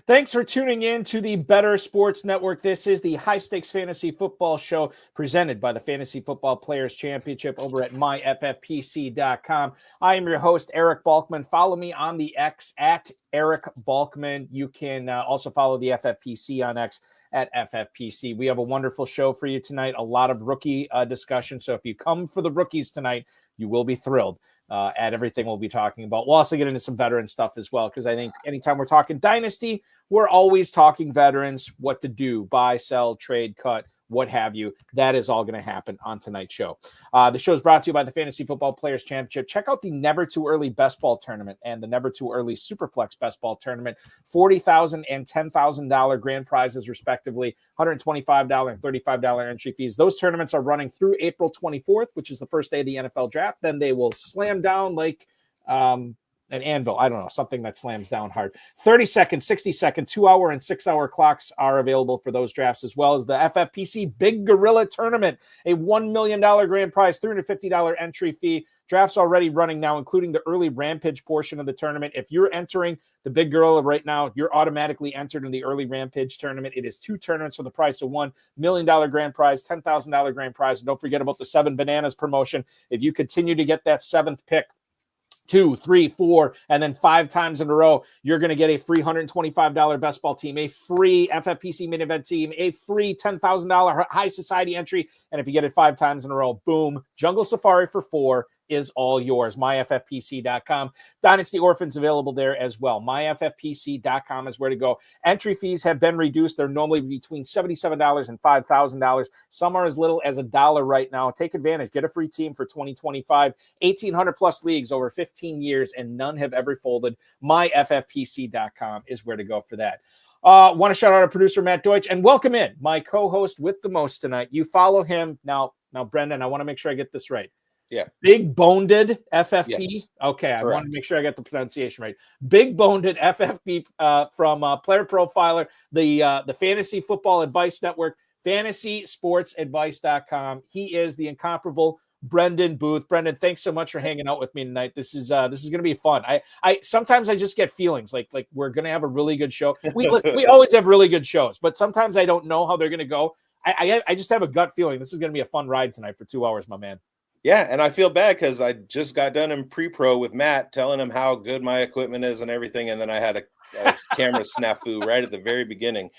Thanks for tuning in to the Better Sports Network. This is the High Stakes Fantasy Football Show presented by the Fantasy Football Players Championship over at myffpc.com. I am your host, Eric Balkman. Follow me on the X at Eric Balkman. You can also follow the FFPC on X at FFPC. We have a wonderful show for you tonight, a lot of rookie discussion. So if you come for the rookies tonight, you will be thrilled at everything we'll be talking about. We'll also get into some veteran stuff as well, because I think anytime we're talking Dynasty, we're always talking veterans, what to do, buy, sell, trade, cut, what have you. That is all going to happen on tonight's show. The show is brought to you by the Fantasy Football Players Championship. Check out the Never Too Early Best Ball Tournament and the Never Too Early Superflex Best Ball Tournament. $40,000 and $10,000 grand prizes, respectively. $125 and $35 entry fees. Those tournaments are running through April 24th, which is the first day of the NFL draft. Then they will slam down like an anvil. I don't know, something that slams down hard. 30-second, 60-second, 2-hour, and 6-hour clocks are available for those drafts, as well as the FFPC Big Gorilla Tournament, a $1 million grand prize, $350 entry fee. Drafts already running now, including the early Rampage portion of the tournament. If you're entering the Big Gorilla right now, you're automatically entered in the early Rampage tournament. It is 2 tournaments for the price of $1 million grand prize, $10,000 grand prize. And don't forget about the 7 Bananas promotion. If you continue to get that 7th pick, 2, 3, 4, and then 5 times in a row, you're going to get a free $125 best ball team, a free FFPC main event team, a free $10,000 high society entry. And if you get it 5 times in a row, boom, Jungle Safari for 4 is all yours. myffpc.com. Dynasty Orphans available there as well. myffpc.com is where to go. Entry fees have been reduced. They're normally between $77 and $5,000. Some are as little as $1 right now. Take advantage. Get a free team for 2025. 1,800 plus leagues over 15 years, and none have ever folded. myffpc.com is where to go for that. Want to shout out our producer, Matt Deutsch, and welcome in my co-host with the most tonight. You follow him. Now, Brendon, I want to make sure I get this right. Yeah. Big Boned FFP. Yes. Okay. I Correct. want to make sure I got the pronunciation right. Big Boned FFP from Player Profiler, the Fantasy Football Advice Network, fantasysportsadvice.com. He is the incomparable Brendon Booth. Brendon, thanks so much for hanging out with me tonight. This is going to be fun. I sometimes I just get feelings like we're going to have a really good show. We always have really good shows, but sometimes I don't know how they're going to go. I just have a gut feeling this is going to be a fun ride tonight for 2 hours, my man. Yeah, and I feel bad because I just got done in pre-pro with Matt telling him how good my equipment is and everything, and then I had a camera snafu right at the very beginning.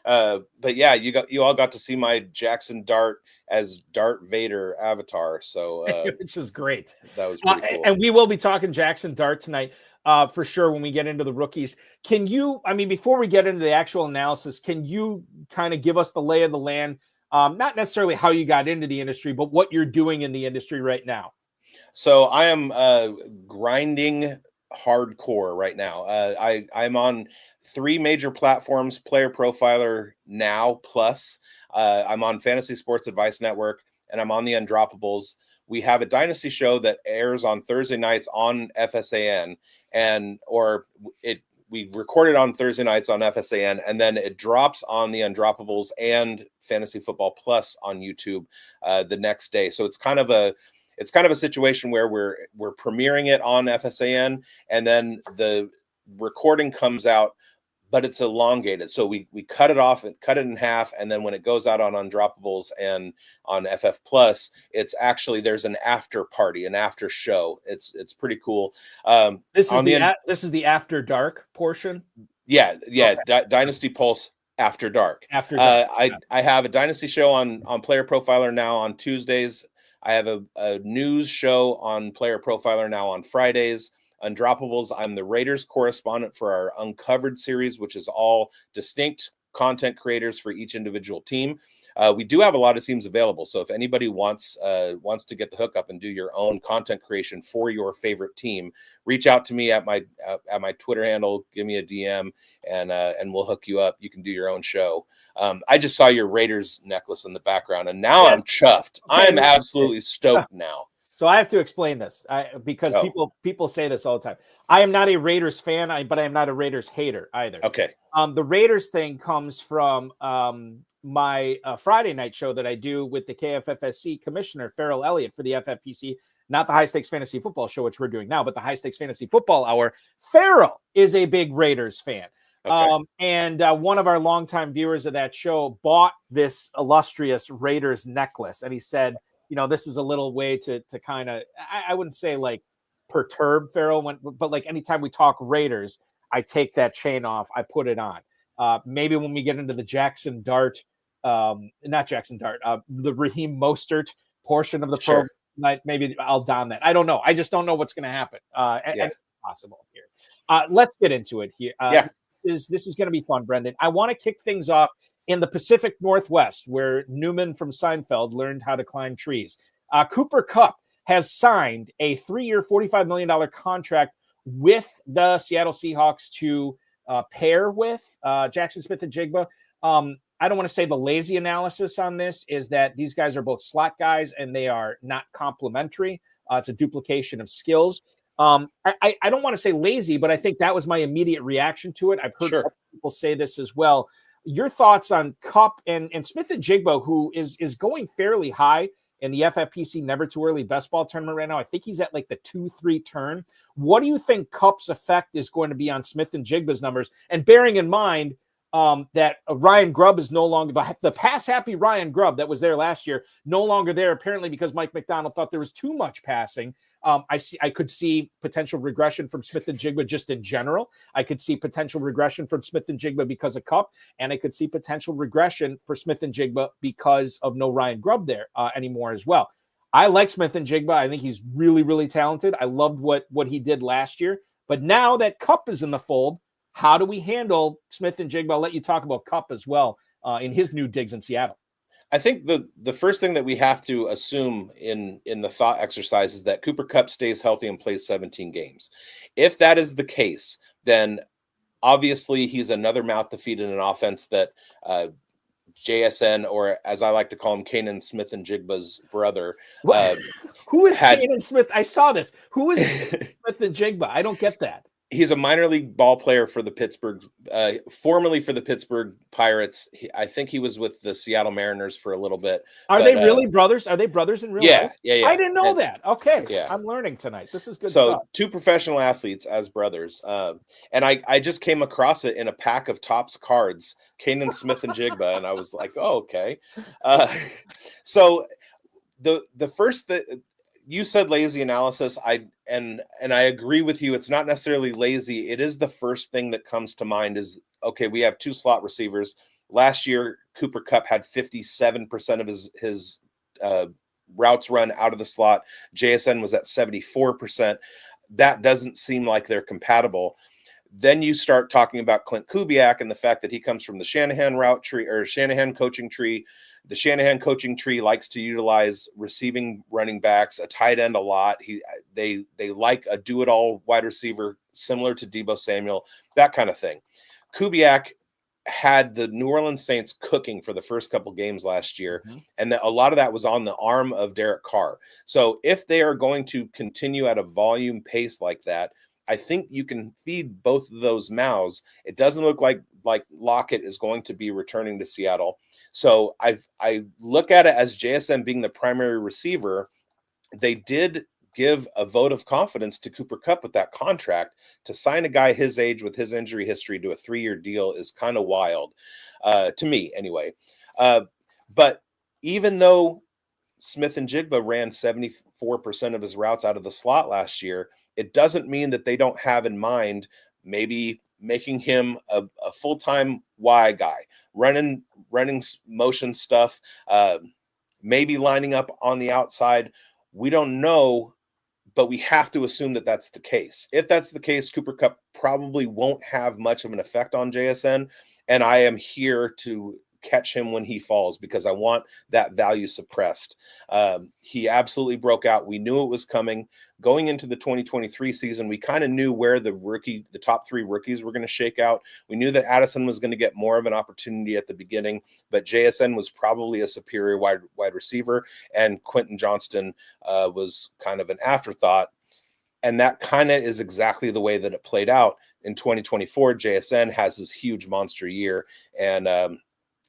But yeah, you all got to see my Jaxon Dart as Darth Vader avatar, so which is great. That was pretty cool. And we will be talking Jaxon Dart tonight for sure when we get into the rookies. Can you, before we get into the actual analysis, can you kind of give us the lay of the land? Not necessarily how you got into the industry, but what you're doing in the industry right now. So I am grinding hardcore right now. I'm on 3 major platforms, Player Profiler now, plus I'm on Fantasy Sports Advice Network, and I'm on the Undroppables. We have a Dynasty show that airs on Thursday nights on FSAN, we record it on Thursday nights on FSAN, and then it drops on the Undroppables and Fantasy Football Plus on YouTube the next day. So it's kind of a situation where we're premiering it on FSAN, and then the recording comes out, but it's elongated. So we cut it off and cut it in half, and then when it goes out on Undroppables and on FF Plus, it's actually there's an after party, an after show. It's pretty cool. This is the After Dark portion. Yeah. Okay. Dynasty Pulse After Dark. After Dark. I have a Dynasty show on Player Profiler now on Tuesdays. I have a news show on Player Profiler now on Fridays. Undroppables, I'm the Raiders correspondent for our Uncovered series, which is all distinct content creators for each individual team. We do have a lot of teams available, so if anybody wants to get the hookup and do your own content creation for your favorite team, reach out to me at my Twitter handle, give me a DM, and we'll hook you up. You can do your own show. I just saw your Raiders necklace in the background, and now I'm chuffed. I'm absolutely stoked now. So I have to explain this because people say this all the time. I am not a Raiders fan, but I am not a Raiders hater either. Okay. The Raiders thing comes from my Friday night show that I do with the KFFSC commissioner, Farrell Elliott, for the FFPC, not the High Stakes Fantasy Football Show, which we're doing now, but the High Stakes Fantasy Football Hour. Farrell is a big Raiders fan. Okay. And one of our longtime viewers of that show bought this illustrious Raiders necklace. And he said, this is a little way to kind of, I wouldn't say like perturb Farrell, but like anytime we talk Raiders, I take that chain off, I put it on. Maybe when we get into the Jaxon Dart, not Jaxon Dart, the Raheem Mostert portion of the program, maybe I'll don that. I don't know. I just don't know what's going to happen. Anything possible here. Let's get into it here. This is going to be fun, Brendon. I want to kick things off in the Pacific Northwest, where Newman from Seinfeld learned how to climb trees. Cooper Kupp has signed a 3-year, $45 million contract with the Seattle Seahawks to pair with Jaxon Smith-Njigba. I don't want to say the lazy analysis on this is that these guys are both slot guys and they are not complementary. It's a duplication of skills. I don't want to say lazy, but I think that was my immediate reaction to it. I've heard other people say this as well. Your thoughts on Kupp and Smith-Njigba, who is going fairly high in the FFPC Never Too Early Best Ball tournament right now. I think he's at like the 2-3 turn. What do you think Kupp's effect is going to be on Smith-Njigba's numbers? And bearing in mind that Ryan Grubb is no longer the pass-happy Ryan Grubb that was there last year, no longer there, apparently because Mike McDonald thought there was too much passing. I could see potential regression from Smith-Njigba just in general. I could see potential regression from Smith-Njigba because of Kupp, and I could see potential regression for Smith-Njigba because of no Ryan Grubb there anymore as well. I like Smith-Njigba. I think he's really, really talented. I loved what he did last year. But now that Kupp is in the fold, how do we handle Smith-Njigba? I'll let you talk about Kupp as well in his new digs in Seattle. I think the first thing that we have to assume in the thought exercise is that Cooper Kupp stays healthy and plays 17 games. If that is the case, then obviously he's another mouth to feed in an offense that JSN, or as I like to call him, Kanan Smith-Njigba's brother. Who is Kanan Smith? I saw this. Who is Smith-Njigba? I don't get that. He's a minor league ball player for the Pittsburgh, formerly for the Pittsburgh Pirates. I think he was with the Seattle Mariners for a little bit. Are they really brothers? Are they brothers in real life? Yeah. I didn't know that. Okay. Yeah. I'm learning tonight. This is good stuff. So 2 professional athletes as brothers. And I just came across it in a pack of Topps cards, Kanan Smith-Njigba, and I was like, oh, okay. So the first that you said lazy analysis. I agree with you. It's not necessarily lazy. It is the first thing that comes to mind is, okay, we have 2 slot receivers. Last year, Cooper Kupp had 57% of his routes run out of the slot. JSN was at 74%. That doesn't seem like they're compatible. Then you start talking about Clint Kubiak and the fact that he comes from the Shanahan route tree or Shanahan coaching tree. The Shanahan coaching tree likes to utilize receiving running backs, a tight end a lot. They like a do-it-all wide receiver similar to Deebo Samuel, that kind of thing. Kubiak had the New Orleans Saints cooking for the first couple games last year, and a lot of that was on the arm of Derek Carr. So if they are going to continue at a volume pace like that, I think you can feed both of those mouths. It doesn't look like Lockett is going to be returning to Seattle. So I look at it as JSN being the primary receiver. They did give a vote of confidence to Cooper Kupp with that contract. To sign a guy his age with his injury history to a 3-year deal is kind of wild to me anyway. But even though Smith-Njigba ran 74% of his routes out of the slot last year, it doesn't mean that they don't have in mind maybe making him a full-time Y guy, running motion stuff, maybe lining up on the outside. We don't know, but we have to assume that that's the case. If that's the case, Cooper Kupp probably won't have much of an effect on JSN, and I am here to catch him when he falls because I want that value suppressed. He absolutely broke out. We knew it was coming. Going into the 2023 season, we kind of knew where the top 3 rookies were going to shake out. We knew that Addison was going to get more of an opportunity at the beginning, but JSN was probably a superior wide receiver, and Quentin Johnston was kind of an afterthought. And that kind of is exactly the way that it played out. In 2024, JSN has this huge monster year, and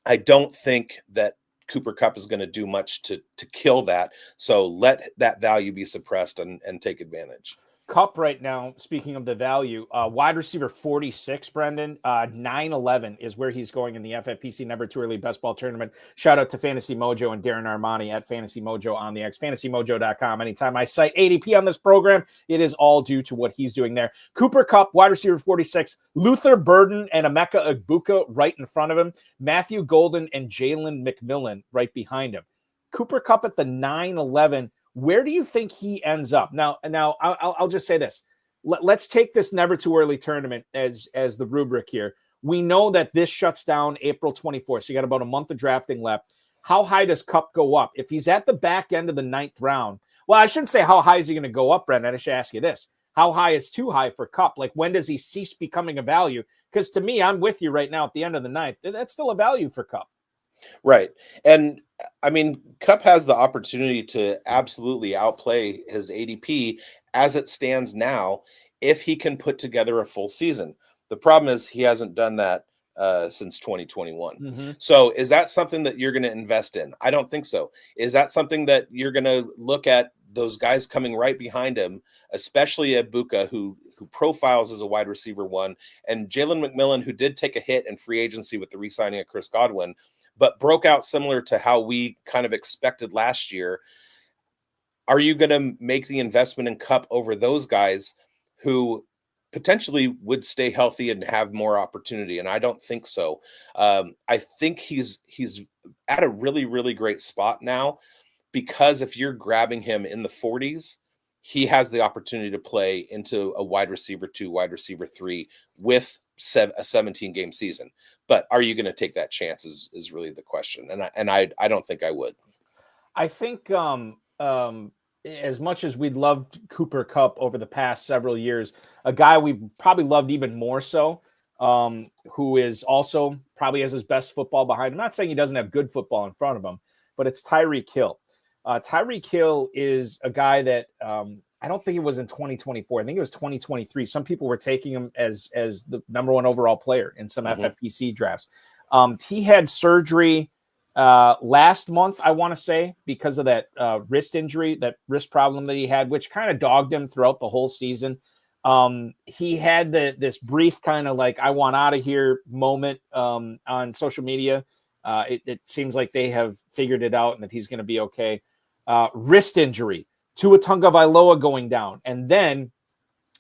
I don't think that Cooper Kupp is going to do much to kill that. So let that value be suppressed and take advantage. Kupp right now, speaking of the value, wide receiver 46, Brendon, 9-11 is where he's going in the FFPC Never Too Early Best Ball Tournament. Shout out to Fantasy Mojo and Darren Armani at Fantasy Mojo on the X, fantasymojo.com. Anytime I cite ADP on this program, it is all due to what he's doing there. Cooper Kupp, wide receiver 46, Luther Burden and Emeka Egbuka right in front of him, Matthew Golden and Jaylen McMillan right behind him. Cooper Kupp at the 9-11. Where do you think he ends up? Now, I'll just say this. Let's take this Never Too Early tournament as the rubric here. We know that this shuts down April 24th, so you got about a month of drafting left. How high does Kupp go up? If he's at the back end of the 9th round, well, I shouldn't say how high is he going to go up, Brendon. I should ask you this. How high is too high for Kupp? Like, when does he cease becoming a value? Because to me, I'm with you right now at the end of the 9th. That's still a value for Kupp. Right. And I mean, Kupp has the opportunity to absolutely outplay his ADP as it stands now if he can put together a full season. The problem is he hasn't done that since 2021. Mm-hmm. So is that something that you're going to invest in? I don't think so. Is that something that you're going to look at those guys coming right behind him, especially Egbuka, who profiles as a wide receiver 1, and Jaylen McMillan, who did take a hit in free agency with the re-signing of Chris Godwin, but broke out similar to how we kind of expected last year? Are you going to make the investment in Kupp over those guys who potentially would stay healthy and have more opportunity? And I don't think so. I think he's at a really, really great spot now, because if you're grabbing him in the 40s, he has the opportunity to play into a wide receiver 2, wide receiver 3 with a 17-game season. But are you going to take that chance is really the question. And I don't think I would. I think as much as we'd loved Cooper Kupp over the past several years, a guy we've probably loved even more so, who is also probably has his best football behind him. I'm not saying he doesn't have good football in front of him, but it's Tyreek Hill. Tyreek Hill is a guy that I don't think it was in 2024. I think it was 2023. Some people were taking him as the number 1 overall player in some FFPC drafts. He had surgery last month, I want to say, because of that wrist injury, that wrist problem that he had, which kind of dogged him throughout the whole season. He had this brief kind of like, I want out of here moment on social media. It seems like they have figured it out and that he's going to be okay. Wrist injury, Tua Tagovailoa going down. And then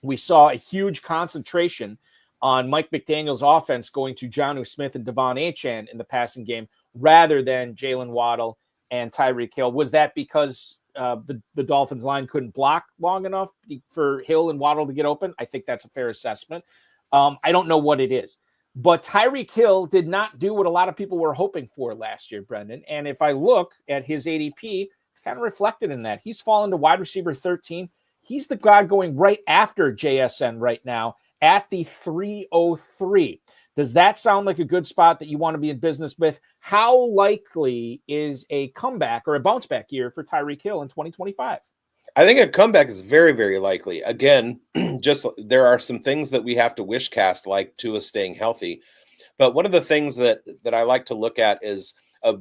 we saw a huge concentration on Mike McDaniel's offense going to Geno Smith and Devon Achane in the passing game rather than Jalen Waddle and Tyreek Hill. Was that because the Dolphins line couldn't block long enough for Hill and Waddle to get open? I think that's a fair assessment. I don't know what it is. But Tyreek Hill did not do what a lot of people were hoping for last year, Brendon. And if I look at his ADP, it's kind of reflected in that. He's fallen to wide receiver 13. He's the guy going right after JSN right now at the 303. Does that sound like a good spot that you want to be in business with? How likely is a comeback or a bounce back year for Tyreek Hill in 2025? I think a comeback is very, very likely. Again, just there are some things that we have to wish cast, like Tua staying healthy. But one of the things that I like to look at is a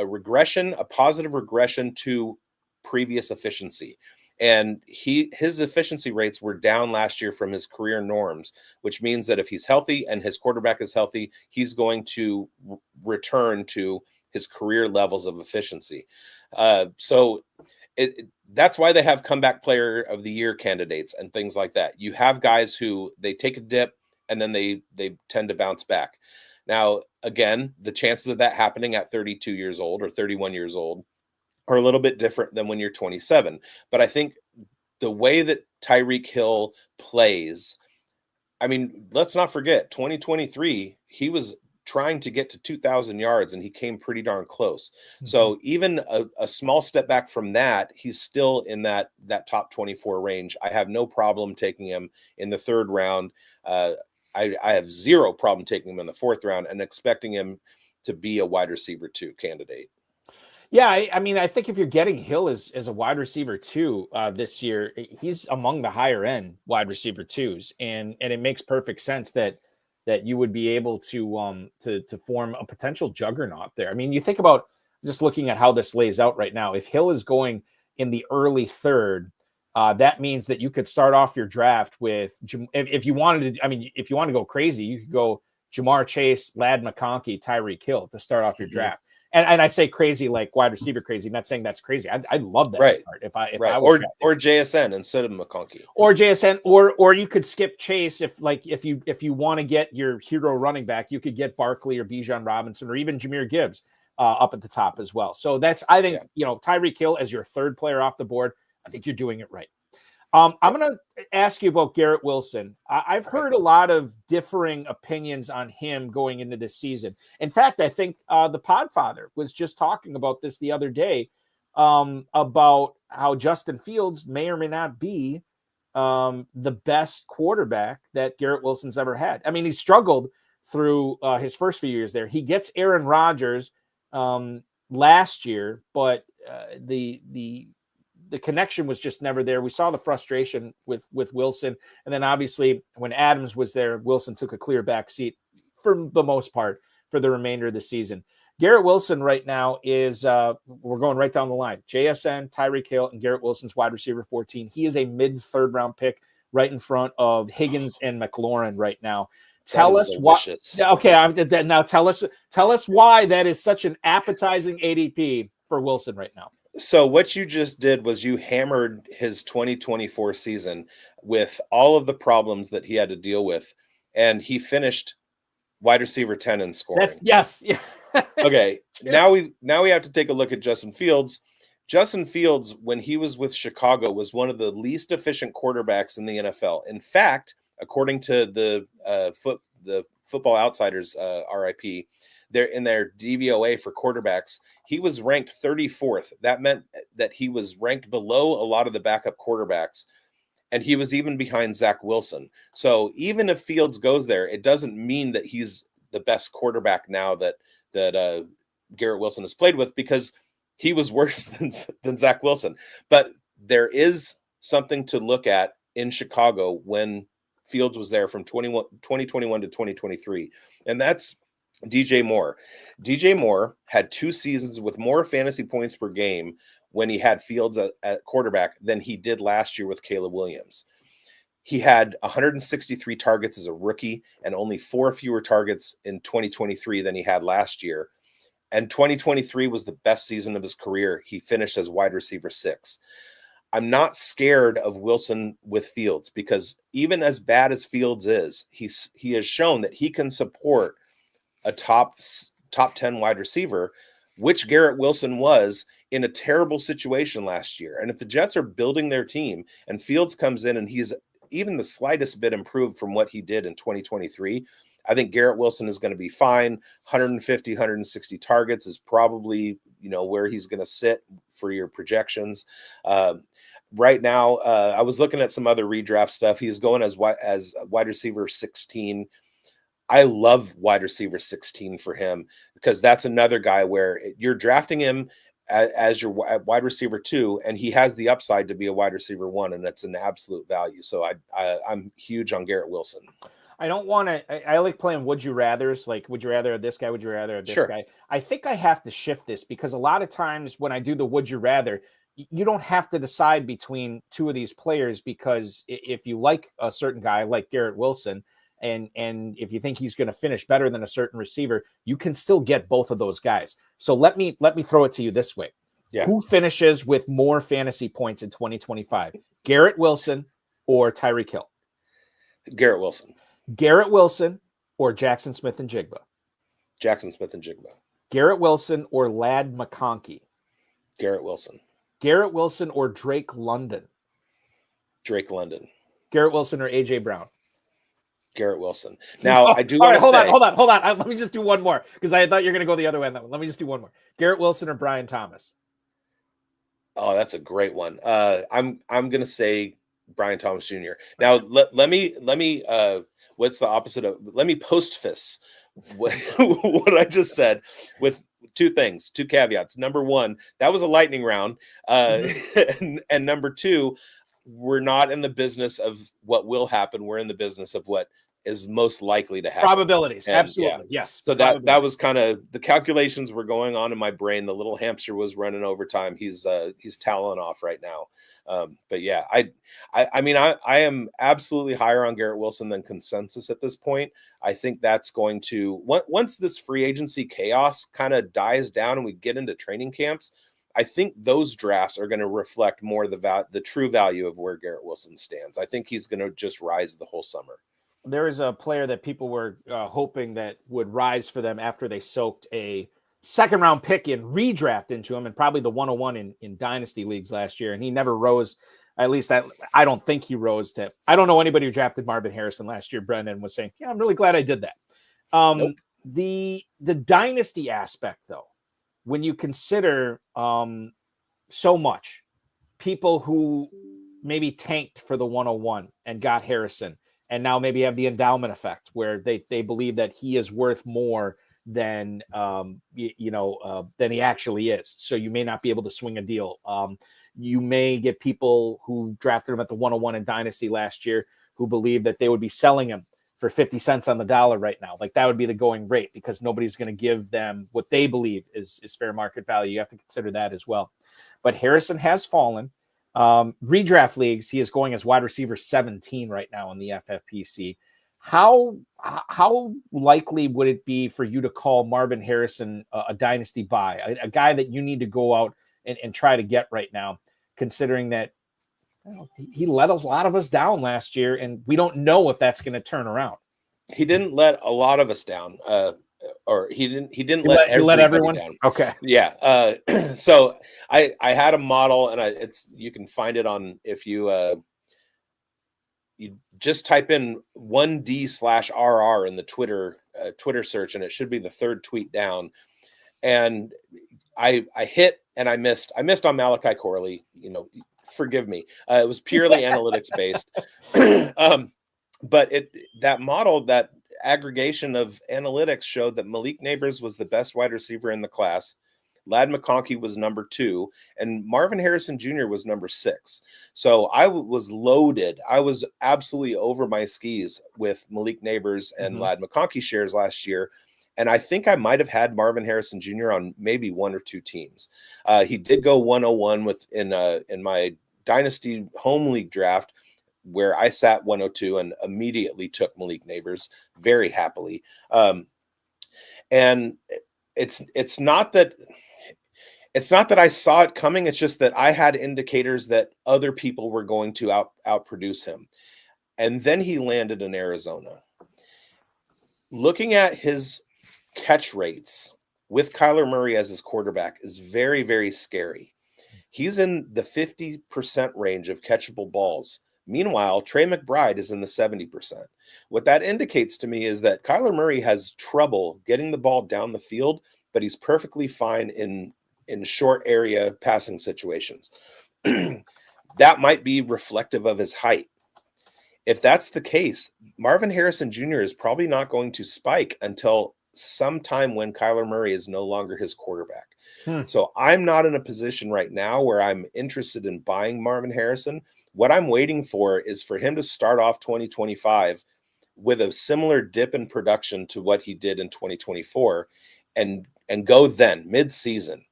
regression, a positive regression to previous efficiency. And his efficiency rates were down last year from his career norms, which means that if he's healthy and his quarterback is healthy, he's going to return to his career levels of efficiency. So that's why they have comeback player of the year candidates and things like that. You have guys who they take a dip and then they tend to bounce back. Now, again, the chances of that happening at 32 years old or 31 years old are a little bit different than when you're 27. But I think the way that Tyreek Hill plays, I mean, let's not forget 2023, he was trying to get to 2,000 yards and he came pretty darn close. Mm-hmm. So even a small step back from that, he's still in that top 24 range. I have no problem taking him in the 3rd round. I have zero problem taking him in the 4th round and expecting him to be a wide receiver 2 candidate. Yeah, I mean, I think if you're getting Hill as a wide receiver 2 this year, he's among the higher end wide receiver 2s, and it makes perfect sense that you would be able to form a potential juggernaut there. I mean, you think about just looking at how this lays out right now. If Hill is going in the early 3rd, that means that you could start off your draft with, if you wanted to, I mean, if you want to go crazy, you could go Jamar Chase, Ladd McConkey, Tyreek Hill to start off your draft. And I say crazy like wide receiver crazy. I'm not saying that's crazy. I'd love that start if I was or JSN instead of McConkey. Or JSN, or you could skip Chase if you want to get your hero running back, you could get Barkley or Bijan Robinson or even Jahmyr Gibbs up at the top as well. So I think Tyreek Hill as your third player off the board, I think you're doing it right. I'm going to ask you about Garrett Wilson. I've heard a lot of differing opinions on him going into this season. In fact, I think the Podfather was just talking about this the other day about how Justin Fields may or may not be the best quarterback that Garrett Wilson's ever had. I mean, he struggled through his first few years there. He gets Aaron Rodgers last year, but the connection was just never there. We saw the frustration with Wilson. And then obviously when Adams was there, Wilson took a clear back seat for the most part for the remainder of the season. Garrett Wilson right now is, we're going right down the line. JSN, Tyreek Hill, and Garrett Wilson's wide receiver 14. He is a mid-third round pick right in front of Higgins and McLaurin right now. Tell us why. Okay, now tell us why that is such an appetizing ADP for Wilson right now. So what you just did was you hammered his 2024 season with all of the problems that he had to deal with, and he finished wide receiver 10 in scoring. Yes. Okay, now we have to take a look at Justin Fields. Justin Fields, when he was with Chicago, was one of the least efficient quarterbacks in the NFL. In fact, according to the Football Outsiders RIP, they're in their DVOA for quarterbacks, he was ranked 34th. That meant that he was ranked below a lot of the backup quarterbacks, and he was even behind Zach Wilson. So even if Fields goes there, it doesn't mean that he's the best quarterback now that Garrett Wilson has played with, because he was worse than Zach Wilson. But there is something to look at in Chicago when Fields was there from 2021 to 2023, and that's DJ Moore. DJ Moore had 2 seasons with more fantasy points per game when he had Fields at quarterback than he did last year with Caleb Williams. He had 163 targets as a rookie and only 4 fewer targets in 2023 than he had last year. And 2023 was the best season of his career. He finished as wide receiver 6. I'm not scared of Wilson with Fields, because even as bad as Fields is, he has shown that he can support a top 10 wide receiver, which Garrett Wilson was in a terrible situation last year. And if the Jets are building their team and Fields comes in and he's even the slightest bit improved from what he did in 2023, I think Garrett Wilson is going to be fine. 150, 160 targets is probably, where he's going to sit for your projections. Right now, I was looking at some other redraft stuff. He's going as wide receiver 16. I love wide receiver 16 for him, because that's another guy where you're drafting him as your wide receiver 2, and he has the upside to be a wide receiver 1, and that's an absolute value. So I'm huge on Garrett Wilson. I don't want to. I like playing would you rather's. Like, would you rather have this guy? Would you rather have this guy? I think I have to shift this, because a lot of times when I do the would you rather, you don't have to decide between 2 of these players, because if you like a certain guy like Garrett Wilson, and if you think he's going to finish better than a certain receiver, you can still get both of those guys. So let me throw it to you this way. Yeah. Who finishes with more fantasy points in 2025? Garrett Wilson or Tyreek Hill? Garrett Wilson. Garrett Wilson or Jaxon Smith-Njigba? Jaxon Smith-Njigba. Garrett Wilson or Ladd McConkey? Garrett Wilson. Garrett Wilson or Drake London? Drake London. Garrett Wilson or AJ Brown? Garrett Wilson. Now, I do want to say... Hold on. Let me just do one more, because I thought you were going to go the other way on that one. Let me just do one more. Garrett Wilson or Brian Thomas? Oh, that's a great one. I'm going to say Brian Thomas Jr. Now, let me what's the opposite of... Let me postface what I just said with 2 things, 2 caveats. Number 1, that was a lightning round. And number 2, we're not in the business of what will happen. We're in the business of what is most likely to happen. Probabilities, And, absolutely, yes. So that was kind of the calculations were going on in my brain. The little hamster was running overtime. He's toweling off right now. But yeah, I mean, I am absolutely higher on Garrett Wilson than consensus at this point. I think that's going to, once this free agency chaos kind of dies down and we get into training camps, I think those drafts are going to reflect more the true value of where Garrett Wilson stands. I think he's going to just rise the whole summer. There is a player that people were hoping that would rise for them after they soaked a second-round pick in redraft into him, and probably the 101 in Dynasty leagues last year, and he never rose. At least I don't think he rose to. I don't know anybody who drafted Marvin Harrison last year. Brendon was saying, "Yeah, I'm really glad I did that." Nope. The Dynasty aspect, though, when you consider so much people who maybe tanked for the 101 and got Harrison, and now maybe have the endowment effect where they believe that he is worth more than than he actually is. So you may not be able to swing a deal. You may get people who drafted him at the 101 in Dynasty last year who believe that they would be selling him for 50 cents on the dollar right now. Like that would be the going rate because nobody's going to give them what they believe is fair market value. You have to consider that as well. But Harrison has fallen. Redraft leagues, he is going as wide receiver 17 right now in the FFPC. How likely would it be for you to call Marvin Harrison a dynasty buy, a guy that you need to go out and try to get right now, considering that he let a lot of us down last year, and we don't know if that's going to turn around. He didn't let a lot of us down, or he didn't let everyone down. Okay, yeah. So I had a model, and you can find it on if you just type in 1D/RR in the Twitter search, and it should be the third tweet down. And I hit and I missed on Malachi Corley. Forgive me. It was purely analytics based. But that model, that aggregation of analytics showed that Malik Nabers was the best wide receiver in the class. Ladd McConkey was number 2, and Marvin Harrison Jr. was number 6. So I was loaded. I was absolutely over my skis with Malik Nabers and Ladd McConkey shares last year. And I think I might have had Marvin Harrison Jr. on maybe 1 or 2 teams. He did go 101 in my Dynasty home league draft, where I sat 102 and immediately took Malik Nabers very happily. And it's not that I saw it coming. It's just that I had indicators that other people were going to outproduce him. And then he landed in Arizona. Looking at his catch rates with Kyler Murray as his quarterback is very, very scary. He's in the 50% range of catchable balls. Meanwhile, Trey McBride is in the 70%. What that indicates to me is that Kyler Murray has trouble getting the ball down the field, but he's perfectly fine in short area passing situations. That might be reflective of his height. If that's the case, Marvin Harrison Jr. is probably not going to spike until sometime when Kyler Murray is no longer his quarterback. So I'm not in a position right now where I'm interested in buying Marvin Harrison. What I'm waiting for is for him to start off 2025 with a similar dip in production to what he did in 2024 and go then mid-season.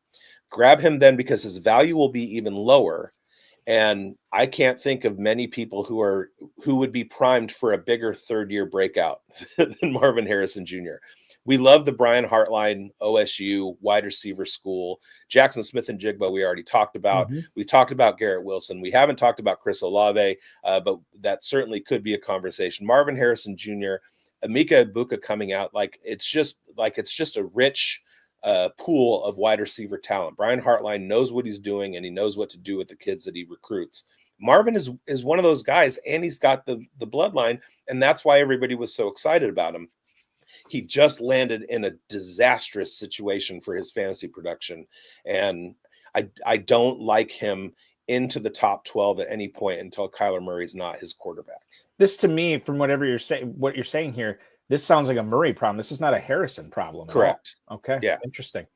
Grab him then because his value will be even lower. And I can't think of many people who would be primed for a bigger third-year breakout than Marvin Harrison Jr. We love the Brian Hartline OSU wide receiver school. Jaxon Smith-Njigba we already talked about. We talked about Garrett Wilson. We haven't talked about Chris Olave, but that certainly could be a conversation. Marvin Harrison Jr., Emeka Egbuka coming out, it's just a rich pool of wide receiver talent. Brian Hartline knows what he's doing, and he knows what to do with the kids that he recruits. Marvin is one of those guys, and he's got the bloodline, and that's why everybody was so excited about him. He just landed in a disastrous situation for his fantasy production, and I don't like him into the top 12 at any point until Kyler Murray's not his quarterback. This, to me, from what you're saying here, this sounds like a Murray problem. This is not a Harrison problem. Correct. Okay. Yeah. Interesting.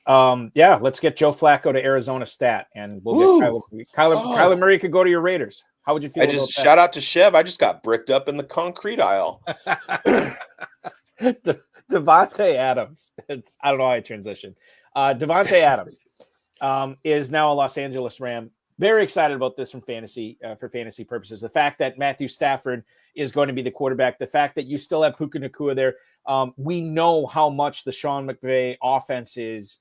Let's get Joe Flacco to Arizona stat, and we'll get Kyler Murray could go to your Raiders. How would you feel about that? Shout out to Chev. I just got bricked up in the concrete aisle. Davante Adams. I don't know how I transition. Davante Adams is now a Los Angeles Ram. Very excited about this from fantasy for fantasy purposes. The fact that Matthew Stafford is going to be the quarterback, the fact that you still have Puka Nacua there. We know how much the Sean McVay offense is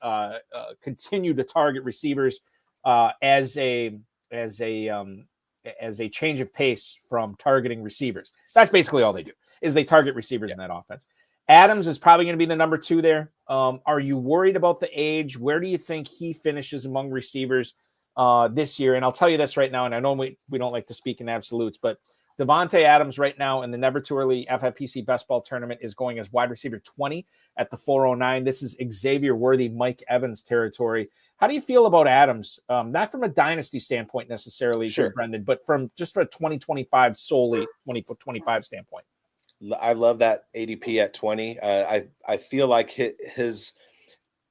continue to target receivers as a change of pace from targeting receivers. That's basically all they do is they target receivers in that offense. Adams is probably going to be the number 2 there. Are you worried about the age? Where do you think he finishes among receivers this year? And I'll tell you this right now, and I know we don't like to speak in absolutes, but Davante Adams right now in the Never Too Early FFPC Best Ball Tournament is going as wide receiver 20 at the 409. This is Xavier Worthy, Mike Evans territory. How do you feel about Adams? Not from a dynasty standpoint necessarily, sure, Brendon, but from just for a 2025 solely 2025 standpoint. I love that ADP at 20. I feel like his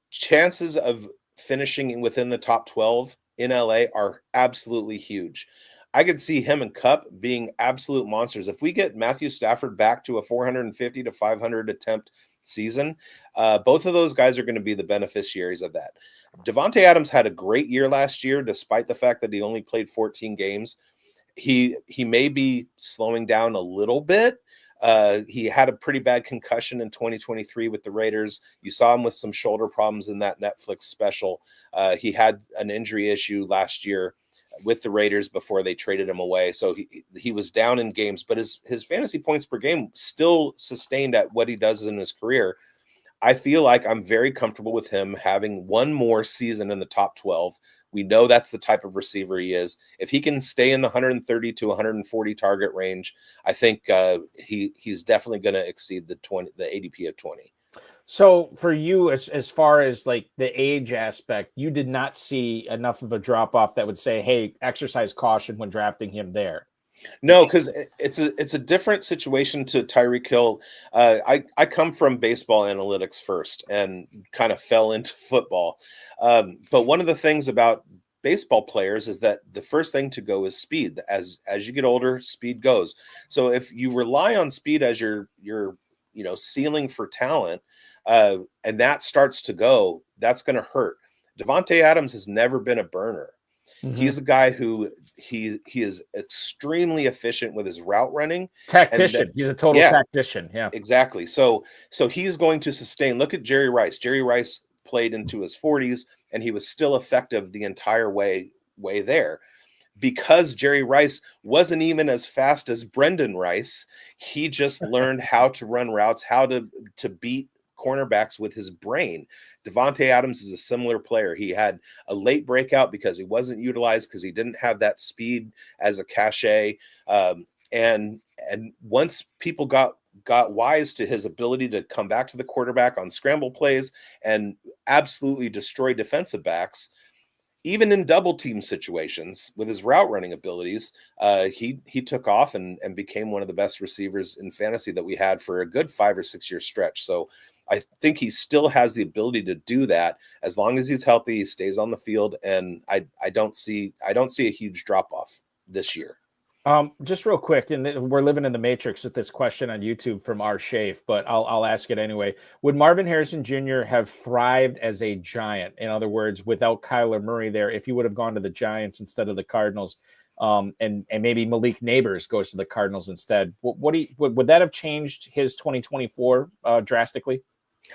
chances of finishing within the top 12 in LA are absolutely huge. I could see him and Kupp being absolute monsters. If we get Matthew Stafford back to a 450 to 500 attempt season, both of those guys are going to be the beneficiaries of that. Davante Adams had a great year last year, despite the fact that he only played 14 games. He may be slowing down a little bit. He had a pretty bad concussion in 2023 with the Raiders. You saw him with some shoulder problems in that Netflix special. He had an injury issue last year with the Raiders before they traded him away. So he was down in games, but his fantasy points per game still sustained at what he does in his career. I feel like I'm very comfortable with him having one more season in the top 12. We know that's the type of receiver he is. If he can stay in the 130 to 140 target range, I think he's definitely going to exceed the ADP of 20. So for you, as far as like the age aspect, you did not see enough of a drop off that would say, hey, exercise caution when drafting him there. No, because it's a different situation to Tyreek Hill. I come from baseball analytics first and kind of fell into football. But one of the things about baseball players is that the first thing to go is speed. As you get older, speed goes. So if you rely on speed as your ceiling for talent, and that starts to go, that's going to hurt. Davante Adams has never been a burner. Mm-hmm. He's a guy who he is extremely efficient with his route running. Tactician. He's a total tactician. Yeah, exactly. So he's going to sustain. Look at Jerry Rice. Jerry Rice played into his 40s, and he was still effective the entire way there. Because Jerry Rice wasn't even as fast as Brendan Rice, he just learned how to run routes, how to beat cornerbacks with his brain. Davante Adams is a similar player. He had a late breakout because he wasn't utilized because he didn't have that speed as a cachet. And once people got wise to his ability to come back to the quarterback on scramble plays and absolutely destroy defensive backs, even in double team situations with his route running abilities, he took off and became one of the best receivers in fantasy that we had for a good 5 or 6 year stretch. So I think he still has the ability to do that as long as he's healthy, he stays on the field. And I don't see a huge drop off this year. Just real quick, and we're living in the matrix with this question on YouTube from R. Shafe, but I'll ask it anyway. Would Marvin Harrison Jr. have thrived as a Giant? In other words, without Kyler Murray there, if he would have gone to the Giants instead of the Cardinals, and maybe Malik Neighbors goes to the Cardinals instead, would that have changed his 2024 drastically?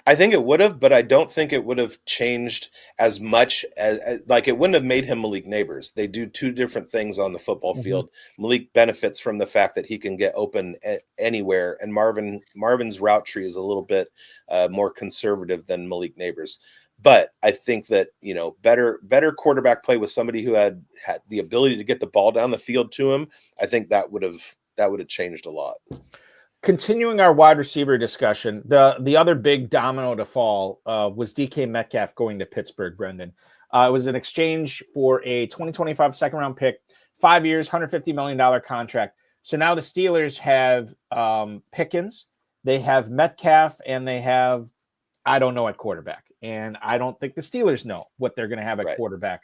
I think it would have, but I don't think it would have changed as much as like it wouldn't have made him Malik Neighbors. They do two different things on the football field. Malik benefits from the fact that he can get open anywhere, and Marvin's route tree is a little bit more conservative than Malik Neighbors. But I think that better quarterback play with somebody who had the ability to get the ball down the field to him. I think that would have changed a lot. Continuing our wide receiver discussion, the other big domino to fall was DK Metcalf going to Pittsburgh, Brendon. It was an exchange for a 2025 second-round pick, 5 years, $150 million contract. So now the Steelers have Pickens, they have Metcalf, and they have, I don't know, at quarterback. And I don't think the Steelers know what they're going to have at quarterback.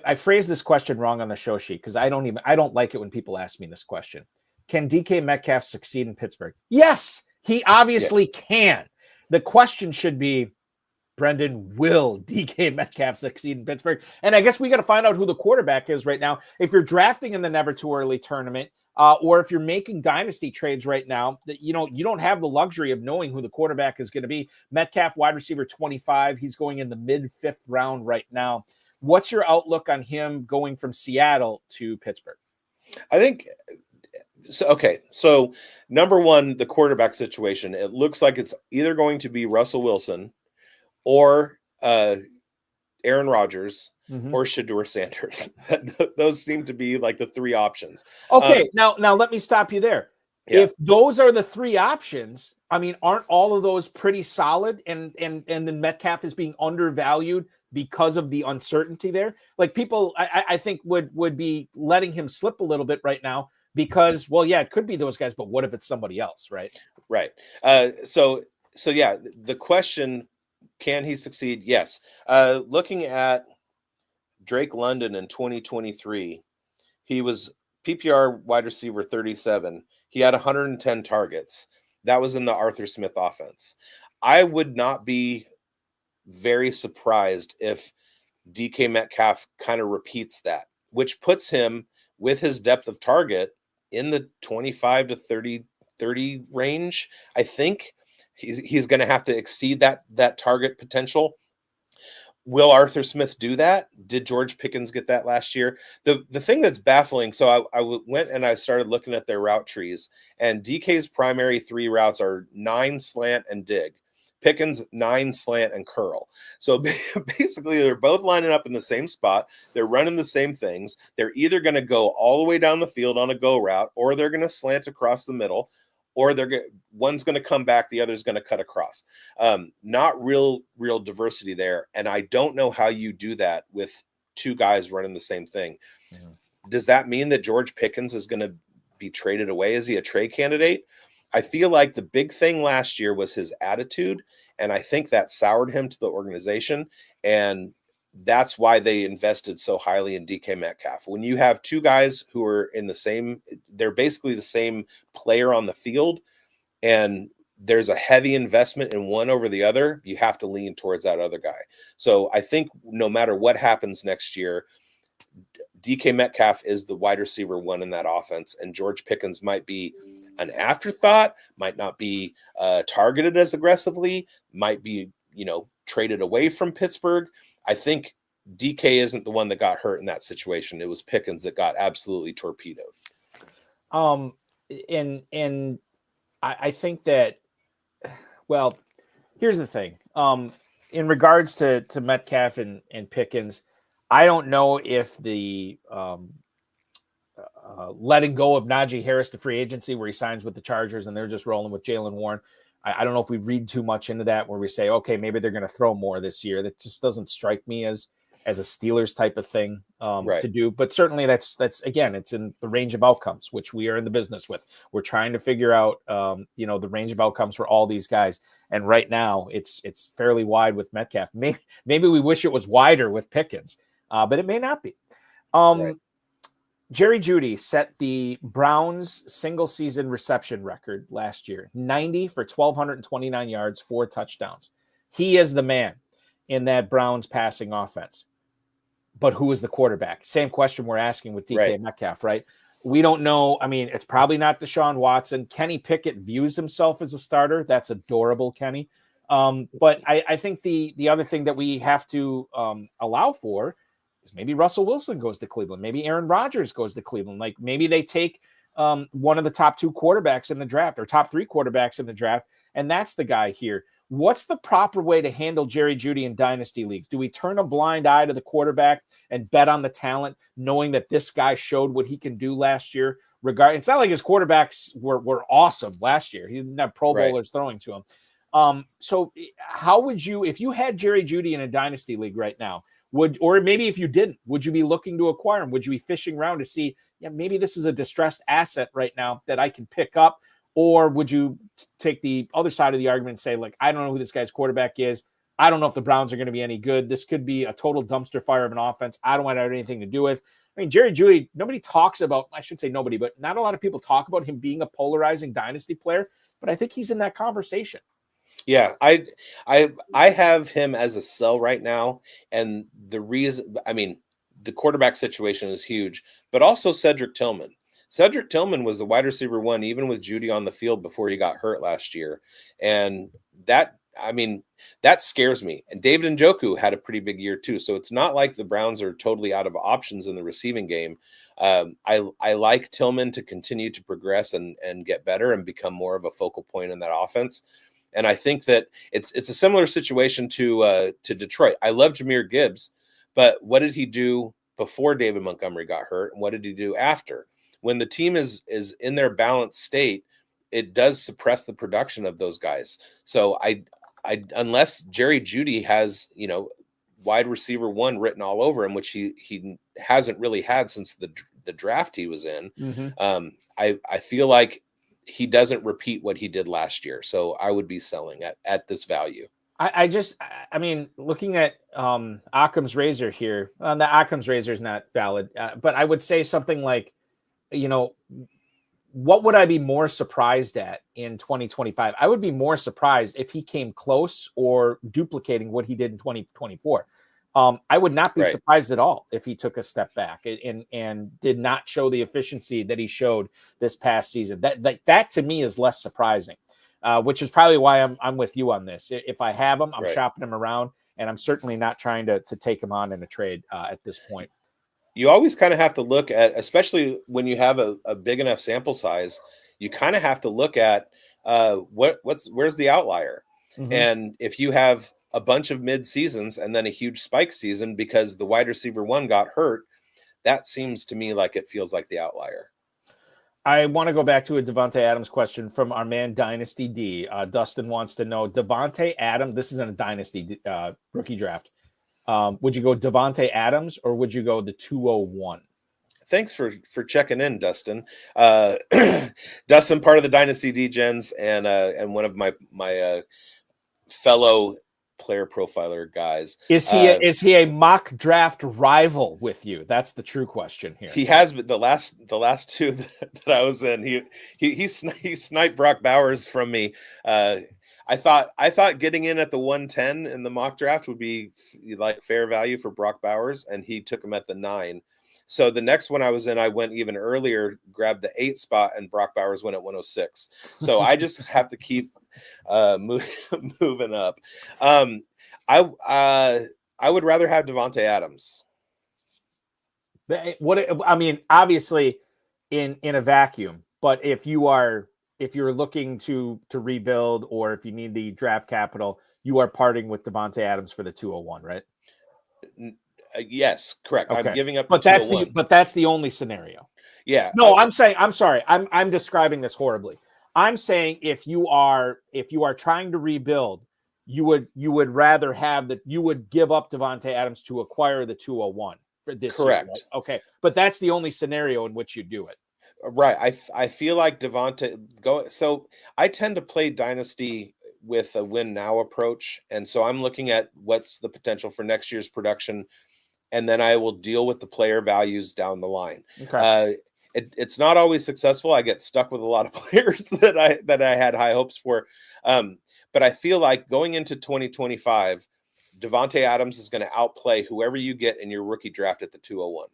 I phrased this question wrong on the show sheet because I don't like it when people ask me this question. Can DK Metcalf succeed in Pittsburgh? Yes, he obviously can. The question should be, Brendon, will DK Metcalf succeed in Pittsburgh? And I guess we got to find out who the quarterback is right now. If you're drafting in the never too early tournament, or if you're making dynasty trades right now, that you don't have the luxury of knowing who the quarterback is going to be. Metcalf, wide receiver 25. He's going in the mid-5th round right now. What's your outlook on him going from Seattle to Pittsburgh? I think so. Okay. So number one, the quarterback situation, it looks like it's either going to be Russell Wilson or Aaron Rodgers or Shedeur Sanders. Those seem to be like the three options. Okay. Now let me stop you there. Yeah. If those are the three options, I mean, aren't all of those pretty solid? And then Metcalf is being undervalued because of the uncertainty there. Like people, I think would be letting him slip a little bit right now because, well, yeah, it could be those guys, but what if it's somebody else, right? Right. So yeah, the question, can he succeed? Yes. Looking at Drake London in 2023, he was PPR wide receiver 37. He had 110 targets. That was in the Arthur Smith offense. I would not be very surprised if DK Metcalf kind of repeats that, which puts him with his depth of target in the 25 to 30 range. I think he's going to have to exceed that target potential. Will Arthur Smith do that? Did George Pickens get that last year? The thing that's baffling, so I went and I started looking at their route trees, and DK's primary 3 routes are 9, slant, and dig. Pickens, 9, slant, and curl. So basically, they're both lining up in the same spot. They're running the same things. They're either going to go all the way down the field on a go route, or they're going to slant across the middle, or one's going to come back, the other's going to cut across. Not real diversity there. And I don't know how you do that with 2 guys running the same thing. Does that mean that George Pickens is going to be traded away? Is he a trade candidate? I feel like the big thing last year was his attitude, and I think that soured him to the organization, and that's why they invested so highly in DK Metcalf. When you have 2 guys who are they're basically the same player on the field, and there's a heavy investment in one over the other, you have to lean towards that other guy. So I think no matter what happens next year, DK Metcalf is the wide receiver 1 in that offense, and George Pickens might be an afterthought, might not be targeted as aggressively, might be, traded away from Pittsburgh. I think DK isn't the one that got hurt in that situation. It was Pickens that got absolutely torpedoed. And I think that, well, here's the thing. In regards to Metcalf and Pickens, I don't know if the letting go of Najee Harris to free agency where he signs with the Chargers and they're just rolling with Jaylen Warren. I don't know if we read too much into that where we say, okay, maybe they're going to throw more this year. That just doesn't strike me as a Steelers type of thing to do. But certainly that's again, it's in the range of outcomes, which we are in the business with. We're trying to figure out, the range of outcomes for all these guys. And right now it's fairly wide with Metcalf. Maybe we wish it was wider with Pickens, but it may not be. Jerry Jeudy set the Browns single season reception record last year, 90 for 1,229 yards, 4 touchdowns. He is the man in that Browns passing offense. But who is the quarterback? Same question we're asking with DK Metcalf, right? We don't know. I mean, it's probably not Deshaun Watson. Kenny Pickett views himself as a starter. That's adorable, Kenny. But I think the other thing that we have to allow for is maybe Russell Wilson goes to Cleveland. Maybe Aaron Rodgers goes to Cleveland. Like maybe they take one of the top 2 quarterbacks in the draft or top 3 quarterbacks in the draft, and that's the guy here. What's the proper way to handle Jerry Jeudy in dynasty leagues? Do we turn a blind eye to the quarterback and bet on the talent, knowing that this guy showed what he can do last year? It's not like his quarterbacks were awesome last year. He didn't have Pro Bowlers throwing to him. So how would you, if you had Jerry Jeudy in a dynasty league right now, or maybe if you didn't, would you be looking to acquire him? Would you be fishing around to see, maybe this is a distressed asset right now that I can pick up? Or would you take the other side of the argument and say, like, I don't know who this guy's quarterback is. I don't know if the Browns are going to be any good. This could be a total dumpster fire of an offense. I don't want to have anything to do with. I mean, Jerry Jeudy, nobody talks about, I should say nobody, but not a lot of people talk about him being a polarizing dynasty player, but I think he's in that conversation. Yeah, I have him as a sell right now. And the reason, I mean, the quarterback situation is huge, but also Cedric Tillman. Cedric Tillman was the wide receiver one, even with Jeudy on the field before he got hurt last year. And that, I mean, that scares me. And David Njoku had a pretty big year too. So it's not like the Browns are totally out of options in the receiving game. I like Tillman to continue to progress and get better and become more of a focal point in that offense. And I think that it's a similar situation to Detroit. I love Jahmyr Gibbs, but what did he do before David Montgomery got hurt? And what did he do after? When the team is in their balanced state, it does suppress the production of those guys. So I unless Jerry Jeudy has, wide receiver one written all over him, which he hasn't really had since the draft he was in. Mm-hmm. I feel like he doesn't repeat what he did last year. So I would be selling at this value. I mean, looking at Occam's razor here, the Occam's razor is not valid, but I would say something like, what would I be more surprised at in 2025? I would be more surprised if he came close or duplicating what he did in 2024. I would not be surprised at all if he took a step back and did not show the efficiency that he showed this past season. That to me is less surprising, which is probably why I'm with you on this. If I have him, I'm shopping him around, and I'm certainly not trying to take him on in a trade at this point. You always kind of have to look at, especially when you have a big enough sample size, you kind of have to look at where's the outlier. Mm-hmm. And if you have a bunch of mid seasons and then a huge spike season because the wide receiver one got hurt, that seems to me like it feels like the outlier. I want to go back to a Davante Adams question from our man Dynasty D. Dustin wants to know, Davante Adams, this isn't a Dynasty rookie draft. Would you go Davante Adams or would you go the 201? Thanks for checking in, Dustin. Dustin, part of the Dynasty D-Gens and one of my fellow player profiler guys. Is he a mock draft rival with you? That's the true question here. He has, but the last two that I was in, he sniped Brock Bowers from me. I thought getting in at the 110 in the mock draft would be like fair value for Brock Bowers, and he took him at the 9. So the next one I was in, I went even earlier, grabbed the 8 spot, and Brock Bowers went at 106. So I just have to keep moving up. I would rather have Davante Adams. Obviously in a vacuum, but if you're looking to rebuild, or if you need the draft capital, you are parting with Davante Adams for the 201, right? Yes, correct. Okay. I'm giving up. But that's the only scenario. Yeah. No, I'm sorry. I'm describing this horribly. I'm saying if you are trying to rebuild, you would rather have that. You would give up Davante Adams to acquire the 201 for this. Correct. Year, right? Okay, but that's the only scenario in which you do it. Right. I feel like Davante so I tend to play Dynasty with a win now approach. And so I'm looking at what's the potential for next year's production. And then I will deal with the player values down the line. Okay. It's not always successful. I get stuck with a lot of players that I had high hopes for. But I feel like going into 2025, Davante Adams is going to outplay whoever you get in your rookie draft at the 201.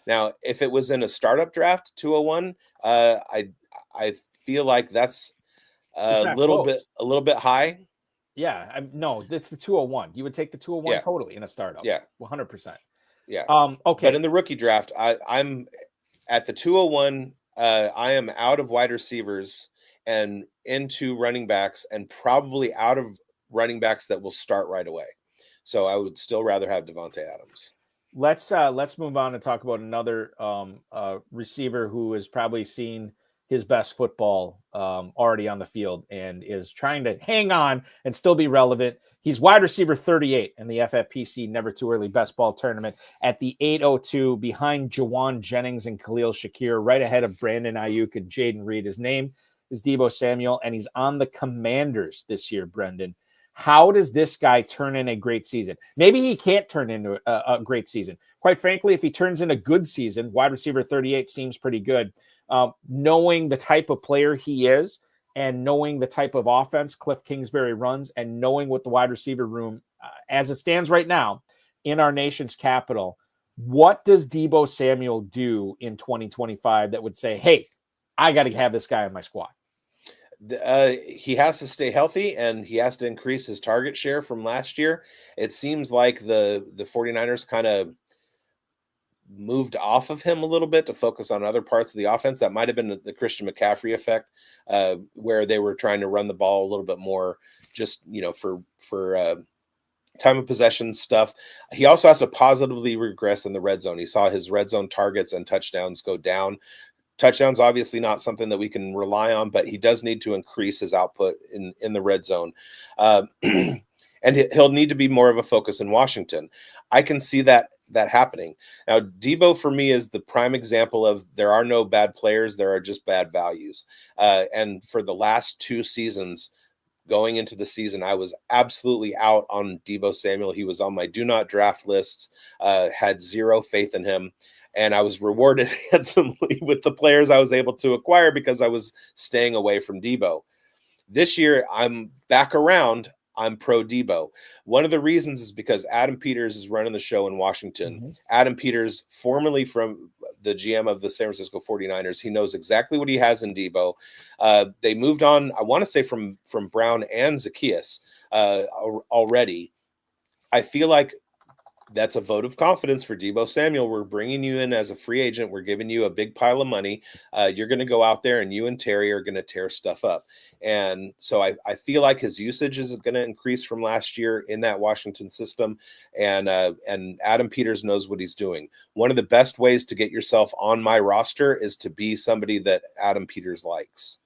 Now, if it was in a startup draft, 201, I feel like that's a little bit high. Yeah, no, it's the 201. You would take the 201 totally in a startup. Yeah, 100%. Yeah. Okay. But in the rookie draft, I'm at the 201. I am out of wide receivers and into running backs, and probably out of running backs that will start right away. So I would still rather have Davante Adams. Let's move on and talk about another receiver who has probably seen his best football already on the field and is trying to hang on and still be relevant. He's wide receiver 38 in the FFPC Never Too Early Best Ball Tournament at the 802, behind Jawan Jennings and Khalil Shakir, right ahead of Brandon Ayuk and Jaden Reed. His name is Deebo Samuel, and he's on the Commanders this year, Brendon. How does this guy turn in a great season? Maybe he can't turn into a great season. Quite frankly, if he turns in a good season, wide receiver 38 seems pretty good. Knowing the type of player he is and knowing the type of offense Cliff Kingsbury runs and knowing what the wide receiver room, as it stands right now in our nation's capital, what does Deebo Samuel do in 2025 that would say, hey, I got to have this guy on my squad? He has to stay healthy and he has to increase his target share from last year. It seems like the 49ers kind of moved off of him a little bit to focus on other parts of the offense. That might have been the Christian McCaffrey effect, where they were trying to run the ball a little bit more, just, for time of possession stuff. He also has to positively regress in the red zone. He saw his red zone targets and touchdowns go down. Touchdowns, obviously not something that we can rely on, but he does need to increase his output in the red zone. And he'll need to be more of a focus in Washington. I can see that happening. Now, Deebo for me is the prime example of there are no bad players. There are just bad values. And for the last 2 seasons, going into the season, I was absolutely out on Deebo Samuel. He was on my do not draft lists, had zero faith in him. And I was rewarded handsomely with the players I was able to acquire because I was staying away from Deebo. This year, I'm back around. I'm pro Deebo. One of the reasons is because Adam Peters is running the show in Washington. Mm-hmm. Adam Peters, formerly from the GM of the San Francisco 49ers, he knows exactly what he has in Deebo. They moved on, I want to say, from Brown and Zacchaeus already. I feel like that's a vote of confidence for Deebo Samuel. We're bringing you in as a free agent. We're giving you a big pile of money. You're going to go out there and you and Terry are going to tear stuff up. And so I feel like his usage is going to increase from last year in that Washington system. And Adam Peters knows what he's doing. One of the best ways to get yourself on my roster is to be somebody that Adam Peters likes.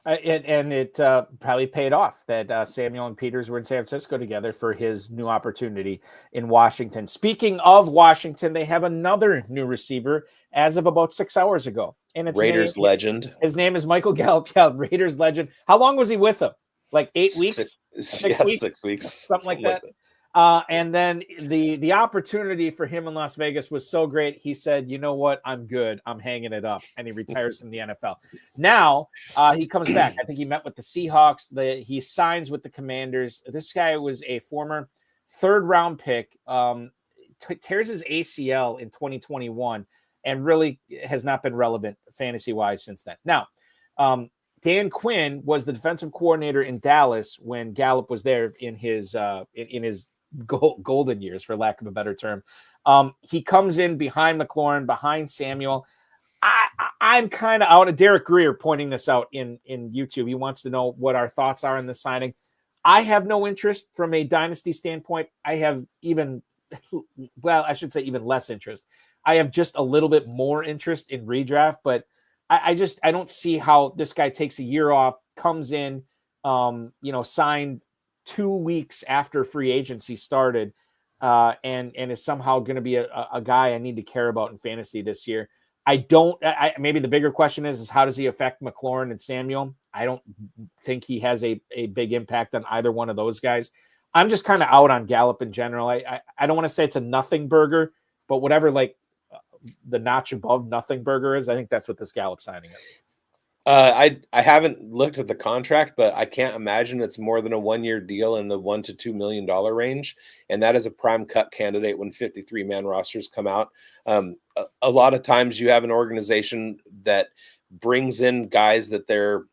It probably paid off that Samuel and Peters were in San Francisco together for his new opportunity in Washington. Speaking of Washington, they have another new receiver as of about 6 hours ago. And it's Raiders legend. His name is Michael Gallup, Raiders legend. How long was he with them? Like 8 weeks? 6 weeks? 6 weeks. Something like that. And then the opportunity for him in Las Vegas was so great. He said, you know what? I'm good. I'm hanging it up. And he retires from the NFL. Now he comes back. I think he met with the Seahawks. He signs with the Commanders. This guy was a former 3rd-round pick, tears his ACL in 2021 and really has not been relevant fantasy-wise since then. Now, Dan Quinn was the defensive coordinator in Dallas when Gallup was there in his golden years, for lack of a better term. He comes in behind McLaurin, behind Samuel. I'm kind of out of Derek Greer pointing this out in YouTube. He wants to know what our thoughts are on this signing. I have no interest from a dynasty standpoint. I have even less interest. I have just a little bit more interest in redraft, but I don't see how this guy takes a year off, comes in, signed 2 weeks after free agency started, and is somehow going to be a guy I need to care about in fantasy this year. Maybe the bigger question is how does he affect McLaurin and Samuel? I don't think he has a big impact on either one of those guys. I'm just kind of out on Gallup in general. I don't want to say it's a nothing burger, but whatever, the notch above nothing burger is, I think that's what this Gallup signing is. I haven't looked at the contract, but I can't imagine it's more than a 1-year deal in the $1 to $2 million range. And that is a prime cut candidate when 53-man rosters come out. A lot of times you have an organization that brings in guys that their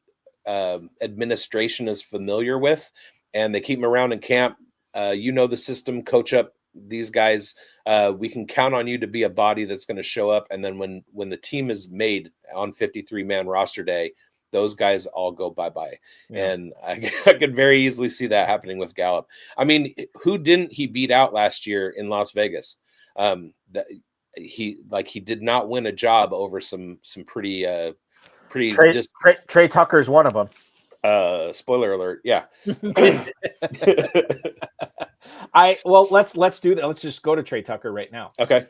administration is familiar with, and they keep them around in camp. The system, coach up these guys. We can count on you to be a body that's going to show up. And then when the team is made on 53-man roster day, those guys all go bye-bye. Yeah. And I could very easily see that happening with Gallup. I mean, who didn't he beat out last year in Las Vegas? He did not win a job over some pretty Tre Tucker's one of them. Spoiler alert. Yeah. Let's do that. Let's just go to Tre Tucker right now. Okay.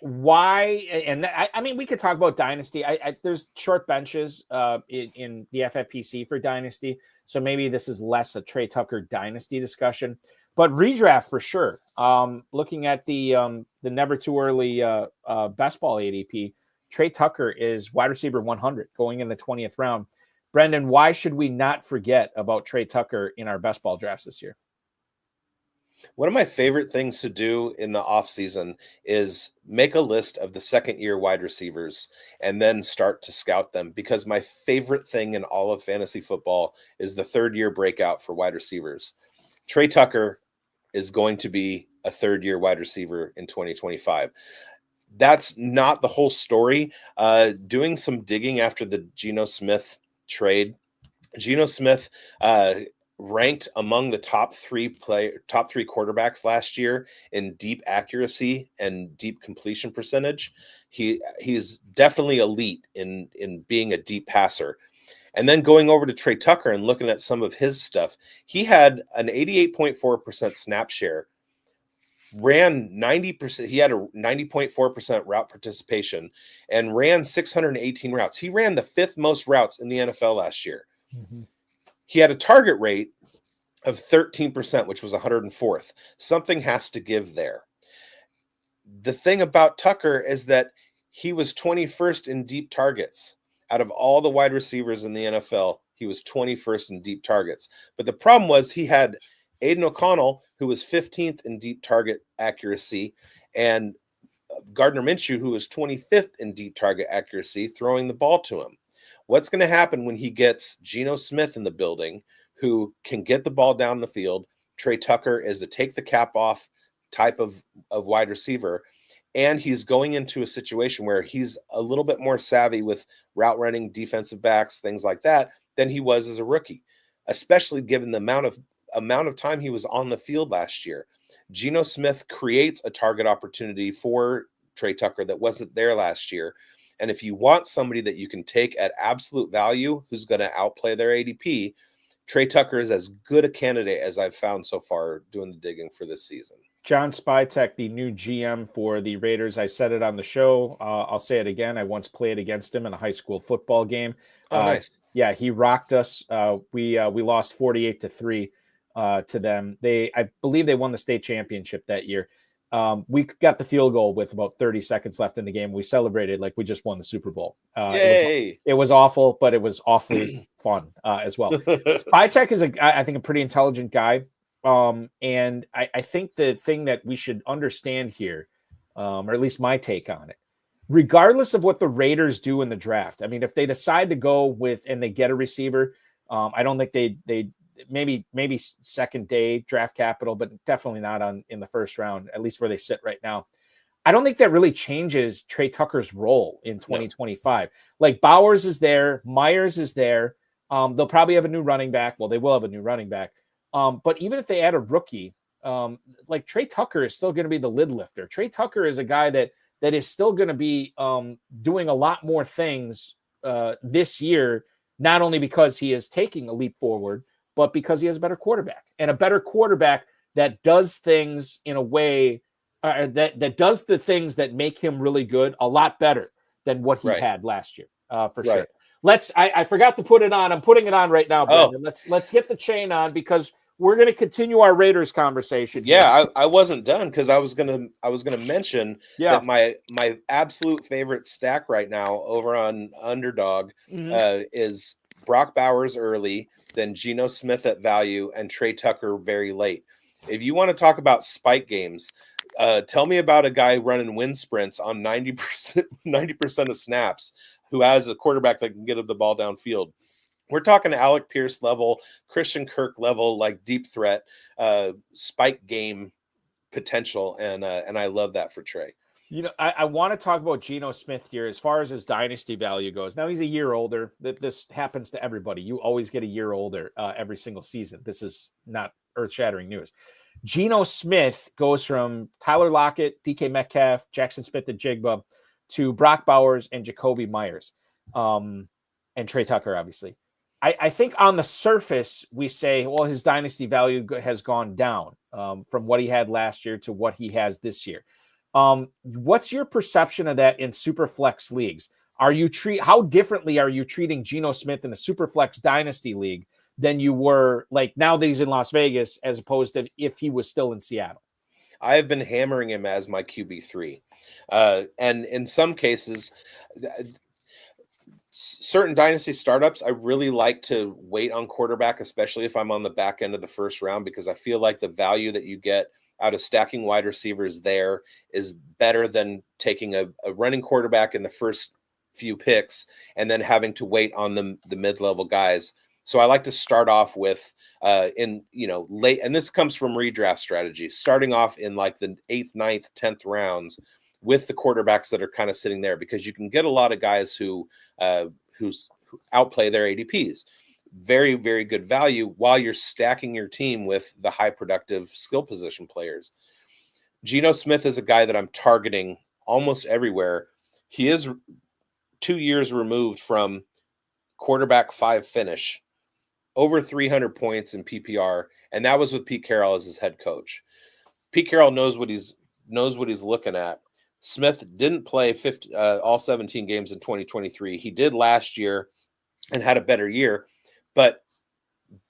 Why? And I mean, we could talk about Dynasty. There's short benches in the FFPC for Dynasty. So maybe this is less a Tre Tucker dynasty discussion, but redraft for sure. Looking at the never too early best ball ADP, Tre Tucker is wide receiver 100 going in the 20th round. Brendon, why should we not forget about Tre Tucker in our best ball drafts this year? One of my favorite things to do in the offseason is make a list of the second-year wide receivers and then start to scout them, because my favorite thing in all of fantasy football is the third-year breakout for wide receivers. Tre Tucker is going to be a third-year wide receiver in 2025. That's not the whole story. Doing some digging after the Geno Smith trade, Geno Smith ranked among the top three quarterbacks last year in deep accuracy and deep completion percentage. He's definitely elite in being a deep passer. And then going over to Tre Tucker and looking at some of his stuff, he had an 88.4% snap share, ran 90%. He had a 90.4% route participation and ran 618 routes. He ran the fifth most routes in the NFL last year. Mm-hmm. He had a target rate of 13%, which was 104th. Something has to give there. The thing about Tucker is that he was 21st in deep targets. Out of all the wide receivers in the NFL, he was 21st in deep targets. But the problem was he had Aiden O'Connell, who was 15th in deep target accuracy, and Gardner Minshew, who was 25th in deep target accuracy, throwing the ball to him. What's going to happen when he gets Geno Smith in the building, who can get the ball down the field? Tre Tucker is a take the cap off type of wide receiver, and he's going into a situation where he's a little bit more savvy with route running, defensive backs, things like that, than he was as a rookie, especially given the amount of time he was on the field last year. Geno Smith creates a target opportunity for Tre Tucker that wasn't there last year. And if you want somebody that you can take at absolute value, who's going to outplay their ADP, Tre Tucker is as good a candidate as I've found so far doing the digging for this season. John Spytek, the new GM for the Raiders. I said it on the show. I'll say it again. I once played against him in a high school football game. Oh, nice. Yeah, he rocked us. We lost 48-3 to them. I believe they won the state championship that year. We got the field goal with about 30 seconds left in the game. We celebrated like we just won the Super Bowl. Yay! It was awful, but it was awfully fun as well. Spytek is I think a pretty intelligent guy. And I think the thing that we should understand here, or at least my take on it, regardless of what the Raiders do in the draft, I mean, if they decide to go with and they get a receiver, I don't think they maybe second day draft capital, but definitely not in the first round, at least where they sit right now. I don't think that really changes Tre Tucker's role in 2025. No. Like Bowers is there, Myers is there. They'll probably have a new running back. Well, they will have a new running back. But even if they add a rookie, like Tre Tucker is still going to be the lid lifter. Tre Tucker is a guy that is still going to be doing a lot more things this year, not only because he is taking a leap forward, but because he has a better quarterback, and a better quarterback that does things in a way that does the things that make him really good a lot better than what he had last year, for sure. I forgot to put it on. I'm putting it on right now, Brendon. Let's get the chain on because we're going to continue our Raiders conversation. Yeah, I wasn't done because I was gonna mention that my absolute favorite stack right now over on Underdog is Brock Bowers early, then Geno Smith at value, and Tre Tucker very late. If you want to talk about spike games, tell me about a guy running wind sprints on 90% of snaps who has a quarterback that can get the ball downfield. We're talking Alec Pierce level, Christian Kirk level, like deep threat, spike game potential, and I love that for Tre. You know, I want to talk about Geno Smith here as far as his dynasty value goes. Now he's a year older. This happens to everybody. You always get a year older every single season. This is not earth-shattering news. Geno Smith goes from Tyler Lockett, DK Metcalf, Jaxon Smith-Njigba to Brock Bowers and Jacoby Myers, and Tre Tucker, obviously. I think on the surface, we say, well, his dynasty value has gone down from what he had last year to what he has this year. What's your perception of that in Superflex leagues? How differently are you treating Geno Smith in the Superflex Dynasty League than you were like now that he's in Las Vegas, as opposed to if he was still in Seattle. I have been hammering him as my QB3. And in some cases, certain dynasty startups, I really like to wait on quarterback, especially if I'm on the back end of the first round, because I feel like the value that you get out of stacking wide receivers there is better than taking a running quarterback in the first few picks and then having to wait on the mid-level guys. So I like to start off with late, and this comes from redraft strategy, starting off in like the 8th, 9th, 10th rounds with the quarterbacks that are kind of sitting there, because you can get a lot of guys who outplay their ADPs. Very, very good value while you're stacking your team with the high productive skill position players. Geno Smith is a guy that I'm targeting almost everywhere. He is 2 years removed from quarterback 5 finish, over 300 points in PPR, and that was with Pete Carroll as his head coach. Pete Carroll knows what he's looking at. Smith didn't play all 17 games in 2023. He did last year and had a better year, but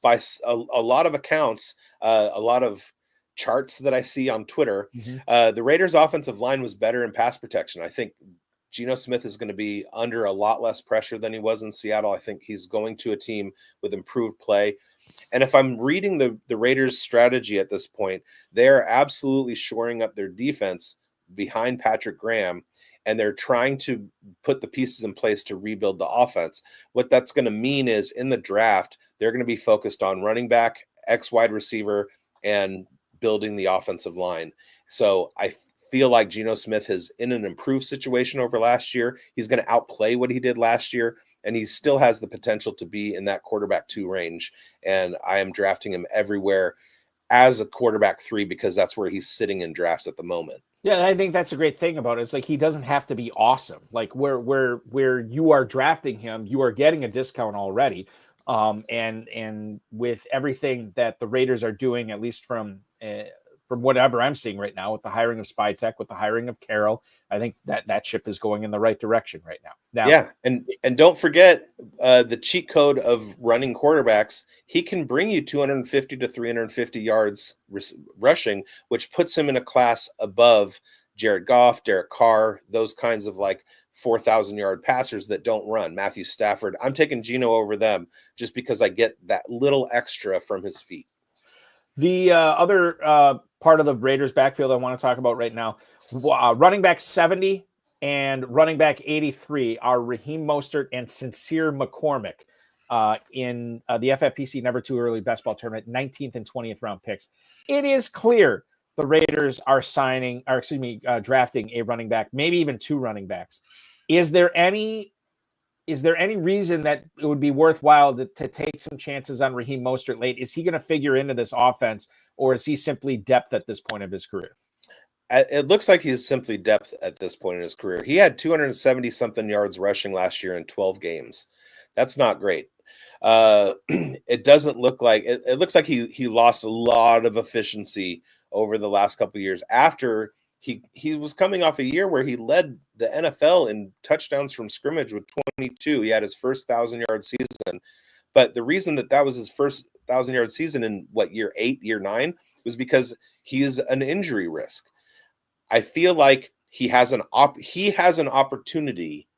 by a lot of accounts, a lot of charts that I see on Twitter, the Raiders' offensive line was better in pass protection. I think Geno Smith is going to be under a lot less pressure than he was in Seattle. I think he's going to a team with improved play. And if I'm reading the Raiders' strategy at this point, they're absolutely shoring up their defense behind Patrick Graham, and they're trying to put the pieces in place to rebuild the offense. What that's going to mean is in the draft, they're going to be focused on running back, X wide receiver, and building the offensive line. So I feel like Geno Smith is in an improved situation over last year. He's going to outplay what he did last year, and he still has the potential to be in that quarterback 2 range. And I am drafting him everywhere as a quarterback 3 because that's where he's sitting in drafts at the moment. Yeah, I think that's a great thing about it. It's like he doesn't have to be awesome. Like where you are drafting him, you are getting a discount already. And with everything that the Raiders are doing, at least from whatever I'm seeing right now, with the hiring of Spytech, with the hiring of Carroll, I think that ship is going in the right direction right now. Yeah, and don't forget the cheat code of running quarterbacks. He can bring you 250 to 350 yards rushing, which puts him in a class above Jared Goff, Derek Carr, those kinds of like 4,000-yard passers that don't run. Matthew Stafford. I'm taking Geno over them just because I get that little extra from his feet. The other part of the Raiders backfield I want to talk about right now, running back 70 and running back 83 are Raheem Mostert and Sincere McCormick in the FFPC Never Too Early Best Ball Tournament, 19th and 20th round picks. It is clear the Raiders are drafting a running back, maybe even 2 running backs. Is there any reason that it would be worthwhile to take some chances on Raheem Mostert late? Is he going to figure into this offense, or is he simply depth at this point of his career? It looks like he's simply depth at this point in his career. He had 270-something yards rushing last year in 12 games. That's not great. It doesn't look like it looks like he lost a lot of efficiency over the last couple of years after he was coming off a year where he led the NFL in touchdowns from scrimmage with 22. He had his first 1,000-yard season. But the reason that was his first 1,000-yard season in year 8, year 9 was because he is an injury risk. I feel like he has an opportunity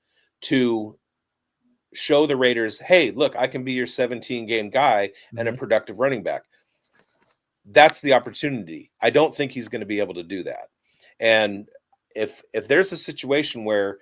to show the Raiders, hey, look, I can be your 17-game guy and a productive running back. That's the opportunity. I don't think he's going to be able to do that. And if there's a situation where,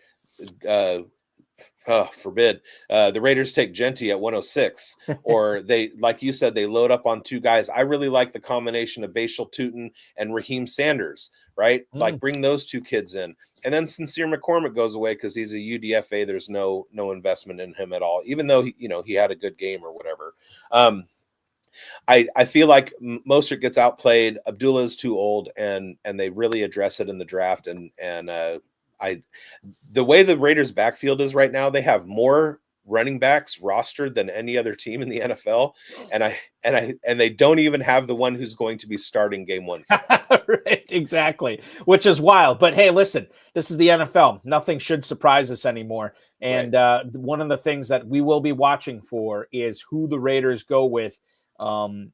forbid, the Raiders take Genty at 106, or they, like you said, they load up on 2 guys. I really like the combination of Bhayshul Tuten and Raheem Sanders, right? Like bring those 2 kids in. And then Sincere McCormick goes away because he's a UDFA. There's no investment in him at all, even though he had a good game or whatever. I feel like Mostert gets outplayed. Abdullah is too old, and they really address it in the draft. And the way the Raiders backfield is right now, they have more running backs rostered than any other team in the NFL, and they don't even have the one who's going to be starting game 1. Right, exactly, which is wild. But hey, listen, this is the NFL. Nothing should surprise us anymore. And one of the things that we will be watching for is who the Raiders go with on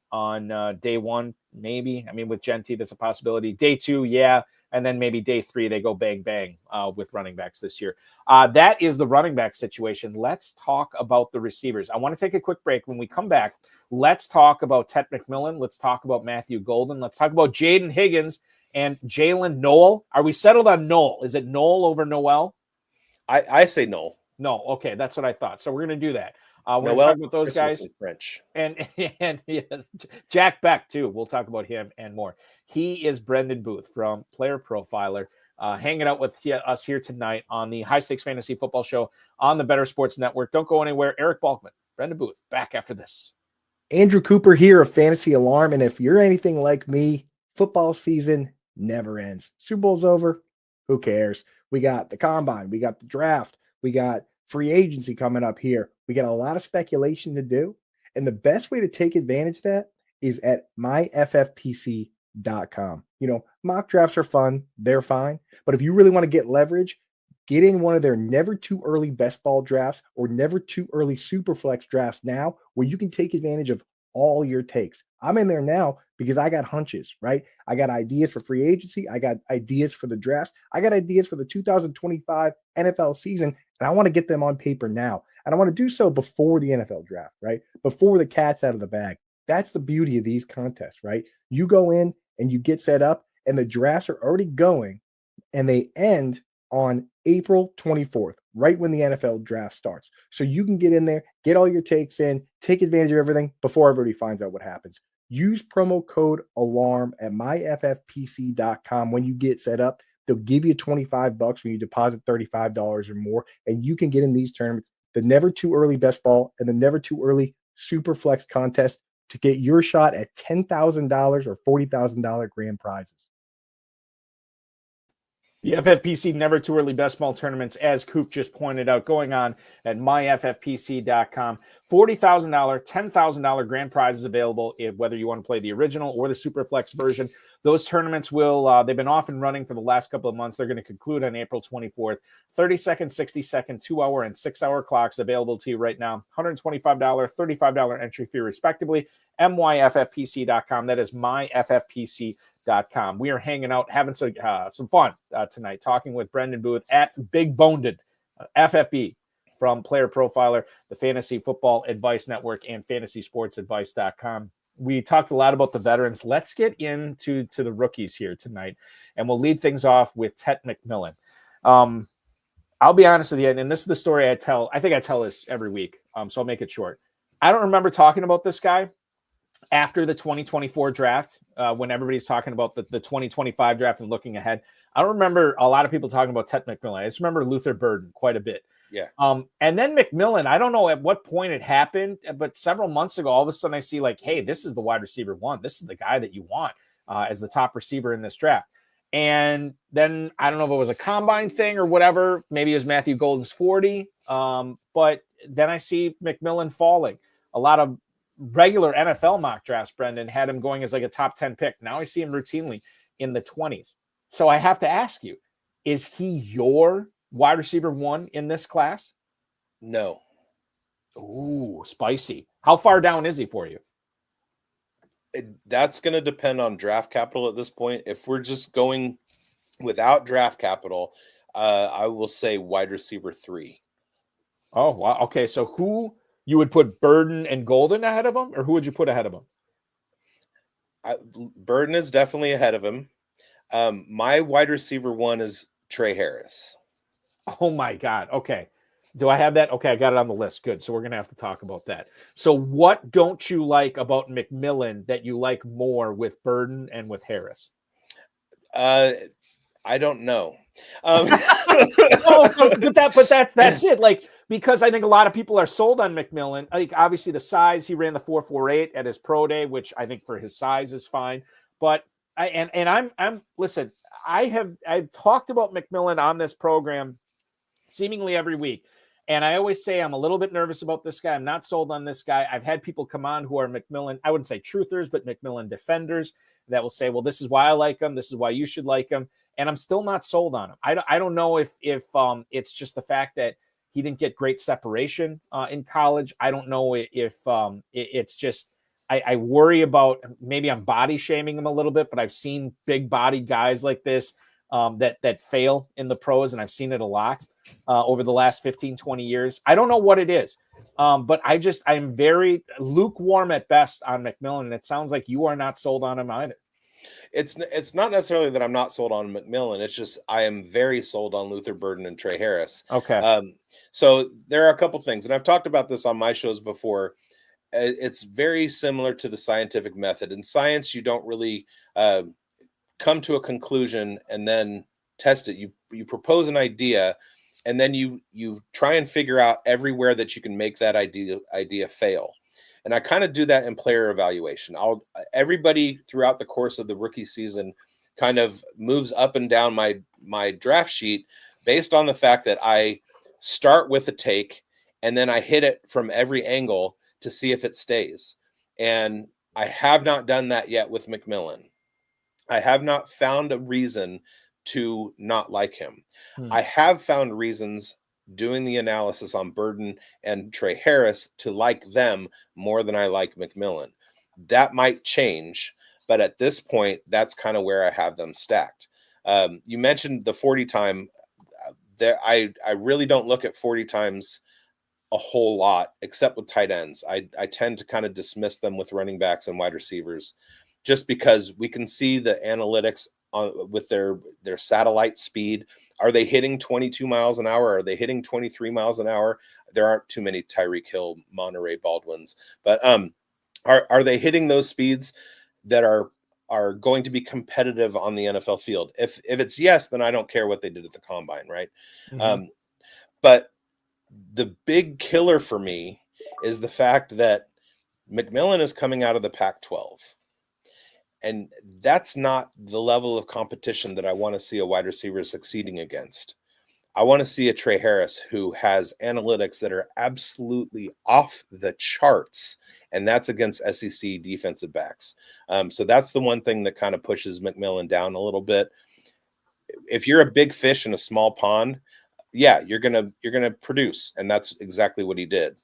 day one, maybe. I mean, with Genti, that's a possibility. Day two, yeah. And then maybe day three, they go bang, bang with running backs this year. That is the running back situation. Let's talk about the receivers. I want to take a quick break. When we come back, let's talk about Tetairoa McMillan. Let's talk about Matthew Golden. Let's talk about Jayden Higgins and Jaylen Noel. Are we settled on Noel? Is it Noel over Noel? I say Noel. No. Okay, that's what I thought. So we're going to do that. We're going Noel, to talk about those Christmas guys. in French. And yes, Jack Bech, too. We'll talk about him and more. He is Brendon Booth from Player Profiler, hanging out with us here tonight on the High Stakes Fantasy Football Show on the Better Sports Network. Don't go anywhere. Eric Balkman, Brendon Booth, back after this. Andrew Cooper here of Fantasy Alarm. And if you're anything like me, football season never ends. Super Bowl's over. Who cares? We got the combine. We got the draft. We got free agency coming up here. We got a lot of speculation to do. And the best way to take advantage of that is at myffpc.com. You know, mock drafts are fun. They're fine. But if you really want to get leverage, get in one of their never too early best ball drafts or never too early super flex drafts now, where you can take advantage of all your takes. I'm in there now because I got hunches, right? I got ideas for free agency. I got ideas for the drafts. I got ideas for the 2025 NFL season, and I want to get them on paper now. And I want to do so before the NFL draft, right? Before the cat's out of the bag. That's the beauty of these contests, right? You go in and you get set up, and the drafts are already going, and they end on April 24th, right when the NFL draft starts. So you can get in there, get all your takes in, take advantage of everything before everybody finds out what happens. Use promo code ALARM at myffpc.com when you get set up. They'll give you $25 when you deposit $35 or more, and you can get in these tournaments, the never too early best ball and the never too early super flex contest, to get your shot at $10,000 or $40,000 grand prizes. The FFPC Never Too Early Best Ball Tournaments, as Coop just pointed out, going on at myffpc.com. $40,000, $10,000 grand prizes available whether you want to play the original or the Superflex version. Those tournaments will, they've been off and running for the last couple of months. They're going to conclude on April 24th. 30-second, 60-second, 2-hour, and 6-hour clocks available to you right now. $125, $35 entry fee, respectively. myffpc.com. That is myffpc.com. We are hanging out, having some fun tonight, talking with Brendon Booth at Big Boned FFB from Player Profiler, the Fantasy Football Advice Network, and fantasysportsadvice.com. We talked a lot about the veterans. Let's get into the rookies here tonight, and we'll lead things off with Tetairoa McMillan. I'll be honest with you, and this is the story I tell. I think I tell this every week, so I'll make it short. I don't remember talking about this guy after the 2024 draft, when everybody's talking about the 2025 draft and looking ahead. I don't remember a lot of people talking about Tetairoa McMillan. I just remember Luther Burden quite a bit. Yeah. And then McMillan, I don't know at what point it happened, but several months ago, all of a sudden I see like, hey, this is the wide receiver one. This is the guy that you want as the top receiver in this draft. And then I don't know if it was a combine thing or whatever. Maybe it was Matthew Golden's 40. But then I see McMillan falling. A lot of regular NFL mock drafts, Brendon, had him going as like a top 10 pick. Now I see him routinely in the 20s. So I have to ask you, is he your wide receiver one in this class? No. Ooh, spicy. How far down is he for you? That's going to depend on draft capital at this point. If we're just going without draft capital, I will say wide receiver 3. Oh, wow. Okay. So who you would put Burden and Golden ahead of him, or who would you put ahead of him? Burden is definitely ahead of him. My wide receiver 1 is Tre Harris. Oh my God. Okay. Do I have that? Okay, I got it on the list. Good. So we're going to have to talk about that. So what don't you like about McMillan that you like more with Burden and with Harris? I don't know. But that's it. Like, because I think a lot of people are sold on McMillan. Like, obviously the size, he ran the 4.48 at his pro day, which I think for his size is fine. But I'm listen, I've talked about McMillan on this program seemingly every week. And I always say I'm a little bit nervous about this guy. I'm not sold on this guy. I've had people come on who are McMillan, I wouldn't say truthers, but McMillan defenders that will say, well, this is why I like him. This is why you should like him. And I'm still not sold on him. I don't know if it's just the fact that he didn't get great separation in college. I don't know if it's just I worry about, maybe I'm body shaming him a little bit, but I've seen big body guys like this that fail in the pros, and I've seen it a lot over the last 15, 20 years. I don't know what it is, but I'm very lukewarm at best on McMillan, and it sounds like you are not sold on him either. It's not necessarily that I'm not sold on McMillan. It's just I am very sold on Luther Burden and Tre Harris. Okay. So there are a couple things, and I've talked about this on my shows before. It's very similar to the scientific method. In science, you don't really come to a conclusion and then test it. You propose an idea, and then you try and figure out everywhere that you can make that idea fail. And I kind of do that in player evaluation. Everybody throughout the course of the rookie season kind of moves up and down my draft sheet based on the fact that I start with a take and then I hit it from every angle to see if it stays. And I have not done that yet with McMillan. I have not found a reason to not like him. I have found reasons doing the analysis on Burden and Tre Harris to like them more than I like McMillan. That might change, but at this point, that's kind of where I have them stacked. You mentioned the 40 time. I really don't look at 40 times a whole lot, except with tight ends. I tend to kind of dismiss them with running backs and wide receivers, just because we can see the analytics with their satellite speed. Are they hitting 22 miles an hour? Are they hitting 23 miles an hour? There aren't too many Tyreek Hill, Monterey Baldwins, but are they hitting those speeds that are going to be competitive on the NFL field? If it's yes, then I don't care what they did at the combine, right? Mm-hmm. But the big killer for me is the fact that McMillan is coming out of the Pac-12. And that's not the level of competition that I want to see a wide receiver succeeding against. I want to see a Tre Harris who has analytics that are absolutely off the charts, and that's against SEC defensive backs. So that's the one thing that kind of pushes McMillan down a little bit. If you're a big fish in a small pond, yeah, you're gonna produce, and that's exactly what he did.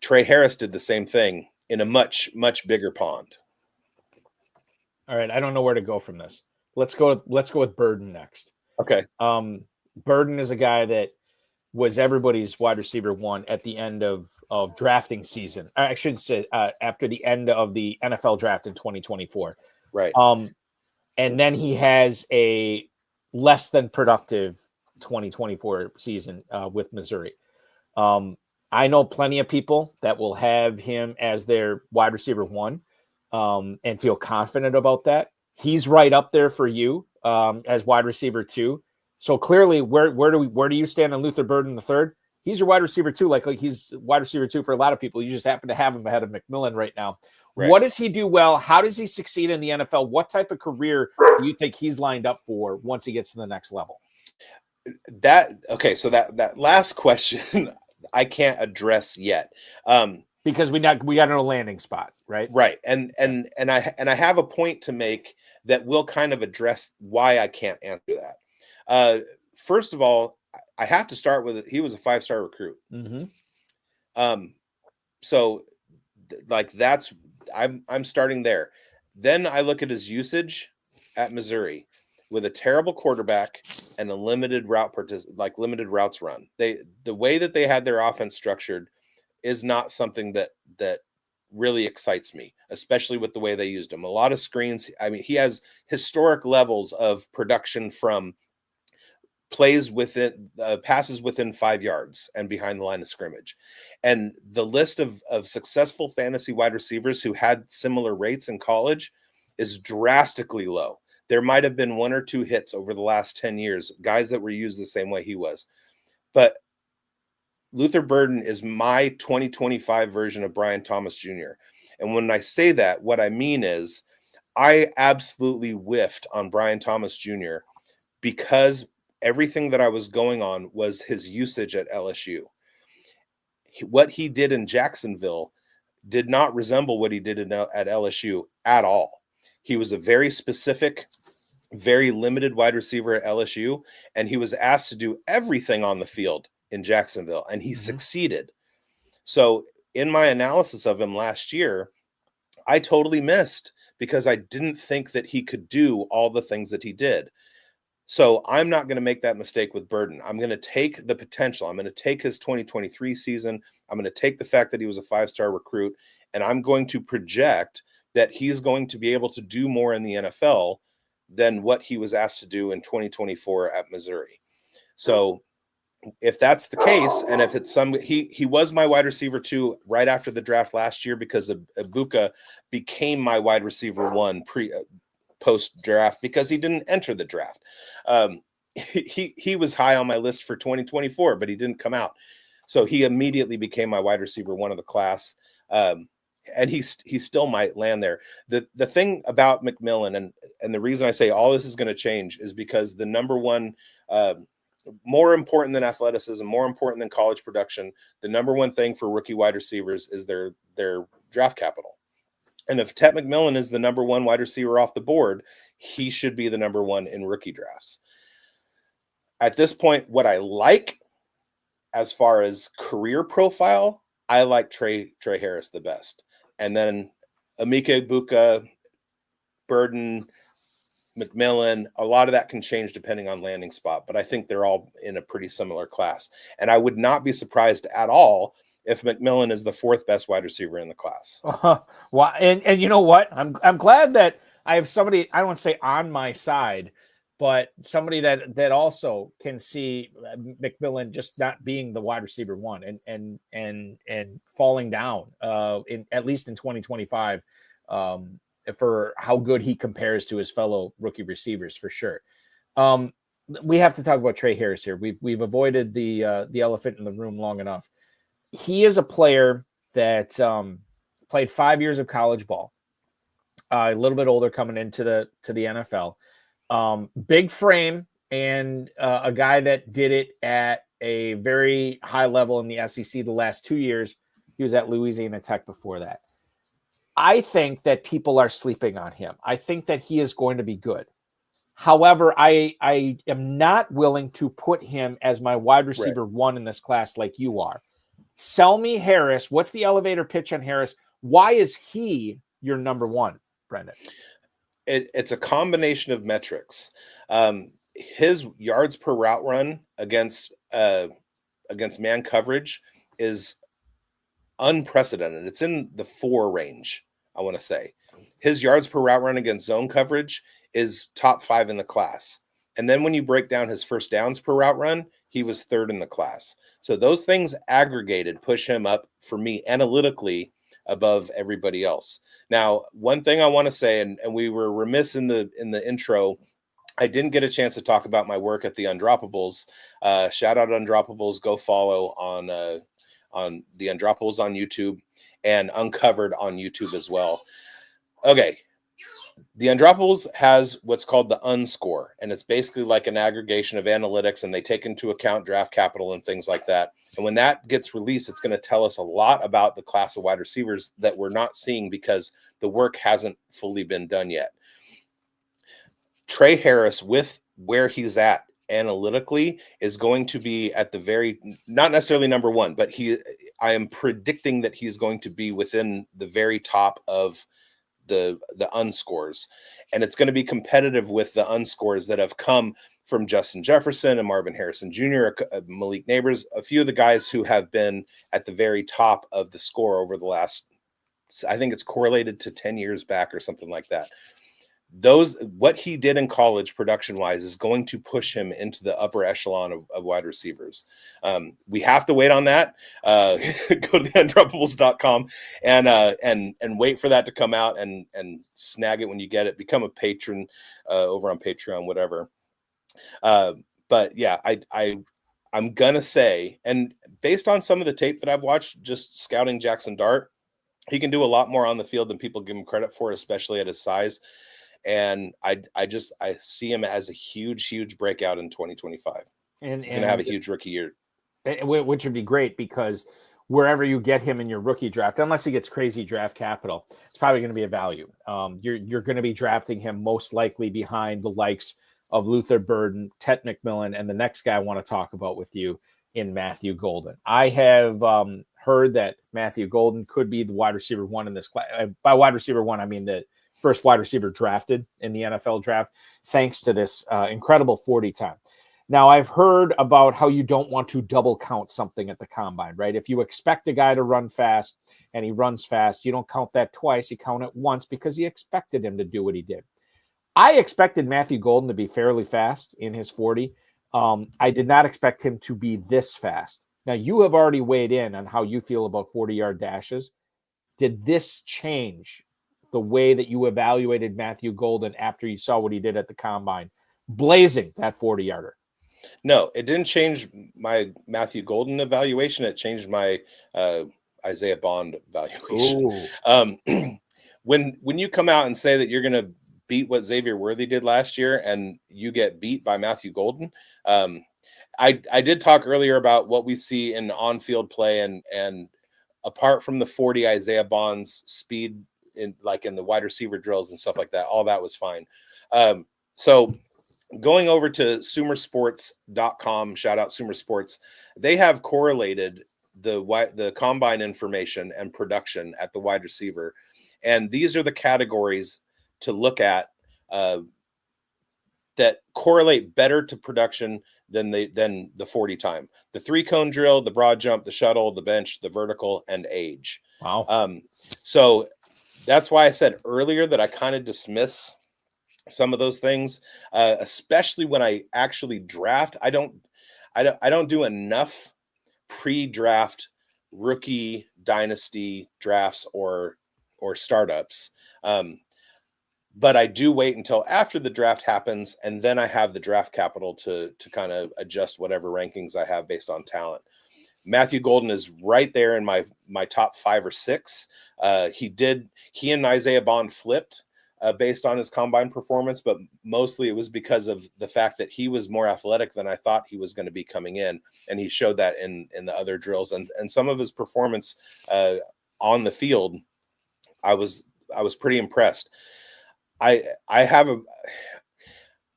Tre Harris did the same thing in a much bigger pond. All right, I don't know where to go from this. Let's go with Burden next. Okay. Burden is a guy that was everybody's wide receiver one at the end of drafting season. I should say after the end of the NFL draft in 2024. Right. And then he has a less than productive 2024 season with Missouri. I know plenty of people that will have him as their wide receiver one and feel confident about that. He's right up there for you as wide receiver two. So clearly, where do you stand on Luther Burden the third? He's your wide receiver two, like he's wide receiver two for a lot of people. You just happen to have him ahead of McMillan right now. Right. What does he do well? How does he succeed in the NFL? What type of career do you think he's lined up for once he gets to the next level? So that last question I can't address yet. Because we got a landing spot, right? Right. And I have a point to make that will kind of address why I can't answer that. First of all, I have to start with he was a 5-star recruit. Mm-hmm. So like I'm starting there. Then I look at his usage at Missouri with a terrible quarterback and a limited limited routes run. The way that they had their offense structured is not something that really excites me, especially with the way they used him. A lot of screens. I mean, he has historic levels of production from plays within passes within 5 yards and behind the line of scrimmage. And the list of successful fantasy wide receivers who had similar rates in college is drastically low. There might have been 1 or 2 hits over the last 10 years, guys that were used the same way he was. But Luther Burden is my 2025 version of Brian Thomas Jr. And when I say that, what I mean is I absolutely whiffed on Brian Thomas Jr. because everything that I was going on was his usage at LSU. what he did in Jacksonville did not resemble what he did at LSU at all. He was a very specific, very limited wide receiver at LSU, and he was asked to do everything on the field in Jacksonville, and he succeeded. So in my analysis of him last year, I totally missed because I didn't think that he could do all the things that he did. So I'm not going to make that mistake with Burden. I'm going to take the potential. I'm going to take his 2023 season. I'm going to take the fact that he was a 5-star recruit, and I'm going to project that he's going to be able to do more in the NFL than what he was asked to do in 2024 at Missouri. So if that's the case, and if it's he was my wide receiver 2 right after the draft last year because Ibuka became my wide receiver 1 post draft because he didn't enter the draft. He was high on my list for 2024, but he didn't come out. So he immediately became my wide receiver 1 of the class. And he still might land there. The thing about McMillan, and the reason I say all this is going to change is because the number one, more important than athleticism, more important than college production, the number one thing for rookie wide receivers is their draft capital. And if Tet McMillan is the number 1 wide receiver off the board, he should be the number 1 in rookie drafts. At this point, what I like as far as career profile, I like Tre Harris the best. And then Emeka Egbuka, Burden, McMillan, a lot of that can change depending on landing spot, but I think they're all in a pretty similar class. And I would not be surprised at all if McMillan is the 4th best wide receiver in the class. Well, and you know what? I'm glad that I have somebody, I don't want to say on my side, but somebody that also can see McMillan just not being the wide receiver 1 and falling down at least in 2025 for how good he compares to his fellow rookie receivers for sure. We have to talk about Tre Harris here. We've avoided the elephant in the room long enough. He is a player that played 5 years of college ball, a little bit older coming into the NFL. Big frame and a guy that did it at a very high level in the SEC the last 2 years. He was at Louisiana Tech before that. I think that people are sleeping on him. I think that he is going to be good. However, I am not willing to put him as my wide receiver 1 in this class like you are. Sell me Harris. What's the elevator pitch on Harris? Why is he your number 1, Brendon? It's a combination of metrics. His yards per route run against man coverage is unprecedented. It's in the 4 range, I want to say. His yards per route run against zone coverage is top 5 in the class. And then when you break down his first downs per route run, he was 3rd in the class. So those things aggregated push him up for me analytically above everybody else. Now, one thing I want to say, and we were remiss in the intro, I didn't get a chance to talk about my work at the Undroppables. Shout out Undroppables. Go follow on the Undroppables on YouTube and Uncovered on YouTube as well. Okay. The Undroppables has what's called the Unscore, and it's basically like an aggregation of analytics, and they take into account draft capital and things like that. And when that gets released, it's going to tell us a lot about the class of wide receivers that we're not seeing because the work hasn't fully been done yet. Tre Harris, with where he's at analytically, is going to be at the very, not necessarily number 1, but I am predicting that he's going to be within the very top of the unscores, and it's going to be competitive with the unscores that have come from Justin Jefferson and Marvin Harrison Jr., Malik Neighbors, a few of the guys who have been at the very top of the score over the last, I think it's correlated to 10 years back or something like that. What he did in college production wise is going to push him into the upper echelon of wide receivers. We have to wait on that. Go to theundroppables.com and wait for that to come out and snag it when you get it. Become a patron over on Patreon, whatever. But yeah, I'm gonna say, and based on some of the tape that I've watched, just scouting Jaxon Dart, he can do a lot more on the field than people give him credit for, especially at his size. And I see him as a huge breakout in 2025. And he's going to have a huge rookie year. Which would be great because wherever you get him in your rookie draft, unless he gets crazy draft capital, it's probably going to be a value. You're going to be drafting him most likely behind the likes of Luther Burden, Tet McMillan, and the next guy I want to talk about with you in Matthew Golden. I have heard that Matthew Golden could be the wide receiver one in this class. By wide receiver one, I mean the first wide receiver drafted in the NFL draft, thanks to this incredible 40 time. Now, I've heard about how you don't want to double count something at the combine, right? If you expect a guy to run fast and he runs fast, you don't count that twice. You count it once because you expected him to do what he did. I expected Matthew Golden to be fairly fast in his 40. I did not expect him to be this fast. Now, you have already weighed in on how you feel about 40-yard dashes. Did this change the way that you evaluated Matthew Golden after you saw what he did at the combine, blazing that 40-yarder? No, it didn't change my Matthew Golden evaluation. It changed my Isaiah Bond evaluation. When you come out and say that you're going to beat what Xavier Worthy did last year and you get beat by Matthew Golden, I did talk earlier about what we see in on-field play, and apart from the 40 Isaiah Bond's speed in the wide receiver drills and stuff like that, all that was fine. So going over to sumersports.com, shout out Sumer Sports, they have correlated the combine information and production at the wide receiver. And these are the categories to look at that correlate better to production than the 40 time. The 3-cone drill, the broad jump, the shuttle, the bench, the vertical, and age. Wow. So that's why I said earlier that I kind of dismiss some of those things, especially when I actually draft. I don't do enough pre-draft rookie dynasty drafts or startups. But I do wait until after the draft happens, and then I have the draft capital to kind of adjust whatever rankings I have based on talent. Matthew Golden is right there in my top 5 or 6. He and Isaiah Bond flipped based on his combine performance, but mostly it was because of the fact that he was more athletic than I thought he was going to be coming in, and he showed that in the other drills and some of his performance on the field. I was pretty impressed.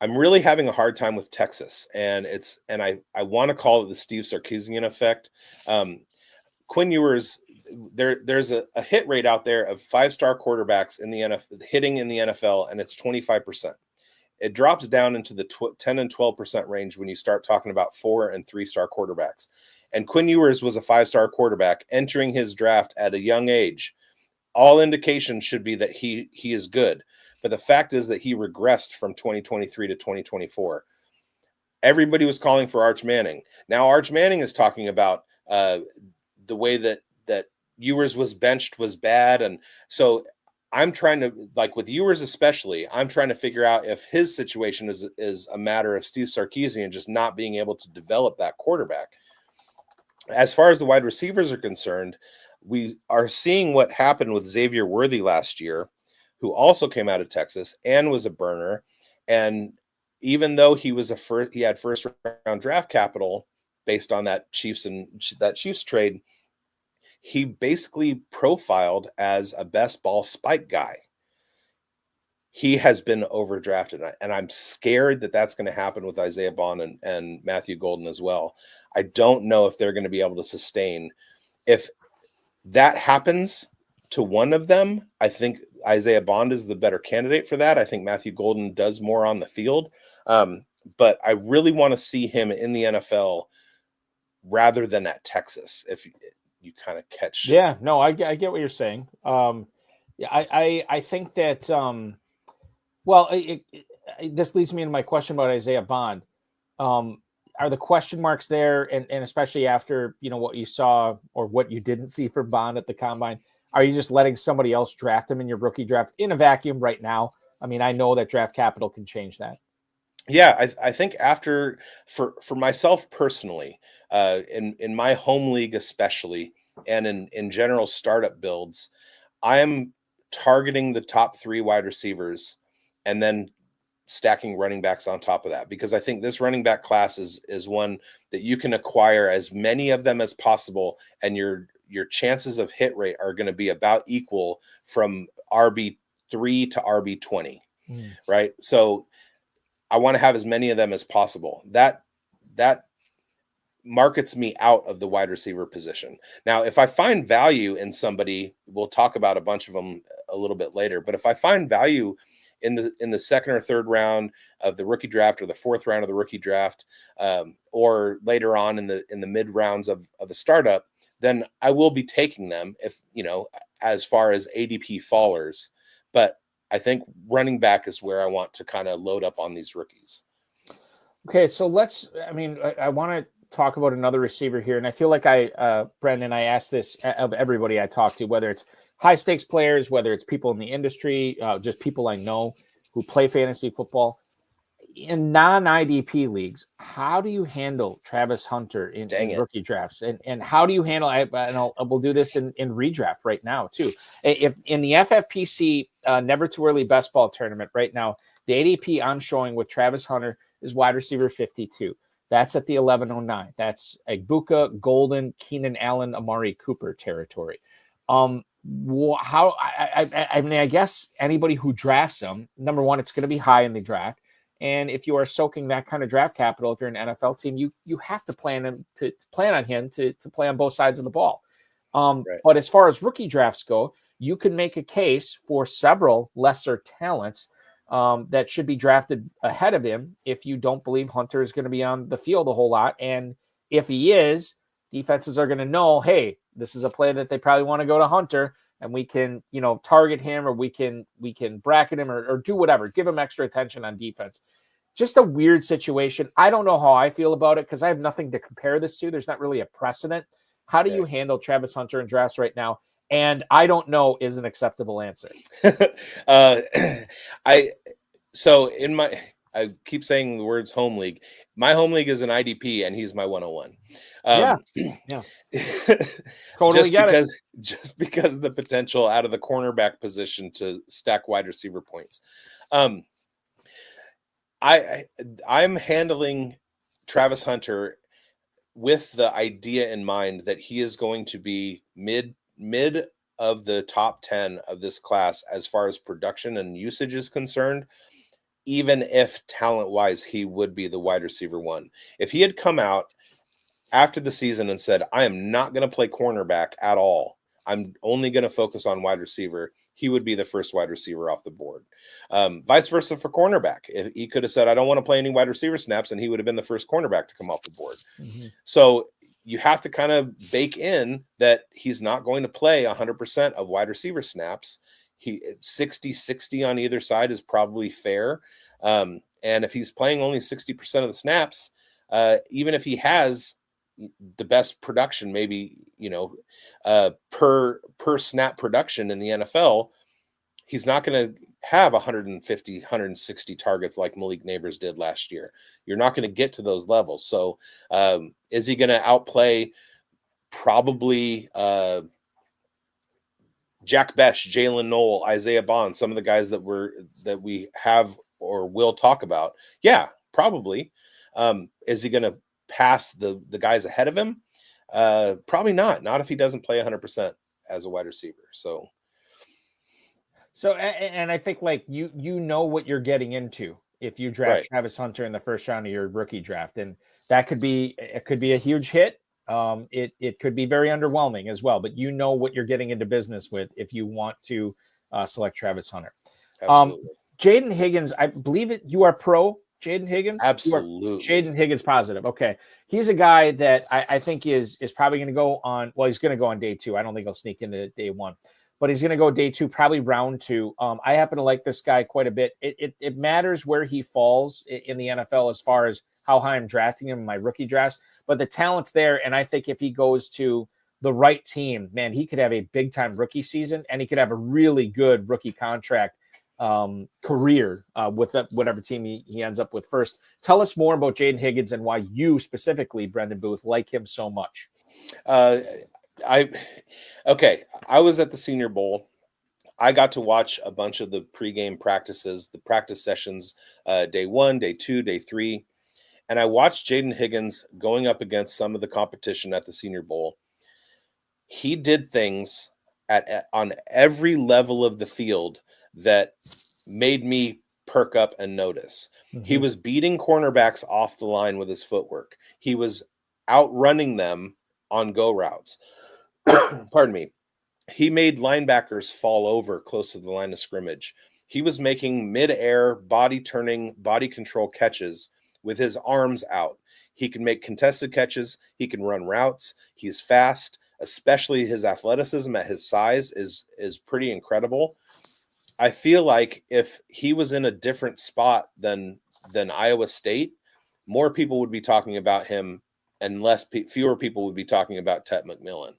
I'm really having a hard time with Texas, and I want to call it the Steve Sarkisian effect. Quinn Ewers, there's a hit rate out there of 5-star quarterbacks in the NFL hitting in the NFL, and it's 25%. It drops down into the 10 and 12% range when you start talking about 4 and 3-star quarterbacks. And Quinn Ewers was a 5-star quarterback entering his draft at a young age. All indications should be that he is good. But the fact is that he regressed from 2023 to 2024. Everybody was calling for Arch Manning. Now Arch Manning is talking about the way that Ewers was benched was bad. And so I'm trying to, with Ewers especially, I'm trying to figure out if his situation is a matter of Steve Sarkisian just not being able to develop that quarterback. As far as the wide receivers are concerned, we are seeing what happened with Xavier Worthy last year, who also came out of Texas and was a burner. And even though he had first round draft capital based on that Chiefs trade, he basically profiled as a best ball spike guy. He has been overdrafted, and I'm scared that that's going to happen with Isaiah Bond and Matthew Golden as well. I don't know if they're going to be able to sustain. If that happens to one of them, I think Isaiah Bond is the better candidate for that. I think Matthew Golden does more on the field. But I really want to see him in the NFL rather than at Texas, if you kind of catch. Yeah, no, I get what you're saying. I think that, this leads me into my question about Isaiah Bond. Are the question marks there, and especially after, what you saw or what you didn't see for Bond at the combine, are you just letting somebody else draft him in your rookie draft in a vacuum right now? I mean, I know that draft capital can change that. Yeah, I think for myself personally, in my home league especially, and in general startup builds, I am targeting the top 3 wide receivers and then stacking running backs on top of that, because I think this running back class is one that you can acquire as many of them as possible, and your chances of hit rate are going to be about equal from RB3 to RB20, right? So I want to have as many of them as possible. That markets me out of the wide receiver position. Now, if I find value in somebody, we'll talk about a bunch of them a little bit later, but if I find value in the second or third round of the rookie draft, or the fourth round of the rookie draft, or later on in the mid rounds of a startup, then I will be taking them, if, as far as ADP fallers. But I think running back is where I want to kind of load up on these rookies. Okay, so I want to talk about another receiver here, and I feel like Brendon, I asked this of everybody I talk to, whether it's high stakes players, whether it's people in the industry, just people I know who play fantasy football. In non-IDP leagues, how do you handle Travis Hunter in rookie drafts? And how do you handle, we'll do this in redraft right now too. If in the FFPC never too early best ball tournament right now, the ADP I'm showing with Travis Hunter is wide receiver 52. That's at the 1109. That's Egbuka, Golden, Keenan Allen, Amari Cooper territory. I guess anybody who drafts him, number one, it's going to be high in the draft. And if you are soaking that kind of draft capital, if you're an NFL team, you have to plan on him to play on both sides of the ball. Right. But as far as rookie drafts go, you can make a case for several lesser talents that should be drafted ahead of him if you don't believe Hunter is going to be on the field a whole lot. And if he is, defenses are going to know, hey, this is a play that they probably want to go to Hunter, and we can, target him, or we can bracket him, or do whatever, give him extra attention on defense. Just a weird situation. I don't know how I feel about it because I have nothing to compare this to. There's not really a precedent. How do you handle Travis Hunter in drafts right now? And I don't know is an acceptable answer. I keep saying the words home league. My home league is an IDP, and he's my 101. Yeah. Totally Just because the potential out of the cornerback position to stack wide receiver points. I'm handling Travis Hunter with the idea in mind that he is going to be mid of the top 10 of this class as far as production and usage is concerned. Even if talent-wise he would be the wide receiver one. If he had come out after the season and said, I am not going to play cornerback at all, I'm only going to focus on wide receiver, he would be the first wide receiver off the board. Vice versa for cornerback. If he could have said, I don't want to play any wide receiver snaps, and he would have been the first cornerback to come off the board. Mm-hmm. So you have to kind of bake in that he's not going to play 100% of wide receiver snaps. 60 on either side is probably fair. And if he's playing only 60% of the snaps, even if he has the best production, maybe, per snap production in the NFL, he's not going to have 150, 160 targets like Malik Neighbors did last year. You're not going to get to those levels. So is he going to outplay probably Jack Bech, Jaylen Noel, Isaiah Bond, some of the guys that we have or will talk about? Yeah, probably. Is he going to pass the guys ahead of him? Probably not. Not if he doesn't play 100% as a wide receiver. So, and I think like you know what you're getting into if you draft Travis Hunter in the first round of your rookie draft, and that could be a huge hit. It could be very underwhelming as well, but you know what you're getting into business with if you want to select Travis Hunter. Absolutely. Jayden Higgins, I believe it. You are pro Jayden Higgins? Absolutely. Jayden Higgins positive. Okay. He's a guy that I think is probably going to go on. Well, he's going to go on day 2. I don't think he'll sneak into day 1, but he's going to go day 2, probably round 2. I happen to like this guy quite a bit. It matters where he falls in the NFL as far as how high I'm drafting him in my rookie drafts, but the talent's there. And I think if he goes to the right team, man, he could have a big time rookie season, and he could have a really good rookie contract career with whatever team he ends up with first. Tell us more about Jayden Higgins and why you specifically, Brendon Booth, like him so much. I was at the Senior Bowl. I got to watch a bunch of the pregame practices, the practice sessions, day 1, day 2, day 3. And I watched Jayden Higgins going up against some of the competition at the Senior Bowl. he did things on every level of the field that made me perk up and notice. He was beating cornerbacks off the line with his footwork. He was outrunning them on go routes. Pardon me. He made linebackers fall over close to the line of scrimmage. He was making mid-air, body-turning, body control catches with his arms out. He can make contested catches. He can run routes. He's fast, especially his athleticism at his size is pretty incredible. I feel like if he was in a different spot than Iowa State, more people would be talking about him and fewer people would be talking about Tet McMillan.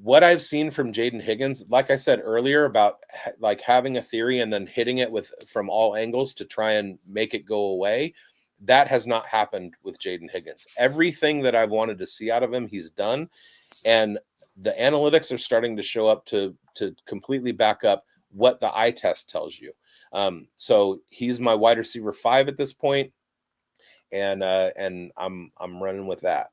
What I've seen from Jayden Higgins, like I said earlier about like having a theory and then hitting it from all angles to try and make it go away, that has not happened with Jayden Higgins. Everything that I've wanted to see out of him, he's done. And the analytics are starting to show up to completely back up what the eye test tells you. So he's my wide receiver 5 at this point, and I'm running with that.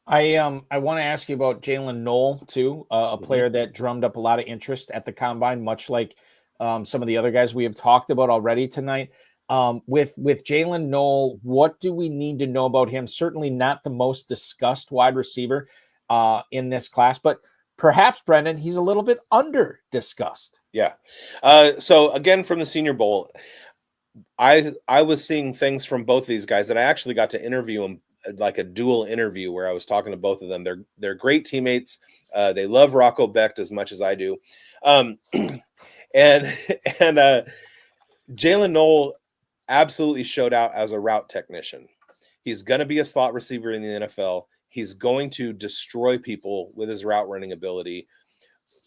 I want to ask you about Jaylin Noel too, a player that drummed up a lot of interest at the combine, much like some of the other guys we have talked about already tonight. With Jaylin Noel, what do we need to know about him? Certainly not the most discussed wide receiver in this class, but perhaps, Brendon, he's a little bit under discussed. Yeah. So again, from the Senior Bowl, I was seeing things from both of these guys that I actually got to interview them, like a dual interview where I was talking to both of them. They're great teammates. They love Rocco Becht as much as I do. And Jaylin Noel absolutely showed out as a route technician. He's going to be a slot receiver in the NFL. He's going to destroy people with his route running ability.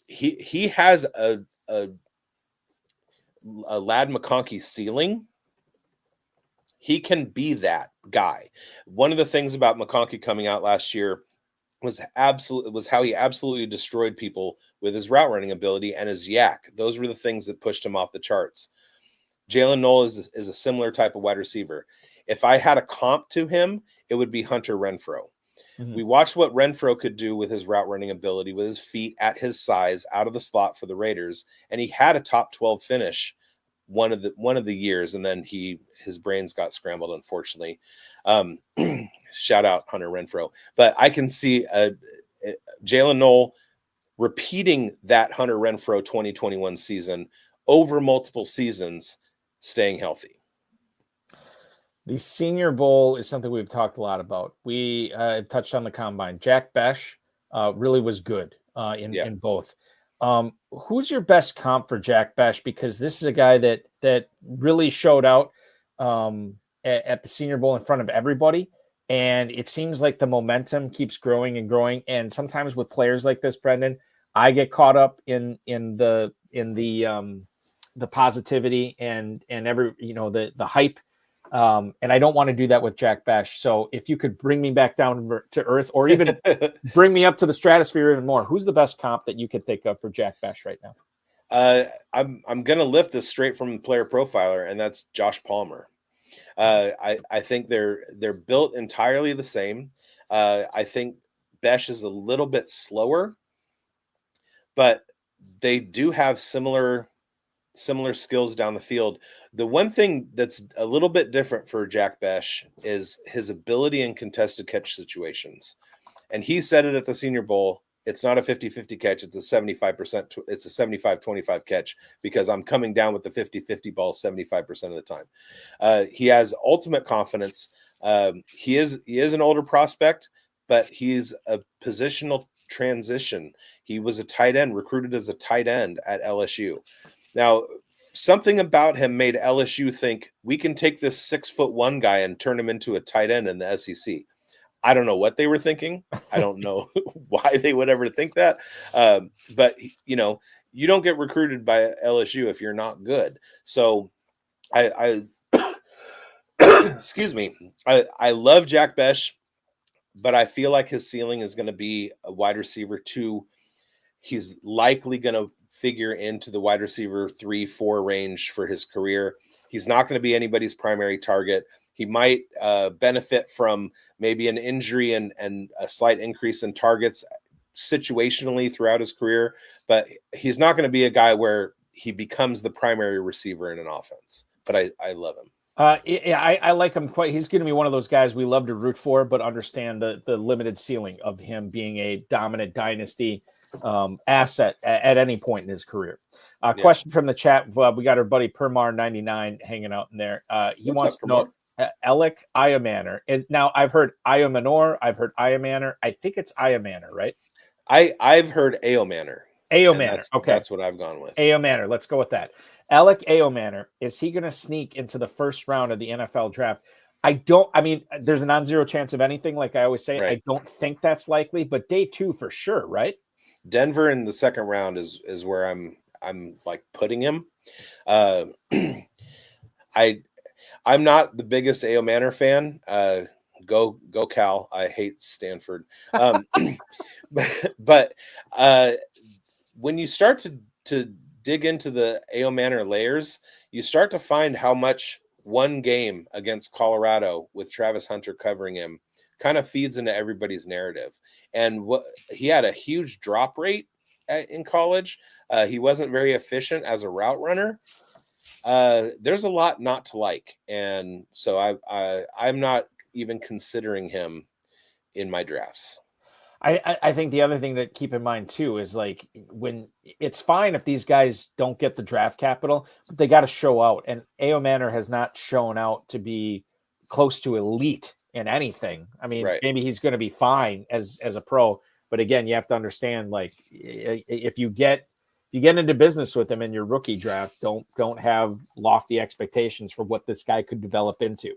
He has a Ladd McConkey ceiling. He can be that guy. One of the things about McConkey coming out last year was how he absolutely destroyed people with his route running ability and his yak. Those were the things that pushed him off the charts. Jaylin Noel is a similar type of wide receiver. If I had a comp to him, it would be Hunter Renfrow. We watched what Renfrow could do with his route running ability, with his feet at his size out of the slot for the Raiders, and he had a top 12 finish one of the years, and then his brains got scrambled, unfortunately. Shout out Hunter Renfrow. But I can see Jaylin Noel repeating that Hunter Renfrow 2021 season over multiple seasons, staying healthy. The Senior Bowl is something we've talked a lot about. We touched on the combine. Jack Bech really was good in both. Who's your best comp for Jack Bech? Because this is a guy that really showed out at the Senior Bowl in front of everybody. And it seems like the momentum keeps growing and growing. And sometimes with players like this, Brendon, I get caught up in the positivity and the hype. And I don't want to do that with Jack Bech. So if you could bring me back down to earth, or even bring me up to the stratosphere even more, who's the best comp that you could think of for Jack Bech right now? I'm going to lift this straight from Player Profiler, and that's Josh Palmer. I think they're built entirely the same. I think Bech is a little bit slower, but they do have similar skills down the field. The one thing that's a little bit different for Jack Bech is his ability in contested catch situations. And he said it at the Senior Bowl. It's not a 50-50 catch. It's a 75%. It's a 75-25 catch because I'm coming down with the 50-50 ball 75% of the time. He has ultimate confidence. He is an older prospect, but he's a positional transition. He was a tight end, recruited as a tight end at LSU. Now, something about him made LSU think we can take this 6'1" guy and turn him into a tight end in the SEC. I don't know what they were thinking. I don't know why they would ever think that. But you don't get recruited by LSU if you're not good. So I excuse me. I love Jack Bech, but I feel like his ceiling is going to be a wide receiver 2. He's likely going to figure into the wide receiver 3-4 range for his career. He's not going to be anybody's primary target. He might benefit from maybe an injury and a slight increase in targets situationally throughout his career, but he's not going to be a guy where he becomes the primary receiver in an offense. But I love him. Yeah, I like him quite. He's going to be one of those guys we love to root for, but understand the limited ceiling of him being a dominant dynasty asset at any point in his career. Question from the chat. We got our buddy Permar99 hanging out in there. He wants to know Alec Iomanor. Now, I've heard Iomanor. I've heard Iomanor. I think it's Iomanor, right? I've heard Aomanor. Aomanor. Okay. That's what I've gone with. Aomanor. Let's go with that. Alec Aomanor. Is he going to sneak into the first round of the NFL draft? There's a non-zero chance of anything. Like I always say, right. I don't think that's likely, but day 2 for sure, right? Denver in the second round is where I'm like putting him. I'm not the biggest Aomanor fan. Go Cal. I hate Stanford. But when you start to dig into the Aomanor layers, you start to find how much one game against Colorado with Travis Hunter covering him kind of feeds into everybody's narrative. And he had a huge drop rate in college. He wasn't very efficient as a route runner. There's a lot not to like. And so I'm not even considering him in my drafts. I think the other thing to keep in mind too is like when it's fine if these guys don't get the draft capital, but they got to show out. And Aomanor has not shown out to be close to elite in anything. I mean, right. Maybe he's going to be fine as a pro, but again, you have to understand, like, if you get into business with him in your rookie draft, don't have lofty expectations for what this guy could develop into.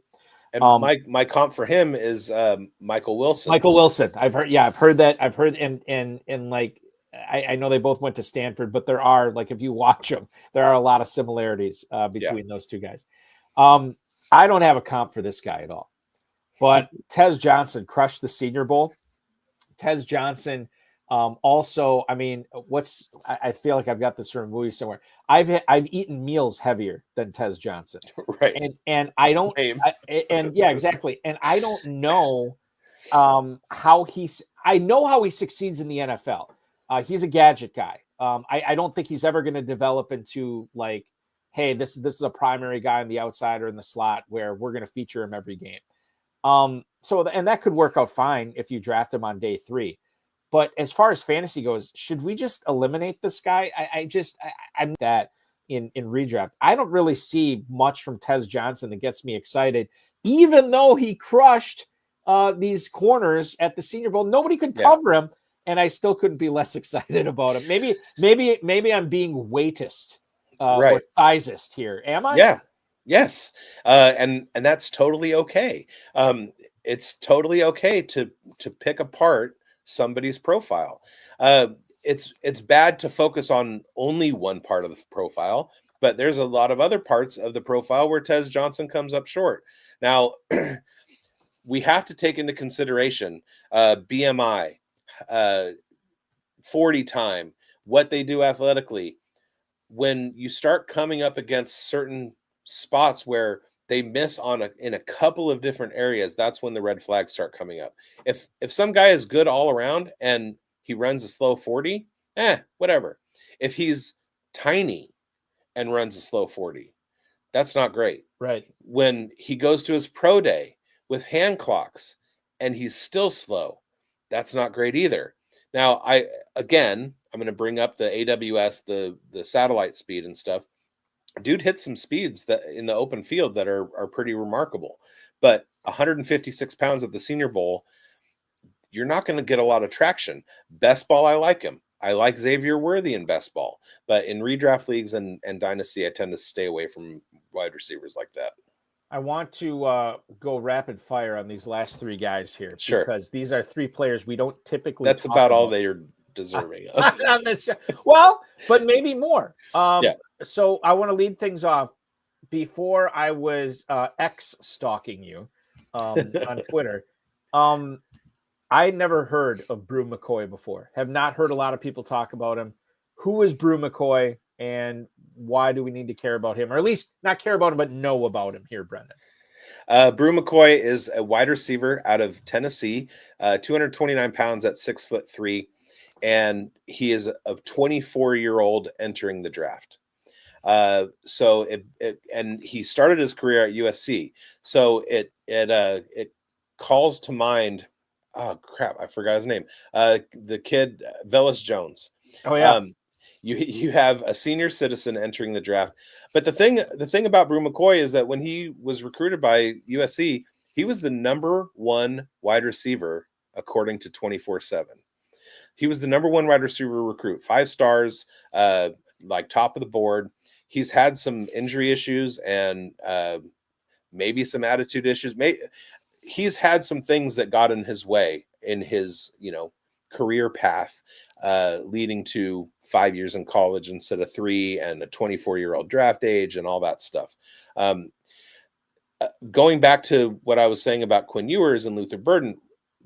And my comp for him is Michael Wilson. Michael Wilson. I've heard that. And like, I know they both went to Stanford, but there are, like, if you watch them, there are a lot of similarities between those two guys. I don't have a comp for this guy at all, but Tez Johnson crushed the Senior Bowl. Tez Johnson. Also, I mean, I feel like I've got this from a movie somewhere. I've eaten meals heavier than Tez Johnson. Right. And I don't, yeah, exactly. And I don't know how I know how he succeeds in the NFL. He's a gadget guy. I don't think he's ever going to develop into, like, hey, this is a primary guy on the outside or in the slot where we're going to feature him every game. And that could work out fine if you draft him on day 3. But as far as fantasy goes, should we just eliminate this guy? I'm that in redraft. I don't really see much from Tez Johnson that gets me excited, even though he crushed these corners at the Senior Bowl. Nobody could cover him, and I still couldn't be less excited about him. Maybe I'm being weightist or sizist here. Am I? Yeah. Yes. And that's totally okay. It's totally okay to pick apart somebody's profile. It's bad to focus on only one part of the profile, but there's a lot of other parts of the profile where Tez Johnson comes up short. Now, we have to take into consideration BMI, 40 time, what they do athletically. When you start coming up against certain spots where they miss in a couple of different areas, that's when the red flags start coming up. If some guy is good all around and he runs a slow 40, whatever. If he's tiny and runs a slow 40, that's not great. Right. When he goes to his pro day with hand clocks and he's still slow, that's not great either. Now, I'm going to bring up the AWS, the satellite speed and stuff. Dude hit some speeds that in the open field that are pretty remarkable, but 156 pounds at the Senior Bowl, you're not going to get a lot of traction. Best ball, I like him. I like Xavier Worthy in best ball, but in redraft leagues and Dynasty, I tend to stay away from wide receivers like that. I want to go rapid fire on these last 3 guys here. Sure. Because these are 3 players we don't typically That's about all they are deserving of. On this show. Well, but maybe more. So I want to lead things off. Before I was stalking you on Twitter, I never heard of Bru McCoy before. Have not heard a lot of people talk about him. Who is Bru McCoy, and why do we need to care about him, or at least not care about him, but know about him here, Brendon? Bru McCoy is a wide receiver out of Tennessee, 229 pounds at 6'3", and he is a 24-year-old entering the draft. So and he started his career at USC. So it calls to mind. Oh crap! I forgot his name. The kid Velus Jones. Oh yeah. You have a senior citizen entering the draft, but the thing about Bru McCoy is that when he was recruited by USC, he was the number one wide receiver according to 24/7. He was the number one wide receiver recruit, 5 stars, like top of the board. He's had some injury issues and maybe some attitude issues. He's had some things that got in his way in his, career path, leading to 5 years in college instead of 3 and a 24-year-old draft age and all that stuff. Going back to what I was saying about Quinn Ewers and Luther Burden,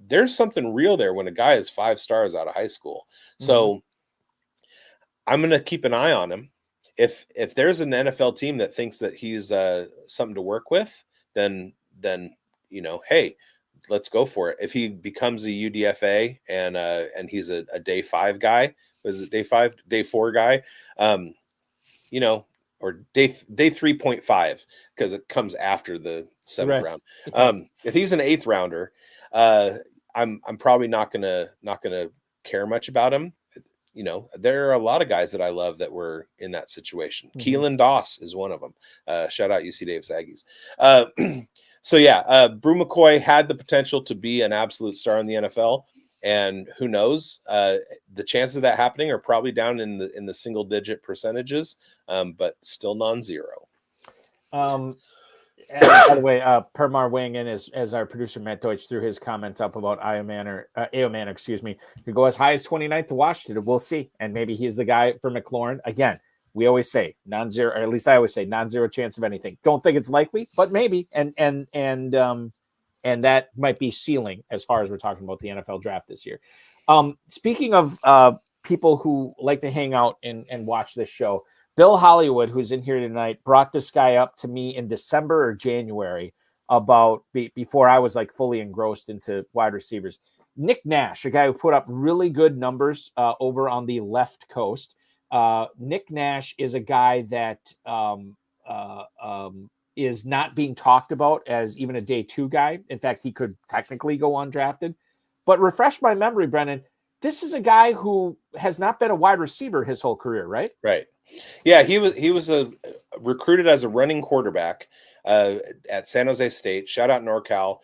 there's something real there when a guy is 5 stars out of high school. So I'm going to keep an eye on him. If there's an NFL team that thinks that he's something to work with, then hey, let's go for it. If he becomes a UDFA and he's a day 5 guy, was it day 4 guy, or day 3.5 because it comes after the 7th round. If he's an 8th rounder, I'm probably not gonna care much about him. There are a lot of guys that I love that were in that situation. Keelan Doss is one of them. Shout out UC Davis Aggies. So yeah, Bru McCoy had the potential to be an absolute star in the NFL, and who knows? The chances of that happening are probably down in the single digit percentages, but still non-zero. And by the way, Permar weighing in as our producer Matt Deutsch threw his comments up about Aoman, excuse me, could go as high as 29th to Washington. We'll see, and maybe he's the guy for McLaurin again. We always say non-zero, or at least I always say non-zero chance of anything. Don't think it's likely, but maybe. And that might be ceiling as far as we're talking about the NFL draft this year. Speaking of people who like to hang out and watch this show, Bill Hollywood, who's in here tonight, brought this guy up to me in December or January before I was like fully engrossed into wide receivers. Nick Nash, a guy who put up really good numbers over on the left coast. Nick Nash is a guy that is not being talked about as even a day 2 guy. In fact, he could technically go undrafted. But refresh my memory, Brendon, this is a guy who has not been a wide receiver his whole career, right? Right. Yeah, he was recruited as a running quarterback at San Jose State. Shout out NorCal.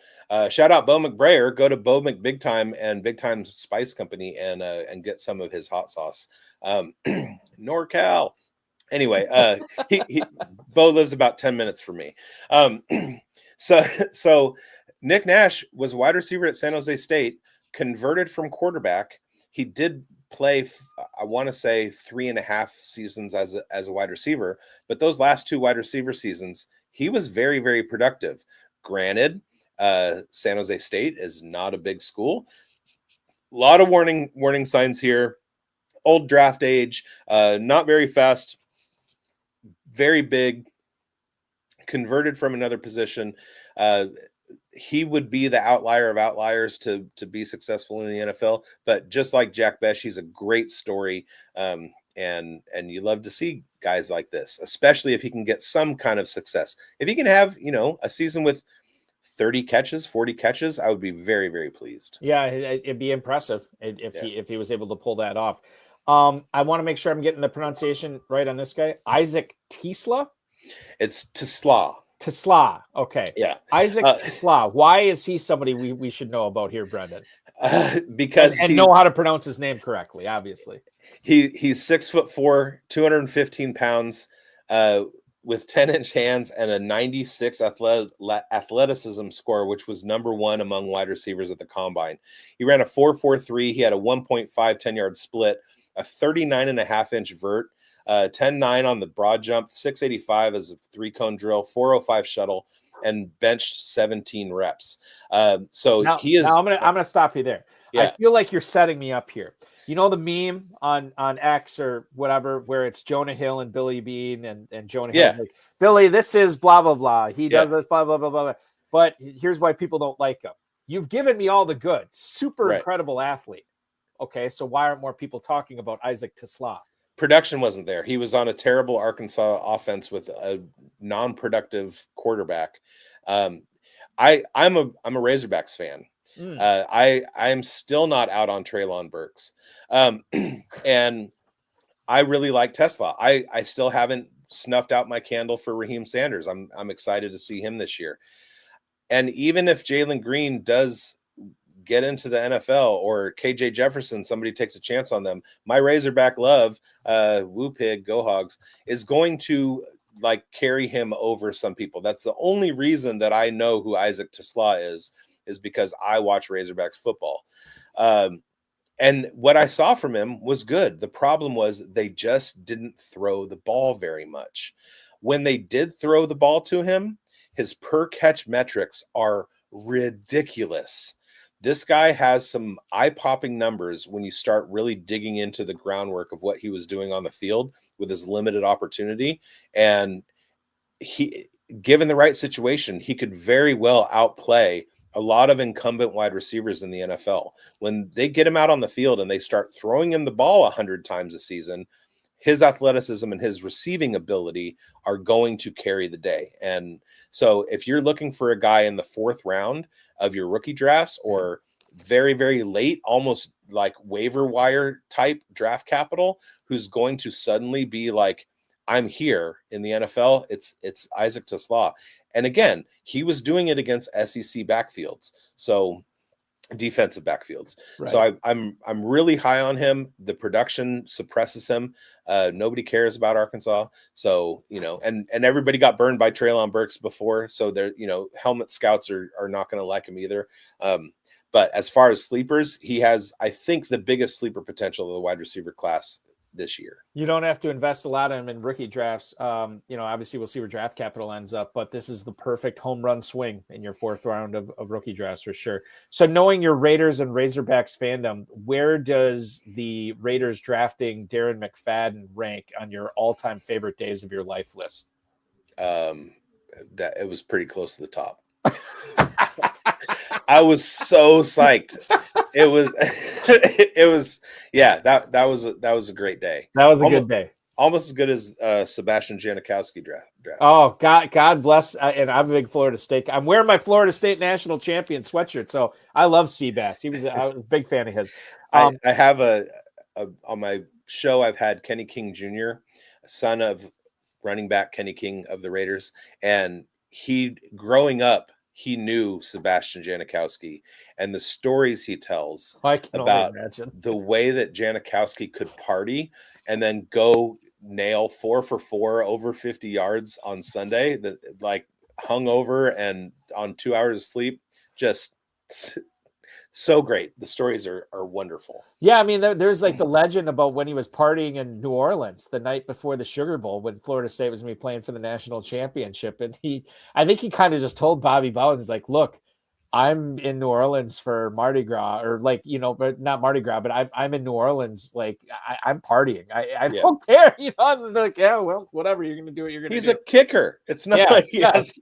Shout out Bo McBrayer. Go to Bo McBig Time and Big Time Spice Company and get some of his hot sauce. NorCal. Anyway, Bo lives about 10 minutes from me. So Nick Nash was a wide receiver at San Jose State, converted from quarterback. He did play, I want to say 3.5 seasons as a wide receiver, but those last 2 wide receiver seasons, he was very, very productive. Granted, San Jose State is not a big school. A lot of warning signs here. Old draft age, not very fast, very big, converted from another position. He would be the outlier of outliers to be successful in the NFL. But just like Jack Bech, he's a great story. And you love to see guys like this, especially if he can get some kind of success. If he can have, a season with 30 catches, 40 catches, I would be very, very pleased. Yeah, it'd be impressive if he was able to pull that off. I want to make sure I'm getting the pronunciation right on this guy. Isaac Teslaa? It's Teslaa. Teslaa. Okay. Yeah. Isaac Teslaa. Why is he somebody we should know about here, Brendon? Because and know how to pronounce his name correctly, obviously. He's 6'4", 215 pounds, with 10-inch hands and a 96 athleticism score, which was number 1 among wide receivers at the combine. He ran a 4.43. He had a 1.5 10-yard split, a 39.5-inch vert, 10.9 on the broad jump, 685 as a 3-cone drill, 405 shuttle, and benched 17 reps. So now, he is. Now I'm gonna stop you there. Yeah. I feel like you're setting me up here. You know the meme on X or whatever where it's Jonah Hill and Billy Bean and Jonah Hill like, Billy, this is blah blah blah. He does this blah blah blah blah. But here's why people don't like him. You've given me all the good, super incredible athlete. Okay, so why aren't more people talking about Isaac Teslaa? Production wasn't there. He was on a terrible Arkansas offense with a non-productive quarterback. I'm a Razorbacks fan. I am still not out on Treylon Burks. And I really like Teslaa. I still haven't snuffed out my candle for Raheem Sanders. I'm excited to see him this year. And even if Jalen Green does get into the NFL or KJ Jefferson, somebody takes a chance on them, my Razorback love, Woo Pig, Go Hogs, is going to like carry him over some people. That's the only reason that I know who Isaac Teslaa is because I watch Razorbacks football. And what I saw from him was good. The problem was they just didn't throw the ball very much. When they did throw the ball to him, his per catch metrics are ridiculous. This guy has some eye-popping numbers when you start really digging into the groundwork of what he was doing on the field with his limited opportunity. And he, given the right situation, he could very well outplay a lot of incumbent wide receivers in the NFL. When they get him out on the field and they start throwing him the ball 100 times a season, his athleticism and his receiving ability are going to carry the day. And so if you're looking for a guy in the 4th round of your rookie drafts or very, very late, almost like waiver wire type draft capital, who's going to suddenly be like, I'm here in the NFL, it's Isaac Teslaa. And again, he was doing it against SEC backfields. So defensive backfields. Right. So I'm really high on him. The production suppresses him. Nobody cares about Arkansas. So, and everybody got burned by Treylon Burks before. So they're, helmet scouts are not going to like him either. But as far as sleepers, he has, I think, the biggest sleeper potential of the wide receiver class this year. You don't have to invest a lot in him in rookie drafts. Obviously we'll see where draft capital ends up, but this is the perfect home run swing in your 4th round of rookie drafts for sure. So knowing your Raiders and Razorbacks fandom, where does the Raiders drafting Darren McFadden rank on your all-time favorite days of your life list? That it was pretty close to the top. I was so psyched. It was, yeah, that was a great day. That was a good day. Almost as good as Sebastian Janikowski draft. Oh, God bless. And I'm a big Florida State. I'm wearing my Florida State national champion sweatshirt. So I love Seabass. I was a big fan of his. I have on my show, I've had Kenny King Jr., son of running back Kenny King of the Raiders. And growing up, he knew Sebastian Janikowski, and the stories he tells about the way that Janikowski could party and then go nail 4 for 4 over 50 yards on Sunday, that like hungover and on 2 hours of sleep, just so great. The stories are wonderful. Yeah, I mean, there's like the legend about when he was partying in New Orleans the night before the Sugar Bowl when Florida State was going to be playing for the national championship. And I think he kind of just told Bobby Bowens, like, look, I'm in New Orleans for Mardi Gras, or like, but not Mardi Gras, but I'm in New Orleans. Like I'm partying. I don't care. I'm like, yeah, well, whatever you're going to do, what you're going to do. He's a kicker. It's not like he has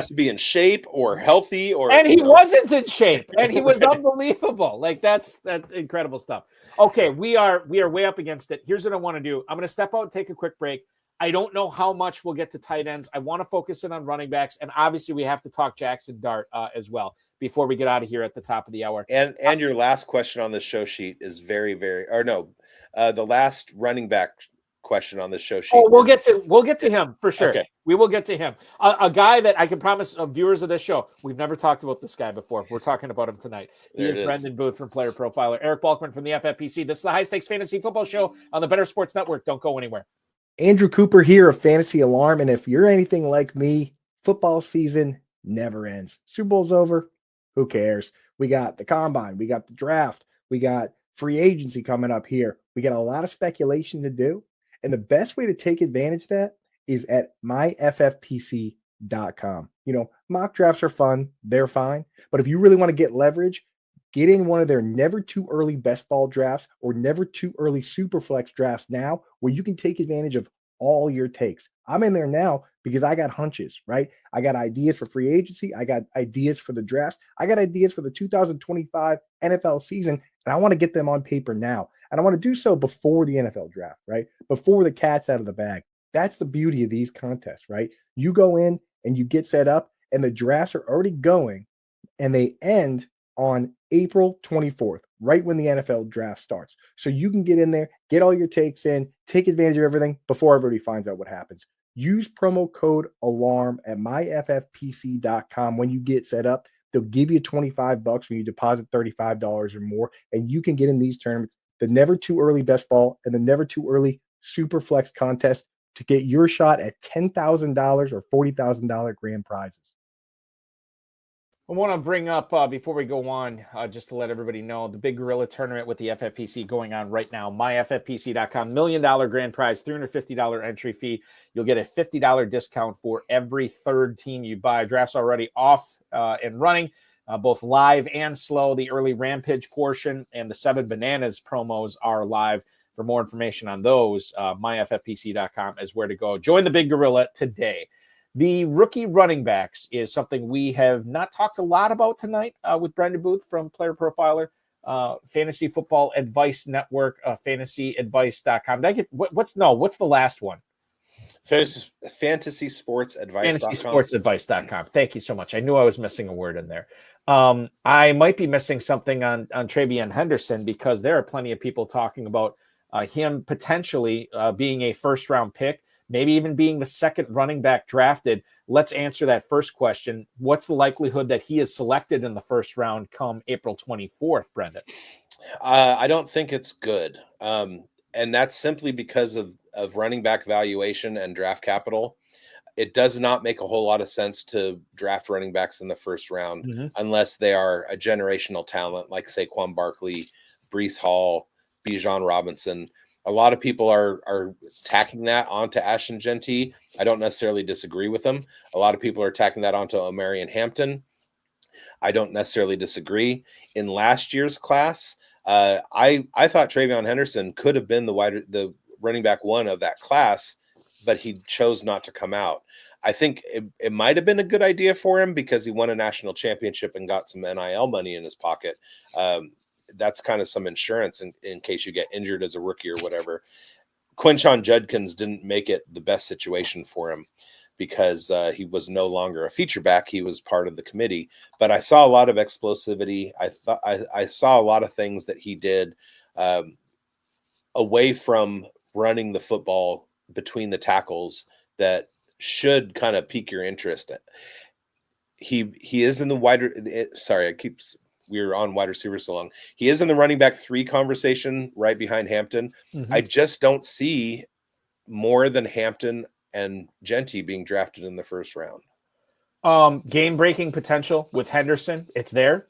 to be in shape or healthy and he wasn't in shape and he was unbelievable. Like that's incredible stuff. Okay. We are way up against it. Here's what I want to do. I'm going to step out and take a quick break. I don't know how much we'll get to tight ends. I want to focus in on running backs. And obviously we have to talk Jaxon Dart as well before we get out of here at the top of the hour. And your last question on the show sheet is very, very, the last running back question on the show sheet. Oh, we'll get to him for sure. Okay. We will get to him. A guy that I can promise viewers of this show, we've never talked about this guy before. We're talking about him tonight. He is Brendon Booth from Player Profiler. Eric Balkman from the FFPC. This is the High Stakes Fantasy Football Show on the Better Sports Network. Don't go anywhere. Andrew Cooper here of Fantasy Alarm. And if you're anything like me, football season never ends. Super Bowl's over. Who cares? We got the combine. We got the draft. We got free agency coming up here. We got a lot of speculation to do. And the best way to take advantage of that is at myffpc.com. Mock drafts are fun. They're fine. But if you really want to get leverage, Get in one of their never too early best ball drafts or never too early super flex drafts now, where you can take advantage of all your takes. I'm in there now because I got hunches, right? I got ideas for free agency. I got ideas for the drafts. I got ideas for the 2025 NFL season, and I want to get them on paper now. And I want to do so before the NFL draft, right? Before the cat's out of the bag. That's the beauty of these contests, right? You go in and you get set up, and the drafts are already going, and they end on April 24th, right when the NFL draft starts. So you can get in there, get all your takes in, take advantage of everything before everybody finds out what happens. Use promo code ALARM at myffpc.com when you get set up. They'll give you $25 when you deposit $35 or more, and you can get in these tournaments, the never too early best ball and the never too early super flex contest, to get your shot at $10,000 or $40,000 grand prizes. I want to bring up, before we go on, just to let everybody know, the Big Gorilla Tournament with the FFPC going on right now. MyFFPC.com, $1 million grand prize, $350 entry fee. You'll get a $50 discount for every third team you buy. Draft's already off and running, both live and slow. The early Rampage portion and the 7 Bananas promos are live. For more information on those, myffpc.com is where to go. Join the Big Gorilla today. The rookie running backs is something we have not talked a lot about tonight with Brendon Booth from Player Profiler, Fantasy Football Advice Network, fantasyadvice.com. Did I get what's the last one? Fantasy Sports Advice.com. FantasySportsAdvice.com. Thank you so much. I knew I was missing a word in there. I might be missing something on TreVeyon Henderson, because there are plenty of people talking about him potentially being a first-round pick, maybe even being the second running back drafted. Let's answer that first question. What's the likelihood that he is selected in the first round come April 24th, Brendon? I don't think it's good. And that's simply because of running back valuation and draft capital. It does not make a whole lot of sense to draft running backs in the first round unless they are a generational talent like Saquon Barkley, Breece Hall, Bijan Robinson. A lot of people are tacking that onto Ashton Genty. I don't necessarily disagree with them. A lot of people are tacking that onto Omarion Hampton. I don't necessarily disagree. In last year's class, I thought TreVeyon Henderson could have been the running back one of that class, but he chose not to come out. I think it might have been a good idea for him because he won a national championship and got some NIL money in his pocket. That's kind of some insurance in case you get injured as a rookie or whatever. Quinshon Judkins didn't make it the best situation for him because he was no longer a feature back. He was part of the committee, but I saw a lot of explosivity. I saw a lot of things that he did away from running the football between the tackles that should kind of pique your interest. He is in the we're on wide receiver so long. He is in the running back 3 conversation right behind Hampton. I just don't see more than Hampton and Genty being drafted in the first round. Game-breaking potential with Henderson. It's there.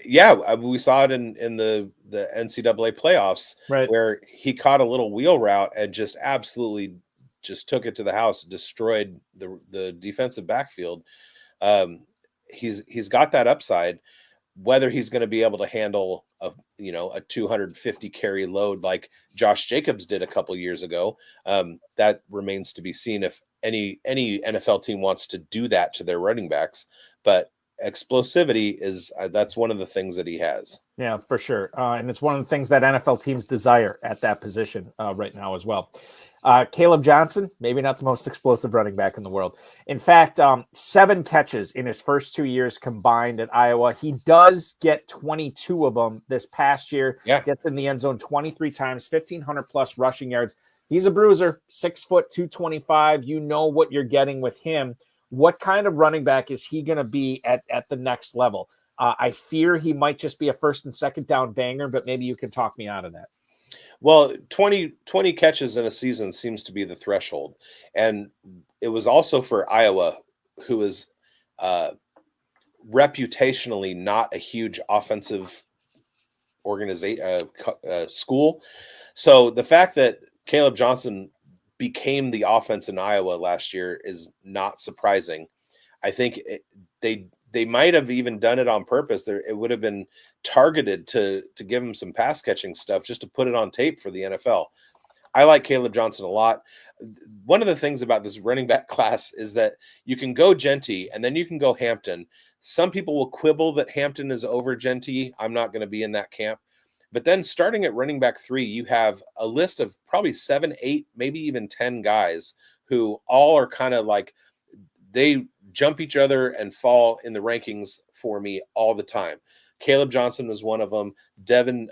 Yeah, we saw it in the NCAA playoffs, right, where he caught a little wheel route and just absolutely just took it to the house, destroyed the defensive backfield. He's got that upside. Whether he's going to be able to handle a 250 carry load like Josh Jacobs did a couple years ago, that remains to be seen if any NFL team wants to do that to their running backs. But explosivity that's one of the things that he has. Yeah, for sure. And it's one of the things that NFL teams desire at that position right now as well. Kaleb Johnson, maybe not the most explosive running back in the world. In fact, 7 catches in his first 2 years combined at Iowa. He does get 22 of them this past year. Yeah. Gets in the end zone 23 times, 1,500 plus rushing yards. He's a bruiser, 6 foot, 225. You know what you're getting with him. What kind of running back is he going to be at the next level? I fear he might just be a first and second down banger, but maybe you can talk me out of that. Well, 20 catches in a season seems to be the threshold. And it was also for Iowa, who is reputationally not a huge offensive organization school. So the fact that Kaleb Johnson became the offense in Iowa last year is not surprising. I think they they might have even done it on purpose. It would have been targeted to give him some pass catching stuff just to put it on tape for the NFL. I like Kaleb Johnson a lot. One of the things about this running back class is that you can go Genty and then you can go Hampton. Some people will quibble that Hampton is over Genty. I'm not going to be in that camp. But then starting at running back 3, you have a list of probably 7, 8, maybe even 10 guys who all are kind of like, they jump each other and fall in the rankings for me all the time. Kaleb Johnson was one of them. Devin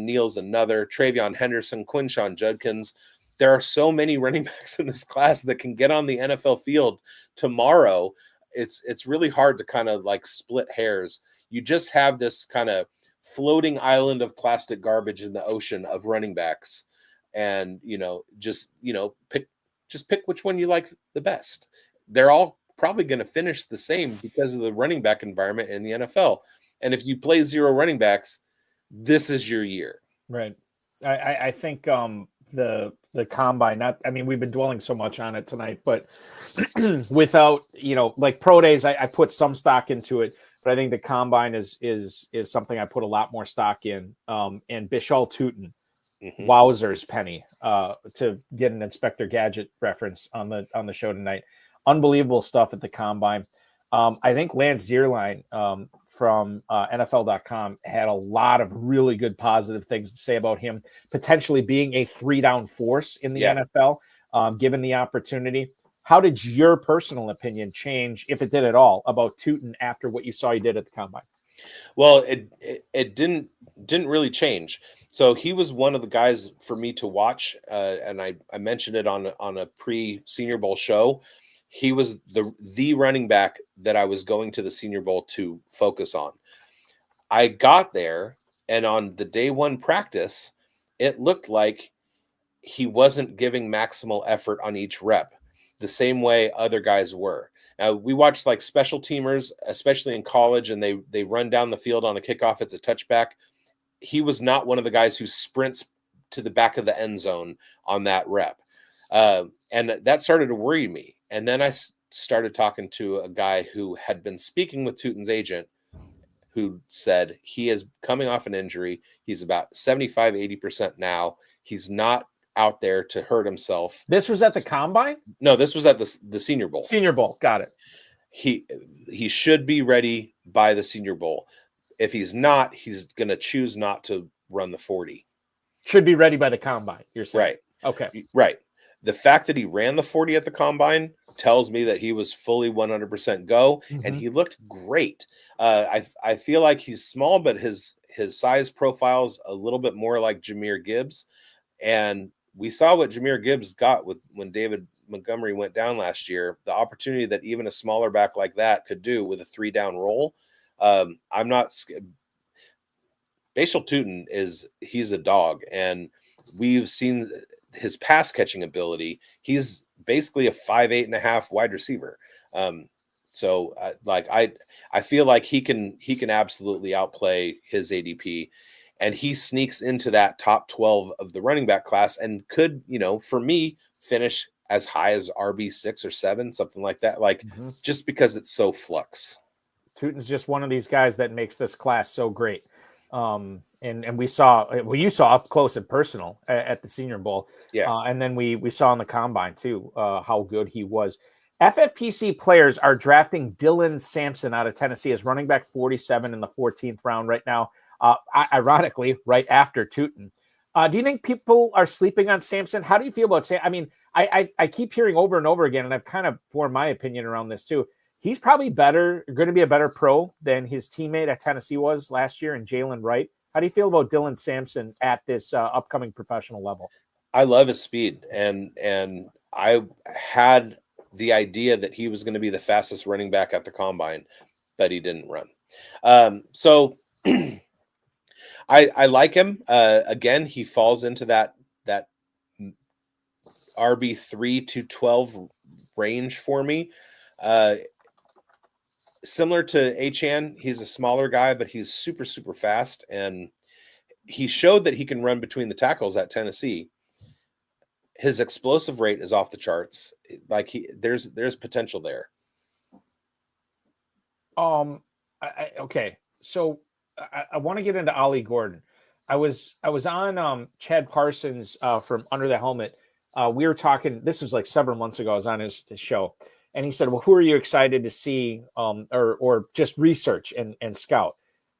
Neal's another. TreVeyon Henderson, Quinshon Judkins. There are so many running backs in this class that can get on the NFL field tomorrow. It's really hard to kind of like split hairs. You just have this kind of floating island of plastic garbage in the ocean of running backs, and just pick which one you like the best. They're all probably going to finish the same because of the running back environment in the NFL. And if you play 0 running backs, this is your year. Right. I think the combine, we've been dwelling so much on it tonight, but without, like pro days, I put some stock into it, but I think the combine is something I put a lot more stock in. And Bhayshul Tuten, wowzers penny, to get an Inspector Gadget reference on the show tonight. Unbelievable stuff at the combine. I think Lance Zierlein from NFL.com had a lot of really good positive things to say about him potentially being a 3-down force in the NFL, given the opportunity. How did your personal opinion change, if it did at all, about Tuten after what you saw he did at the combine? Well, it didn't really change. So he was one of the guys for me to watch, and I mentioned it on a pre-Senior Bowl show. He was the running back that I was going to the Senior Bowl to focus on. I got there, and on the day 1 practice, it looked like he wasn't giving maximal effort on each rep the same way other guys were. Now, we watched like special teamers, especially in college, and they run down the field on a kickoff. It's a touchback. He was not one of the guys who sprints to the back of the end zone on that rep. And that started to worry me. And then I started talking to a guy who had been speaking with Tuten's agent, who said he is coming off an injury. He's about 75, 80% now. He's not out there to hurt himself. This was at the combine? No, this was at the Senior Bowl. Senior Bowl. Got it. He should be ready by the Senior Bowl. If he's not, he's going to choose not to run the 40. Should be ready by the combine, you're saying? Right. Okay. Right. The fact that he ran the 40 at the combine tells me that he was fully 100% go, and he looked great. I feel like he's small, but his size profile's a little bit more like Jahmyr Gibbs. And we saw what Jahmyr Gibbs got when David Montgomery went down last year, the opportunity that even a smaller back like that could do with a 3-down roll. I'm not Bhayshul Tuten he's a dog, and we've seen his pass catching ability. He's basically a 5'8.5" wide receiver. So I feel like he can absolutely outplay his ADP, and he sneaks into that top 12 of the running back class and could, for me, finish as high as RB6 or 7, something like that. Just because it's so flux. Tuten's just one of these guys that makes this class so great. And you saw up close and personal at the Senior Bowl. Yeah. And then we saw in the combine too, how good he was. FFPC players are drafting Dylan Sampson out of Tennessee as running back 47 in the 14th round right now. Ironically, right after Tuten. Do you think people are sleeping on Sampson? How do you feel about Sampson? I mean, I keep hearing over and over again, and I've kind of formed my opinion around this too. He's probably going to be a better pro than his teammate at Tennessee was last year in Jalen Wright. How do you feel about Dylan Sampson at this upcoming professional level? I love his speed, and I had the idea that he was going to be the fastest running back at the combine, but he didn't run. So I like him. Again, he falls into that RB3 to 12 range for me. Similar to Achane, he's a smaller guy, but he's super, super fast. And he showed that he can run between the tackles at Tennessee. His explosive rate is off the charts. There's potential there. Okay. So I want to get into Ollie Gordon. I was on Chad Parsons from Under the Helmet. We were talking. This was like several months ago. I was on his show, and he said, "Well, who are you excited to see, or just research and scout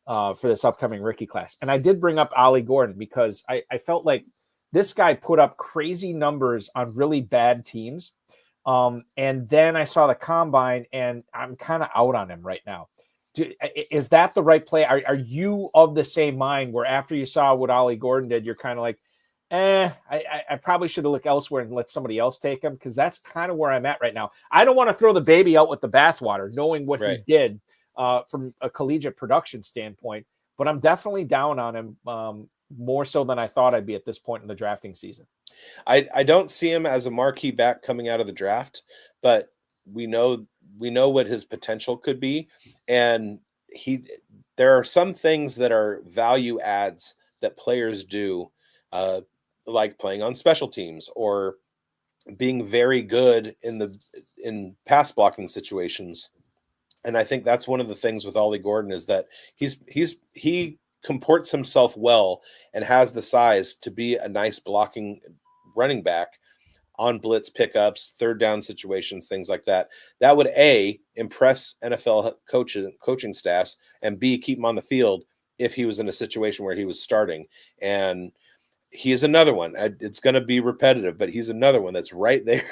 for this upcoming rookie class?" And I did bring up Ollie Gordon because I felt like this guy put up crazy numbers on really bad teams. And then I saw the combine, and I'm kind of out on him right now. Is that the right play? Are you of the same mind where after you saw what Ollie Gordon did, you're kind of like, I probably should have looked elsewhere and let somebody else take him? Because that's kind of where I'm at right now. I don't want to throw the baby out with the bathwater, knowing what he did from a collegiate production standpoint, but I'm definitely down on him more so than I thought I'd be at this point in the drafting season. I don't see him as a marquee back coming out of the draft, but we know what his potential could be. And there are some things that are value adds that players do, like playing on special teams or being very good in pass blocking situations. And I think that's one of the things with Ollie Gordon is that he comports himself well and has the size to be a nice blocking running back on blitz pickups, third down situations, things like that. That would A, impress NFL coaching staffs, and B, keep him on the field if he was in a situation where he was starting. And he is another one. It's going to be repetitive, but he's another one that's right there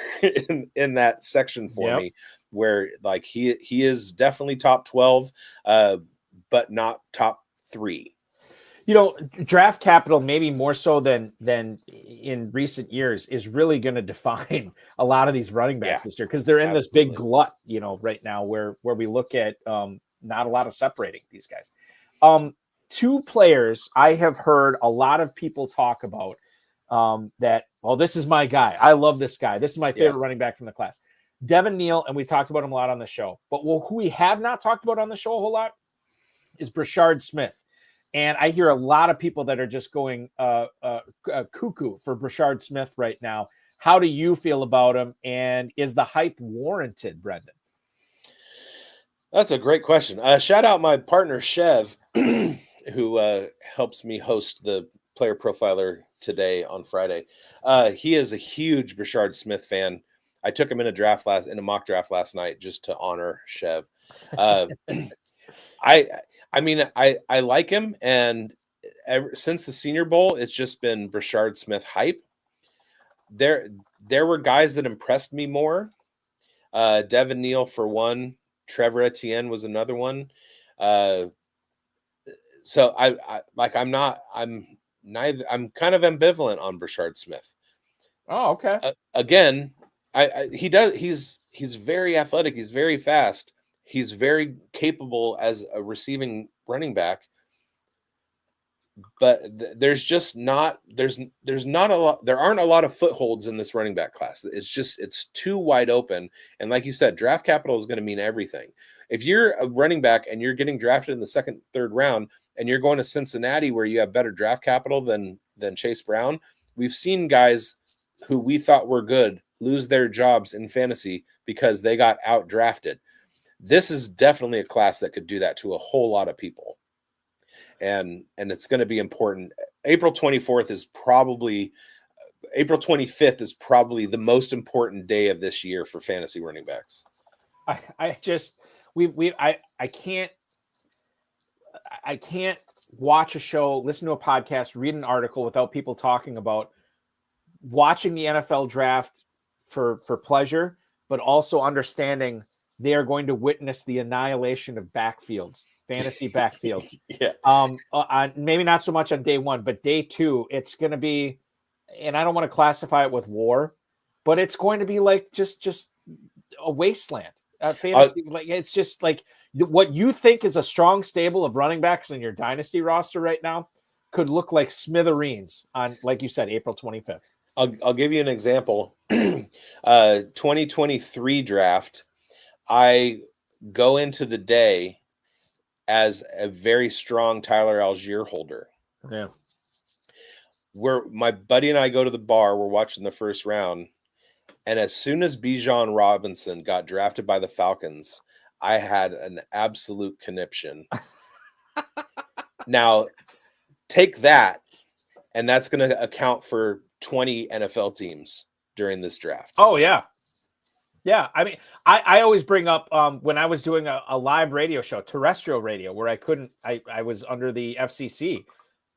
in that section for me, where like he is definitely top 12, but not top 3. You know, draft capital, maybe more so than in recent years, is really going to define a lot of these running backs this year, because they're in this big glut, you know, right now where we look at not a lot of separating these guys. Two players I have heard a lot of people talk about that, well, this is my guy. I love this guy. This is my favorite running back from the class. Devin Neal, and we talked about him a lot on the show. But who we have not talked about on the show a whole lot is Brashard Smith. And I hear a lot of people that are just going cuckoo for Brashard Smith right now. How do you feel about him? And is the hype warranted, Brendon? That's a great question. Shout out my partner, Chev, who helps me host the Player Profiler today on Friday. He is a huge Brashard Smith fan. I took him in a mock draft last night just to honor Chev. I mean, I like him, and since the Senior Bowl, it's just been Brashard Smith hype. There were guys that impressed me more. Devin Neal for one, Trevor Etienne was another one. So I'm kind of ambivalent on Brashard Smith. Oh, okay. Again, he's very athletic. He's very fast. He's very capable as a receiving running back, but there's not a lot. There aren't a lot of footholds in this running back class. It's too wide open. And like you said, draft capital is going to mean everything. If you're a running back and you're getting drafted in the second, third round, and you're going to Cincinnati where you have better draft capital than Chase Brown, we've seen guys who we thought were good lose their jobs in fantasy because they got out drafted. This is definitely a class that could do that to a whole lot of people. And it's going to be important. April 25th is probably the most important day of this year for fantasy running backs. I can't watch a show, listen to a podcast, read an article without people talking about watching the NFL draft for pleasure, but also understanding they are going to witness the annihilation of backfields, fantasy backfields. Maybe not so much on day one, but day two, it's going to be, and I don't want to classify it with war, but it's going to be like just a wasteland. Fantasy, like it's just like what you think is a strong stable of running backs in your dynasty roster right now could look like smithereens on, like you said, April 25th. I'll give you an example. 2023 draft. I go into the day as a very strong Tyler Algier holder. Yeah. Where my buddy and I go to the bar, we're watching the first round. And as soon as Bijan Robinson got drafted by the Falcons, I had an absolute conniption. Now, take that, and that's going to account for 20 NFL teams during this draft. Oh, yeah. Yeah. I mean, I always bring up when I was doing a live radio show, terrestrial radio, where I was under the FCC.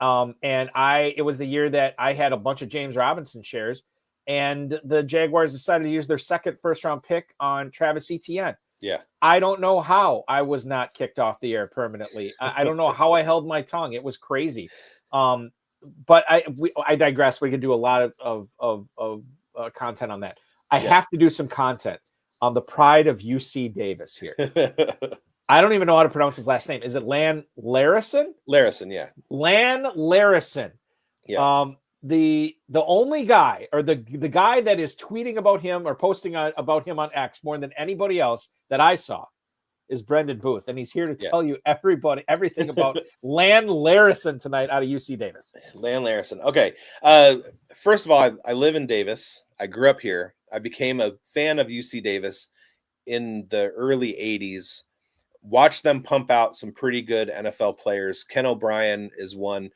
And it was the year that I had a bunch of James Robinson shares, and the Jaguars decided to use their second first-round pick on Travis Etienne. Yeah. I don't know how I was not kicked off the air permanently. I don't know how I held my tongue. It was crazy. But I digress. We could do a lot of content on that. I have to do some content on the pride of UC Davis here. I don't even know how to pronounce his last name. Is it Lan Larison? Larison, yeah. Lan Larison. Yeah. The only guy, or the guy that is tweeting about him or posting about him on X more than anybody else that I saw, is Brendon Booth, and he's here to tell you everything about Lan Larison tonight out of UC Davis. Lan Larison. Okay. First of all, I live in Davis. I grew up here. I became a fan of UC Davis in the early 80s. Watched them pump out some pretty good NFL players. Ken O'Brien is one,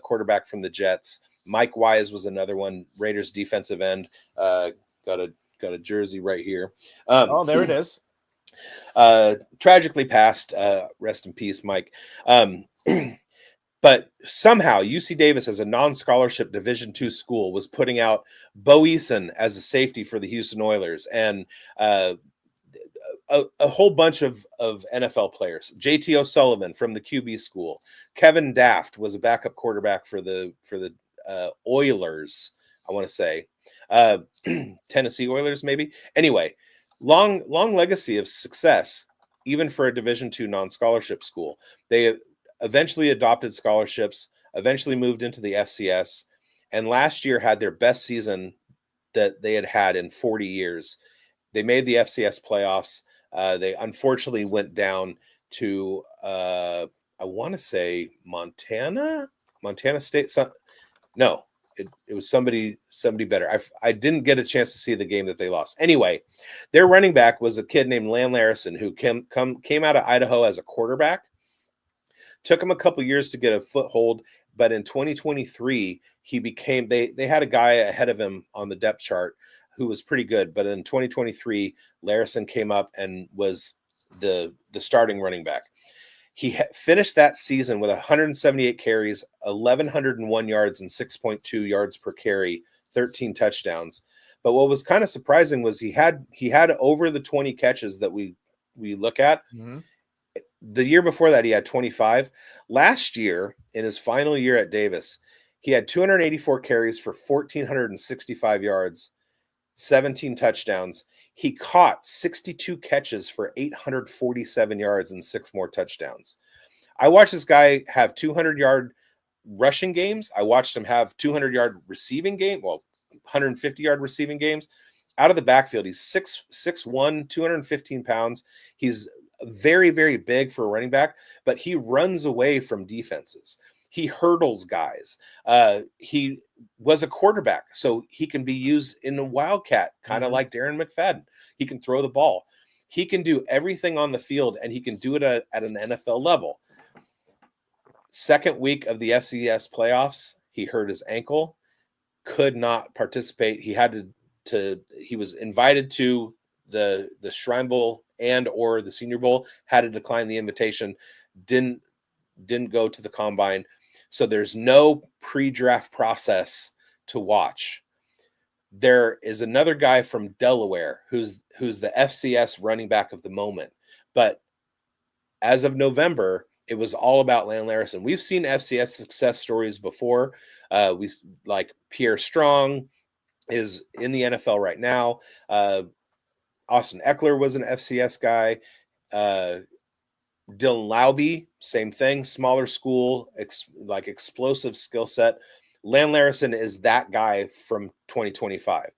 quarterback from the Jets. Mike Wise was another one, Raiders defensive end. Got a jersey right here. There it is. Tragically passed. Rest in peace, Mike. But somehow UC Davis, as a non-scholarship Division II school, was putting out Bo Eason as a safety for the Houston Oilers, and a whole bunch of NFL players. JT O'Sullivan from the QB school. Kevin Daft was a backup quarterback for the Oilers, I want to say. Tennessee Oilers, maybe. Anyway, long legacy of success, even for a Division II non-scholarship school. They eventually adopted scholarships, eventually moved into the FCS, and last year had their best season that they had in 40 years. They made the FCS playoffs. They unfortunately went down to, I want to say Montana State. No, it was somebody better. I didn't get a chance to see the game that they lost. Anyway, their running back was a kid named Lan Larison, who came out of Idaho as a quarterback. Took him a couple years to get a foothold, but in 2023, he became, they had a guy ahead of him on the depth chart who was pretty good. But in 2023, Larison came up and was the starting running back. He finished that season with 178 carries, 1,101 yards, and 6.2 yards per carry, 13 touchdowns. But what was kind of surprising was he had over the 20 catches that we look at. Mm-hmm. The year before that, he had 25. Last year, in his final year at Davis, he had 284 carries for 1,465 yards, 17 touchdowns. He caught 62 catches for 847 yards and 6 more touchdowns. I watched this guy have 200-yard rushing games. I watched him have 200-yard receiving game, 150-yard receiving games. Out of the backfield, he's 6'1", 215 pounds. He's very, very big for a running back, but he runs away from defenses. He hurdles guys. He was a quarterback, so he can be used in a wildcat, kind of like Darren McFadden. He can throw the ball. He can do everything on the field, and he can do it at an NFL level. Second week of the FCS playoffs, he hurt his ankle, could not participate. He had to he was invited to the Shrine Bowl or the Senior Bowl, had to decline the invitation, didn't go to the combine. So there's no pre-draft process to watch. There is another guy from Delaware who's the FCS running back of the moment. But as of November, it was all about Lan Larison. We've seen FCS success stories before. We like Pierre Strong is in the NFL right now. Austin Eckler was an FCS guy. Dylan Laube, same thing, smaller school, explosive skill set. Lan Larison is that guy from 2025.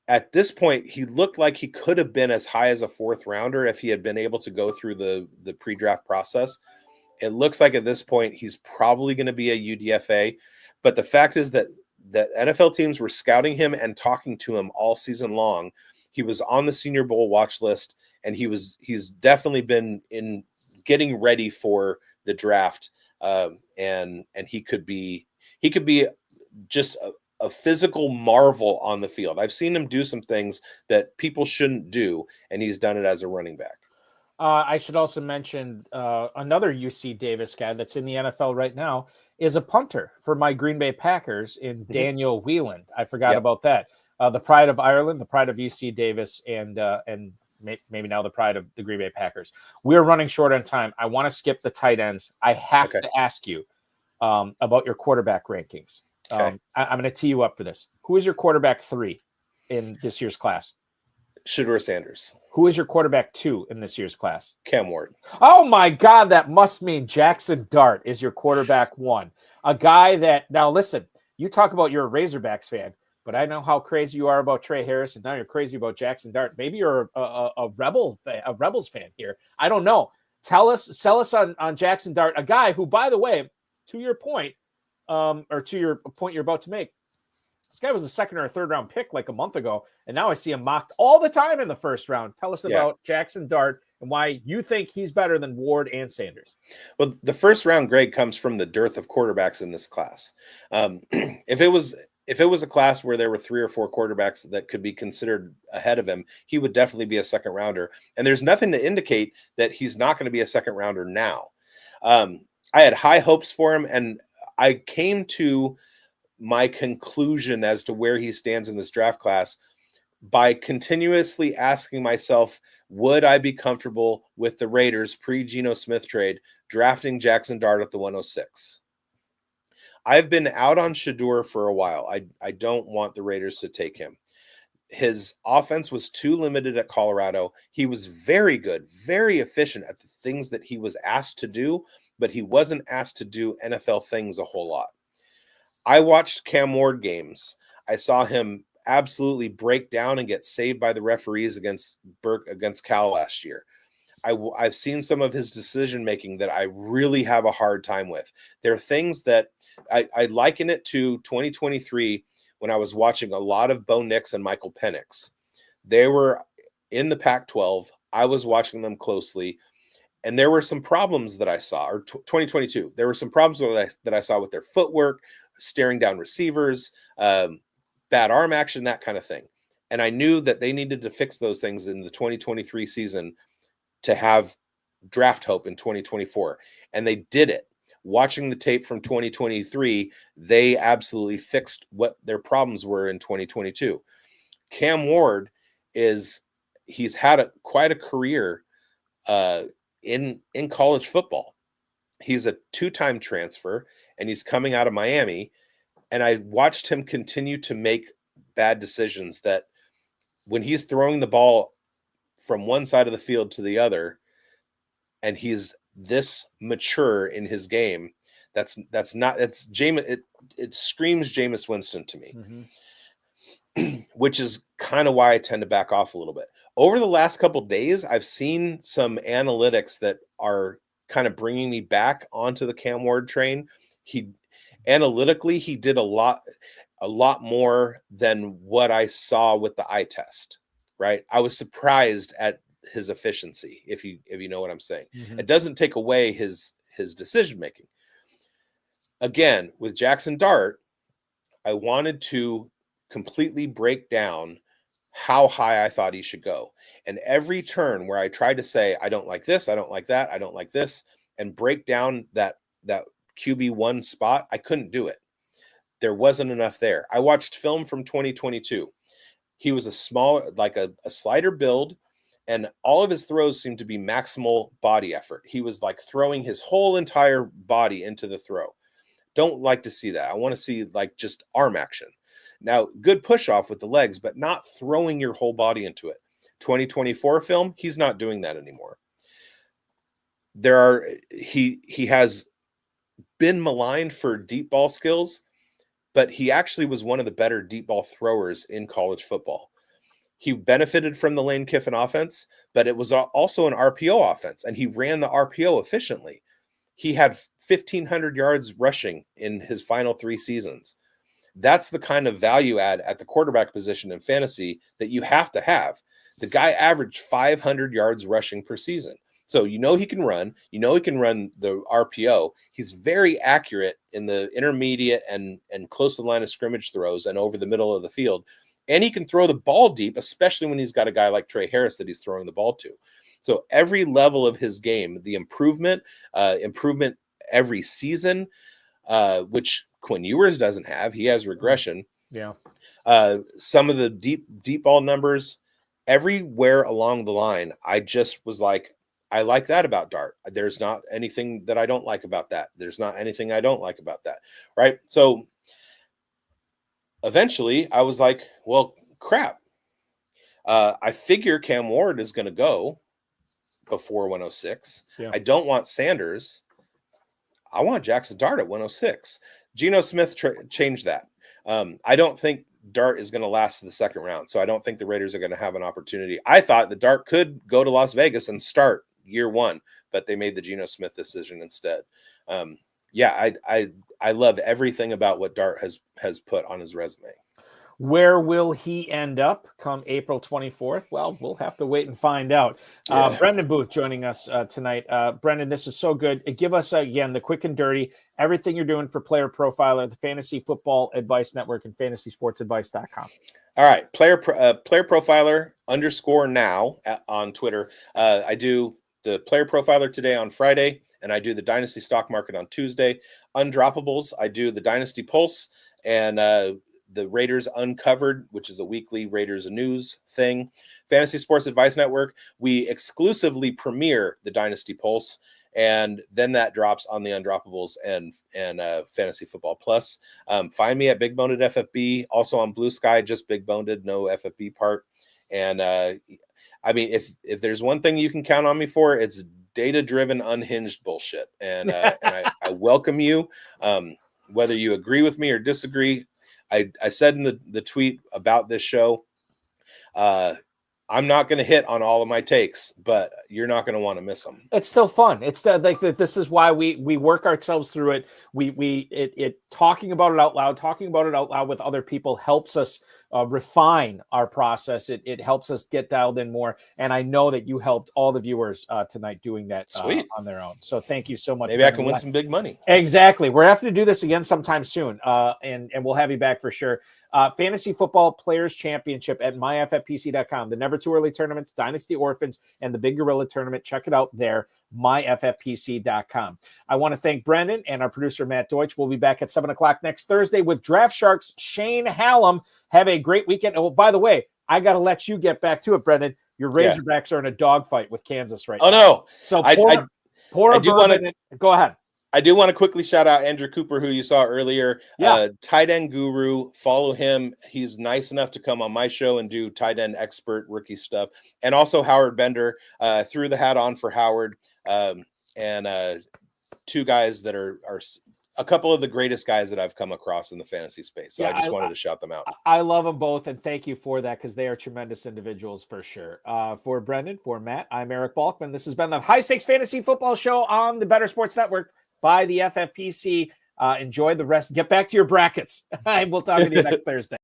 At this point, he looked like he could have been as high as a 4th rounder if he had been able to go through the pre-draft process. It looks like at this point, he's probably going to be a UDFA. But the fact is that NFL teams were scouting him and talking to him all season long. He was on the Senior Bowl watch list, and he's definitely been in getting ready for the draft. And he could be just a physical marvel on the field. I've seen him do some things that people shouldn't do, and he's done it as a running back. I should also mention another UC Davis guy that's in the NFL right now is a punter for my Green Bay Packers in Daniel Whelan. I forgot about that. The pride of Ireland, the pride of UC Davis, and maybe now the pride of the Green Bay Packers. We're running short on time. I want to skip the tight ends. I have to ask you about your quarterback rankings. I'm going to tee you up for this. Who is your quarterback 3 in this year's class? Shedeur Sanders. Who is your quarterback 2 in this year's class? Cam Ward. Oh my God, that must mean Jaxon Dart is your quarterback 1. A guy that, now listen, you talk about you're a Razorbacks fan, but I know how crazy you are about Tre Harris, and now you're crazy about Jaxon Dart. Maybe you're a Rebels fan here. I don't know. Sell us on Jaxon Dart, a guy who, by the way, to your point, or to your point you're about to make, this guy was a 2nd or 3rd round pick like a month ago, and now I see him mocked all the time in the 1st round. Tell us about Jaxon Dart and why you think he's better than Ward and Sanders. Well, the 1st round grade comes from the dearth of quarterbacks in this class. If it was a class where there were 3 or 4 quarterbacks that could be considered ahead of him, he would definitely be a 2nd rounder. And there's nothing to indicate that he's not going to be a 2nd rounder now. I had high hopes for him, and I came to my conclusion as to where he stands in this draft class by continuously asking myself, would I be comfortable with the Raiders pre-Geno Smith trade drafting Jaxon Dart at the 106? I've been out on Shedeur for a while. I don't want the Raiders to take him. His offense was too limited at Colorado. He was very good, very efficient at the things that he was asked to do, but he wasn't asked to do NFL things a whole lot. I watched Cam Ward games. I saw him absolutely break down and get saved by the referees against Cal last year. I've seen some of his decision making that I really have a hard time with. There are things that I liken it to 2023 when I was watching a lot of Bo Nix and Michael Penix. They were in the Pac-12. I was watching them closely, and there were some problems that I saw. Or 2022, there were some problems that I saw with their footwork, staring down receivers, bad arm action, that kind of thing. And I knew that they needed to fix those things in the 2023 season to have draft hope in 2024. And they did it. Watching the tape from 2023, they absolutely fixed what their problems were in 2022. Cam Ward he's had quite a career in college football. He's a 2-time transfer, and he's coming out of Miami. And I watched him continue to make bad decisions that when he's throwing the ball from one side of the field to the other, and he's this mature in his game, it screams Jameis Winston to me, which is kind of why I tend to back off a little bit. Over the last couple of days, I've seen some analytics that are kind of bringing me back onto the Cam Ward train. Analytically, he did a lot more than what I saw with the eye test, right? I was surprised at his efficiency, if you know what I'm saying. It doesn't take away his decision making. Again, with Jaxon Dart, I wanted to completely break down how high I thought he should go. And every turn where I tried to say, I don't like this, I don't like that, I don't like this, and break down that QB1 spot, I couldn't do it. There wasn't enough there. I watched film from 2022. He was a slider build, and all of his throws seemed to be maximal body effort. He was like throwing his whole entire body into the throw. Don't like to see that. I want to see like just arm action. Now, good push off with the legs, but not throwing your whole body into it. 2024 film, he's not doing that anymore. He has been maligned for deep ball skills, but he actually was one of the better deep ball throwers in college football. He benefited from the Lane Kiffin offense, but it was also an RPO offense, and he ran the RPO efficiently. He had 1,500 yards rushing in his final 3 seasons. That's the kind of value add at the quarterback position in fantasy that you have to have. The guy averaged 500 yards rushing per season. So he can run. He can run the RPO. He's very accurate in the intermediate and close to the line of scrimmage throws and over the middle of the field. And he can throw the ball deep, especially when he's got a guy like Tre Harris that he's throwing the ball to. So every level of his game, the improvement every season, which Quinn Ewers doesn't have. He has regression. Yeah. Some of the deep ball numbers everywhere along the line, I just was like, I like that about Dart. There's not anything that I don't like about that. There's not anything I don't like about that. Right. So eventually I was like, well, crap. I figure Cam Ward is going to go before 106. Yeah. I don't want Sanders. I want Jaxon Dart at 106. Geno Smith changed that. I don't think Dart is going to last to the second round. So I don't think the Raiders are going to have an opportunity. I thought that Dart could go to Las Vegas and start year one, but they made the Geno Smith decision instead. I love everything about what Dart has put on his resume. Where will he end up come April 24th? Well, we'll have to wait and find out. Yeah. Brendon Booth joining us tonight. Brendon, this is so good. Give us, again, the quick and dirty, everything you're doing for Player Profiler, the Fantasy Football Advice Network, and FantasySportsAdvice.com. All right. Player Profiler _now on Twitter. I do the Player Profiler today on Friday, and I do the Dynasty Stock Market on Tuesday. Undroppables, I do the Dynasty Pulse, and the Raiders Uncovered, which is a weekly Raiders news thing. Fantasy Sports Advice Network, we exclusively premiere the Dynasty Pulse, and then that drops on the Undroppables and Fantasy Football Plus. Find me at Big Boned FFB, also on Blue Sky, just Big Boned, no FFB part. And I mean, if there's one thing you can count on me for, it's data-driven, unhinged bullshit. And I welcome you, whether you agree with me or disagree. I said in the tweet about this show, I'm not going to hit on all of my takes, but you're not going to want to miss them. It's still fun. It's like this is why we work ourselves through it. We talking about it out loud with other people helps us refine our process. It helps us get dialed in more. And I know that you helped all the viewers tonight doing that on their own. So thank you so much. Maybe I can win some big money. Exactly. We're having to do this again sometime soon. And we'll have you back for sure. Fantasy Football Players Championship at myffpc.com. The Never Too Early tournaments, Dynasty Orphans, and the Big Gorilla tournament. Check it out there, myffpc.com. I want to thank Brendon and our producer, Matt Deutsch. We'll be back at 7 o'clock next Thursday with Draft Sharks Shane Hallam. Have a great weekend. Oh, by the way, I got to let you get back to it, Brendon. Your Razorbacks are in a dogfight with Kansas right now. Oh, no. So go ahead. I do want to quickly shout out Andrew Cooper, who you saw earlier. Tight end guru. Follow him. He's nice enough to come on my show and do tight end expert rookie stuff. And also Howard Bender. Threw the hat on for Howard. And two guys that are a couple of the greatest guys that I've come across in the fantasy space. So I just wanted to shout them out. I love them both, and thank you for that because they are tremendous individuals for sure. For Brendon, for Matt, I'm Eric Balkman. This has been the High Stakes Fantasy Football Show on the Better Sports Network by the FFPC. Enjoy the rest. Get back to your brackets. We'll talk to you next Thursday.